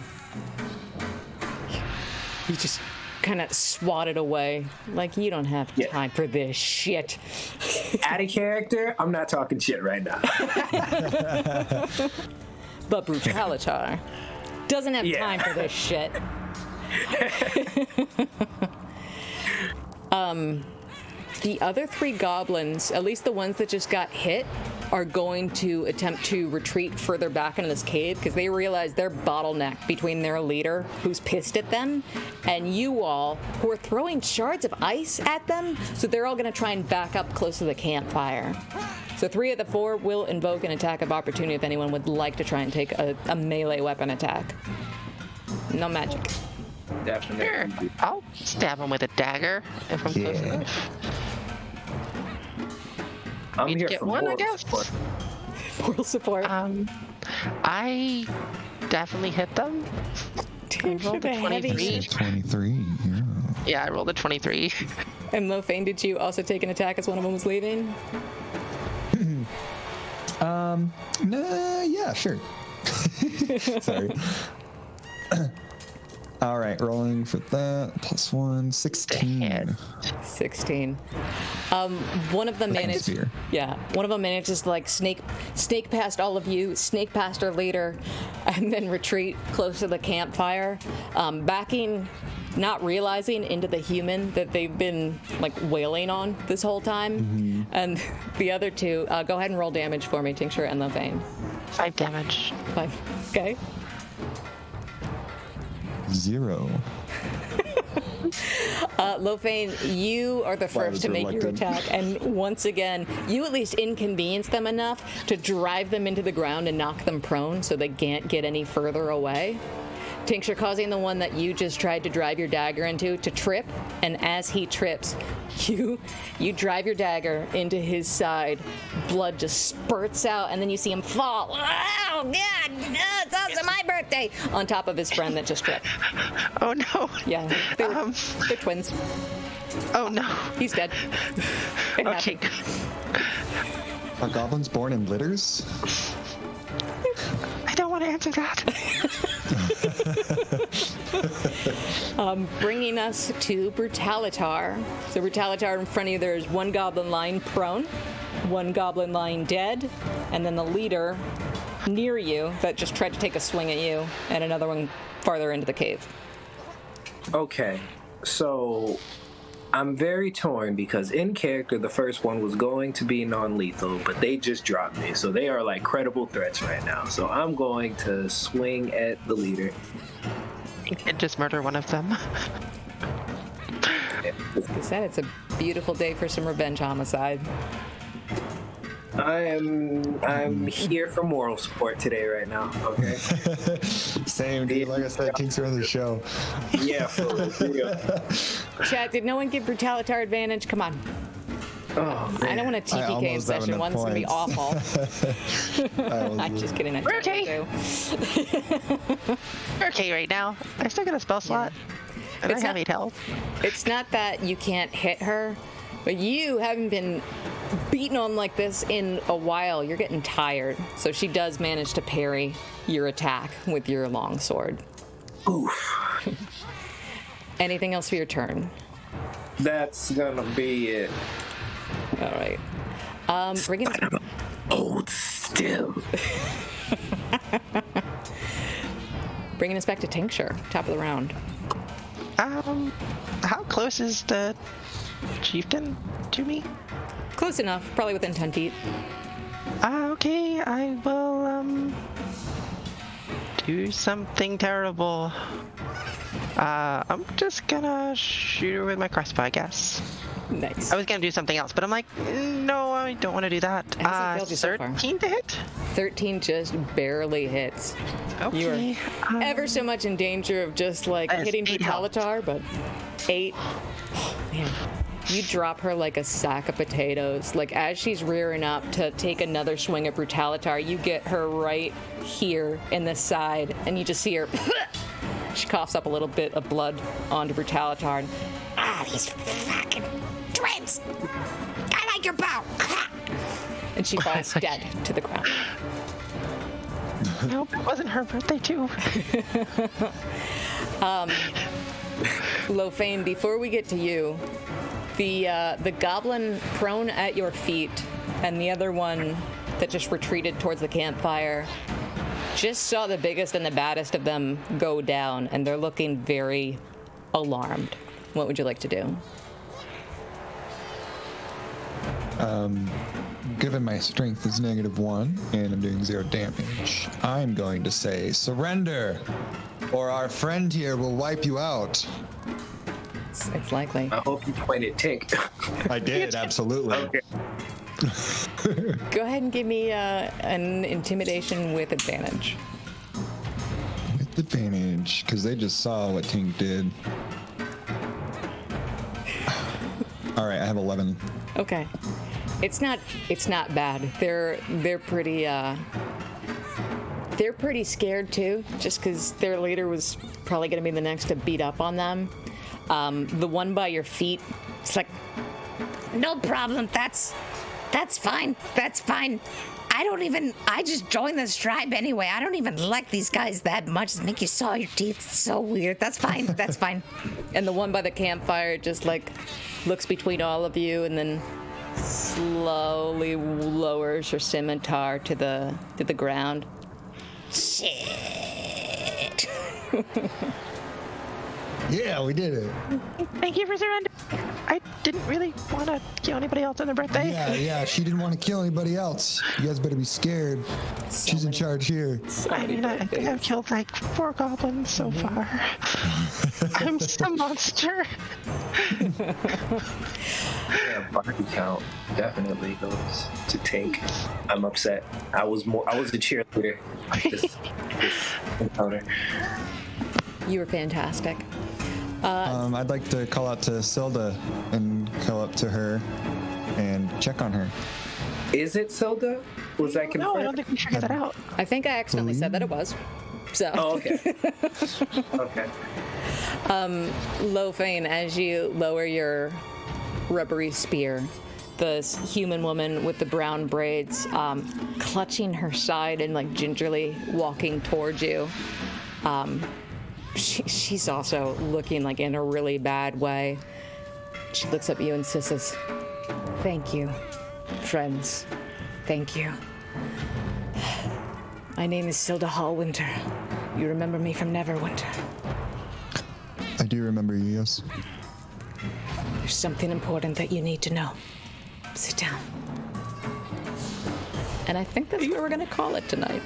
S3: You just kind of swatted away. Like, you don't have time for this shit.
S4: Out of character, I'm not talking shit right now.
S3: But Brutalitar doesn't have time for this shit. The other 3 goblins, at least the ones that just got hit, are going to attempt to retreat further back into this cave because they realize they're bottlenecked between their leader, who's pissed at them, and you all, who are throwing shards of ice at them. So they're all going to try and back up close to the campfire. So 3 of the 4 will invoke an attack of opportunity if anyone would like to try and take a melee weapon attack. No magic.
S4: Definitely.
S1: Sure. I'll stab him with a dagger if I'm close enough.
S4: I'm
S1: Need to
S4: here
S1: get
S4: for
S1: one, I
S4: moral
S1: guess.
S4: support.
S3: Moral support.
S1: I definitely hit them. I rolled a 23.
S2: 23, yeah.
S1: Yeah, I rolled a 23.
S3: And Lofane, did you also take an attack as one of them was leaving?
S2: Nah, yeah, sure. Sorry. All right, rolling for that. +1, 16.
S3: 16. One of them managed.
S2: Spear.
S3: Yeah, one of them manages to like snake past all of you, snake past our leader, and then retreat close to the campfire, backing, not realizing into the human that they've been like wailing on this whole time. Mm-hmm. And the other 2, go ahead and roll damage for me, Tincture and Lofane.
S1: 5 damage.
S3: 5. Okay.
S2: 0.
S3: Lofane, you are the first to make your attack, and once again, you at least inconvenience them enough to drive them into the ground and knock them prone so they can't get any further away. Tincture, causing the one that you just tried to drive your dagger into to trip, and as he trips, you drive your dagger into his side, blood just spurts out, and then you see him fall. Oh, God! Oh, it's also my birthday! On top of his friend that just tripped.
S1: Oh no.
S3: Yeah, they're twins.
S1: Oh no.
S3: He's dead. It
S1: Okay.
S3: happened.
S2: Are goblins born in litters?
S1: I don't want to answer that.
S3: Bringing us to Brutalitar. So Brutalitar, in front of you, there's 1 goblin lying prone, 1 goblin lying dead, and then the leader near you that just tried to take a swing at you, and another one farther into the cave.
S4: Okay, so I'm very torn because in character the first one was going to be non-lethal, but they just dropped me, so they are like credible threats right now. So I'm going to swing at the leader.
S1: And just murder one of them.
S3: Like I said, it's a beautiful day for some revenge homicide.
S4: I'm here for moral support today right now, okay?
S2: Same, dude. Like I said, Kings are on the show.
S4: Yeah, for real.
S3: Chat, did no one give Brutalitar advantage? Come on.
S4: Oh,
S3: I don't want a TPK in
S2: almost have
S3: session
S2: enough
S3: one. It's going to be
S2: points.
S3: awful. I'm just kidding.
S1: We're okay. We're okay right now. I still got a spell slot. And
S3: It's
S1: I have
S3: not-
S1: 8 health.
S3: It's not that you can't hit her, but you haven't been beaten on like this in a while. You're getting tired. So she does manage to parry your attack with your longsword.
S4: oof.
S3: Anything else for your turn?
S4: That's gonna be it.
S3: All right. Bring it.
S6: Hold still.
S3: Bringing us back to Tincture, top of the round.
S1: How close is the chieftain to me?
S3: Close enough, probably within 10 feet.
S1: Okay, I will, do something terrible. I'm just gonna shoot her with my crossbow, I guess.
S3: Nice.
S1: I was gonna do something else, but I'm like, no, I don't want to do that.
S3: Hasn't failed you so far.
S1: 13 to hit?
S3: 13 just barely hits.
S1: Okay.
S3: You are ever so much in danger of just like
S1: That is
S3: hitting
S1: 8 health.
S3: Brutalitar, but 8. Oh, man. You drop her like a sack of potatoes. Like as she's rearing up to take another swing at Brutalitar, you get her right here in the side, and you just see her. She coughs up a little bit of blood onto Brutalitar. And,
S5: These fucking twins! I like your bow!
S3: and she falls dead to the ground.
S1: Nope, it wasn't her birthday too.
S3: Lofane, before we get to you, the goblin prone at your feet and the other one that just retreated towards the campfire just saw the biggest and the baddest of them go down, and they're looking very alarmed. What would you like to do?
S2: Given my strength is -1 and I'm doing 0 damage, I'm going to say surrender, or our friend here will wipe you out.
S3: It's likely.
S4: I hope you pointed Tink.
S2: I did, absolutely.
S4: Okay.
S3: Go ahead and give me an intimidation with advantage.
S2: With advantage, because they just saw what Tink did. All right, I have 11.
S3: Okay. It's not bad. They're pretty scared too, just because their leader was probably going to be the next to beat up on them. The one by your feet, it's like,
S5: No problem. That's fine. That's fine. I just joined this tribe anyway. I don't even like these guys that much. I think you saw your teeth. It's so weird. That's fine. That's fine.
S3: and the one by the campfire just like looks between all of you and then slowly lowers her scimitar to the ground.
S5: Shit.
S2: Yeah, we did it.
S1: Thank you for surrendering. I didn't really want to kill anybody else on their birthday.
S2: Yeah, she didn't want to kill anybody else. You guys better be scared. She's in charge here.
S1: I mean, I think I've killed like 4 goblins so far. I'm some monster.
S4: Yeah, body count definitely goes to Tink. I'm upset. I was a cheerleader this encounter.
S3: You were fantastic.
S2: I'd like to call out to Silda and go up to her and check on her.
S4: Is it Silda? Was that confirmed?
S1: No, I don't think we figured that out.
S3: I think I accidentally said that it was. So.
S4: Oh, okay. Okay.
S3: Lofane, as you lower your rubbery spear, the human woman with the brown braids clutching her side and like gingerly walking towards you. She's also looking like in a really bad way. She looks up at you and says, "Thank you, friends. Thank you. My name is Silda Hallwinter. You remember me from Neverwinter.
S2: I do remember you, yes.
S3: There's something important that you need to know. Sit down." And I think that's where we're going to call it tonight.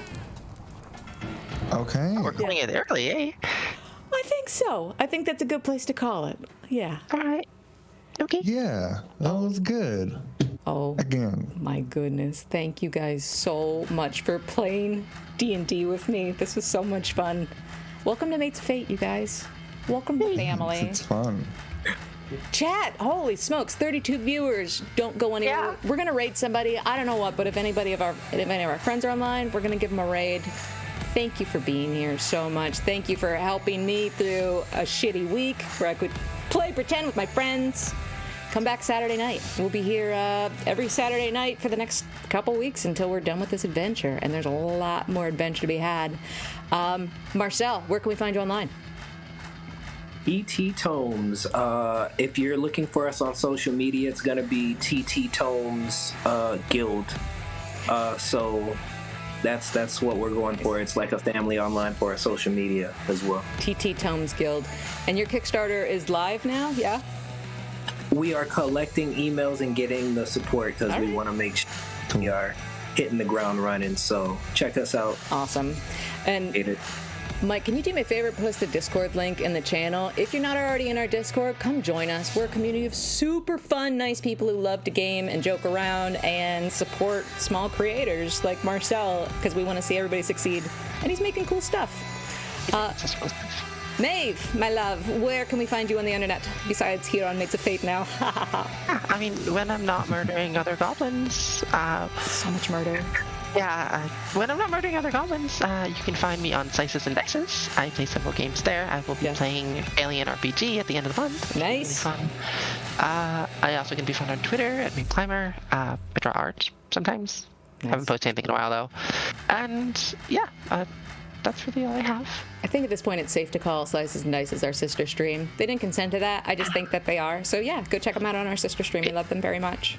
S2: Okay.
S1: We're calling it early, eh?
S3: I think so. I think that's a good place to call it. Yeah.
S1: All right. Okay.
S2: Yeah, that was good.
S3: Oh,
S2: Again.
S3: my goodness. Thank you guys so much for playing D&D with me. This was so much fun. Welcome to Mates of Fate, you guys. Welcome to family.
S2: It's fun.
S3: Chat, holy smokes, 32 viewers. Don't go anywhere.
S1: Yeah.
S3: We're gonna raid somebody. I don't know what, but if any of our friends are online, we're gonna give them a raid. Thank you for being here so much. Thank you for helping me through a shitty week where I could play pretend with my friends. Come back Saturday night. We'll be here every Saturday night for the next couple weeks until we're done with this adventure. And there's a lot more adventure to be had. Marcel, where can we find you online?
S4: TTTomes. If you're looking for us on social media, it's gonna be TTTomes Guild. So that's what we're going for. It's like a family online for our social media as well.
S3: TTTomes Guild. And your Kickstarter is live now, yeah?
S4: We are collecting emails and getting the support because we want to make sure we are hitting the ground running. So check us out.
S3: Awesome. And Mike, can you do me a favor? Post the Discord link in the channel. If you're not already in our Discord, come join us. We're a community of super fun, nice people who love to game and joke around and support small creators like Marcel because we want to see everybody succeed. And he's making cool stuff. Maeve, my love, where can we find you on the internet besides here on Mates of Fate now?
S1: I mean, when I'm not murdering other goblins.
S3: So much murder.
S1: Yeah, when I'm not murdering other goblins, you can find me on Slices and Dices. I play several games there. I will be playing Alien RPG at the end of the month.
S3: Nice.
S1: Really fun. I also can be found on Twitter at Maeve Climber. I draw art sometimes.
S3: Nice.
S1: Haven't posted anything in a while though. And yeah, that's really all I have.
S3: I think at this point it's safe to call Slices and Dices our sister stream. They didn't consent to that. I just think that they are. So yeah, go check them out on our sister stream. We love them very much.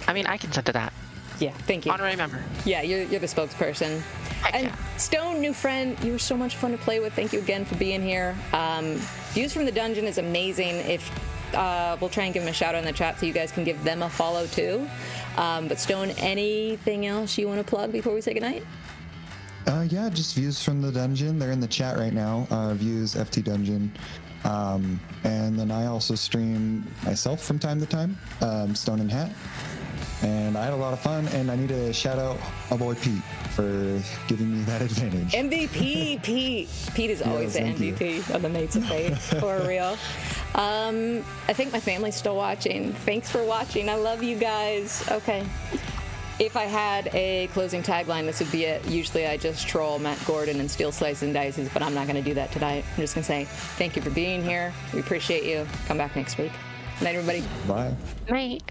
S1: I mean, I consent to that.
S3: Yeah, thank you.
S1: Honorary member.
S3: Yeah, you're the spokesperson.
S1: Heck
S3: And
S1: yeah.
S3: Stone, new friend, you were so much fun to play with. Thank you again for being here. Views from the Dungeon is amazing. If we'll try and give them a shout out in the chat so you guys can give them a follow too. But Stone, anything else you want to plug before we say goodnight?
S2: Yeah, just Views from the Dungeon. They're in the chat right now. Views FT Dungeon. And then I also stream myself from time to time, Stone and Hat. And I had a lot of fun, and I need to shout out my boy Pete for giving me that advantage.
S3: MVP, Pete. Pete is always the MVP of the Mates of Fate, for real. I think my family's still watching. Thanks for watching. I love you guys. Okay. If I had a closing tagline, this would be it. Usually I just troll Matt Gordon and steal Slices and Dices, but I'm not going to do that tonight. I'm just going to say thank you for being here. We appreciate you. Come back next week. Good night, everybody.
S2: Bye.
S1: Night.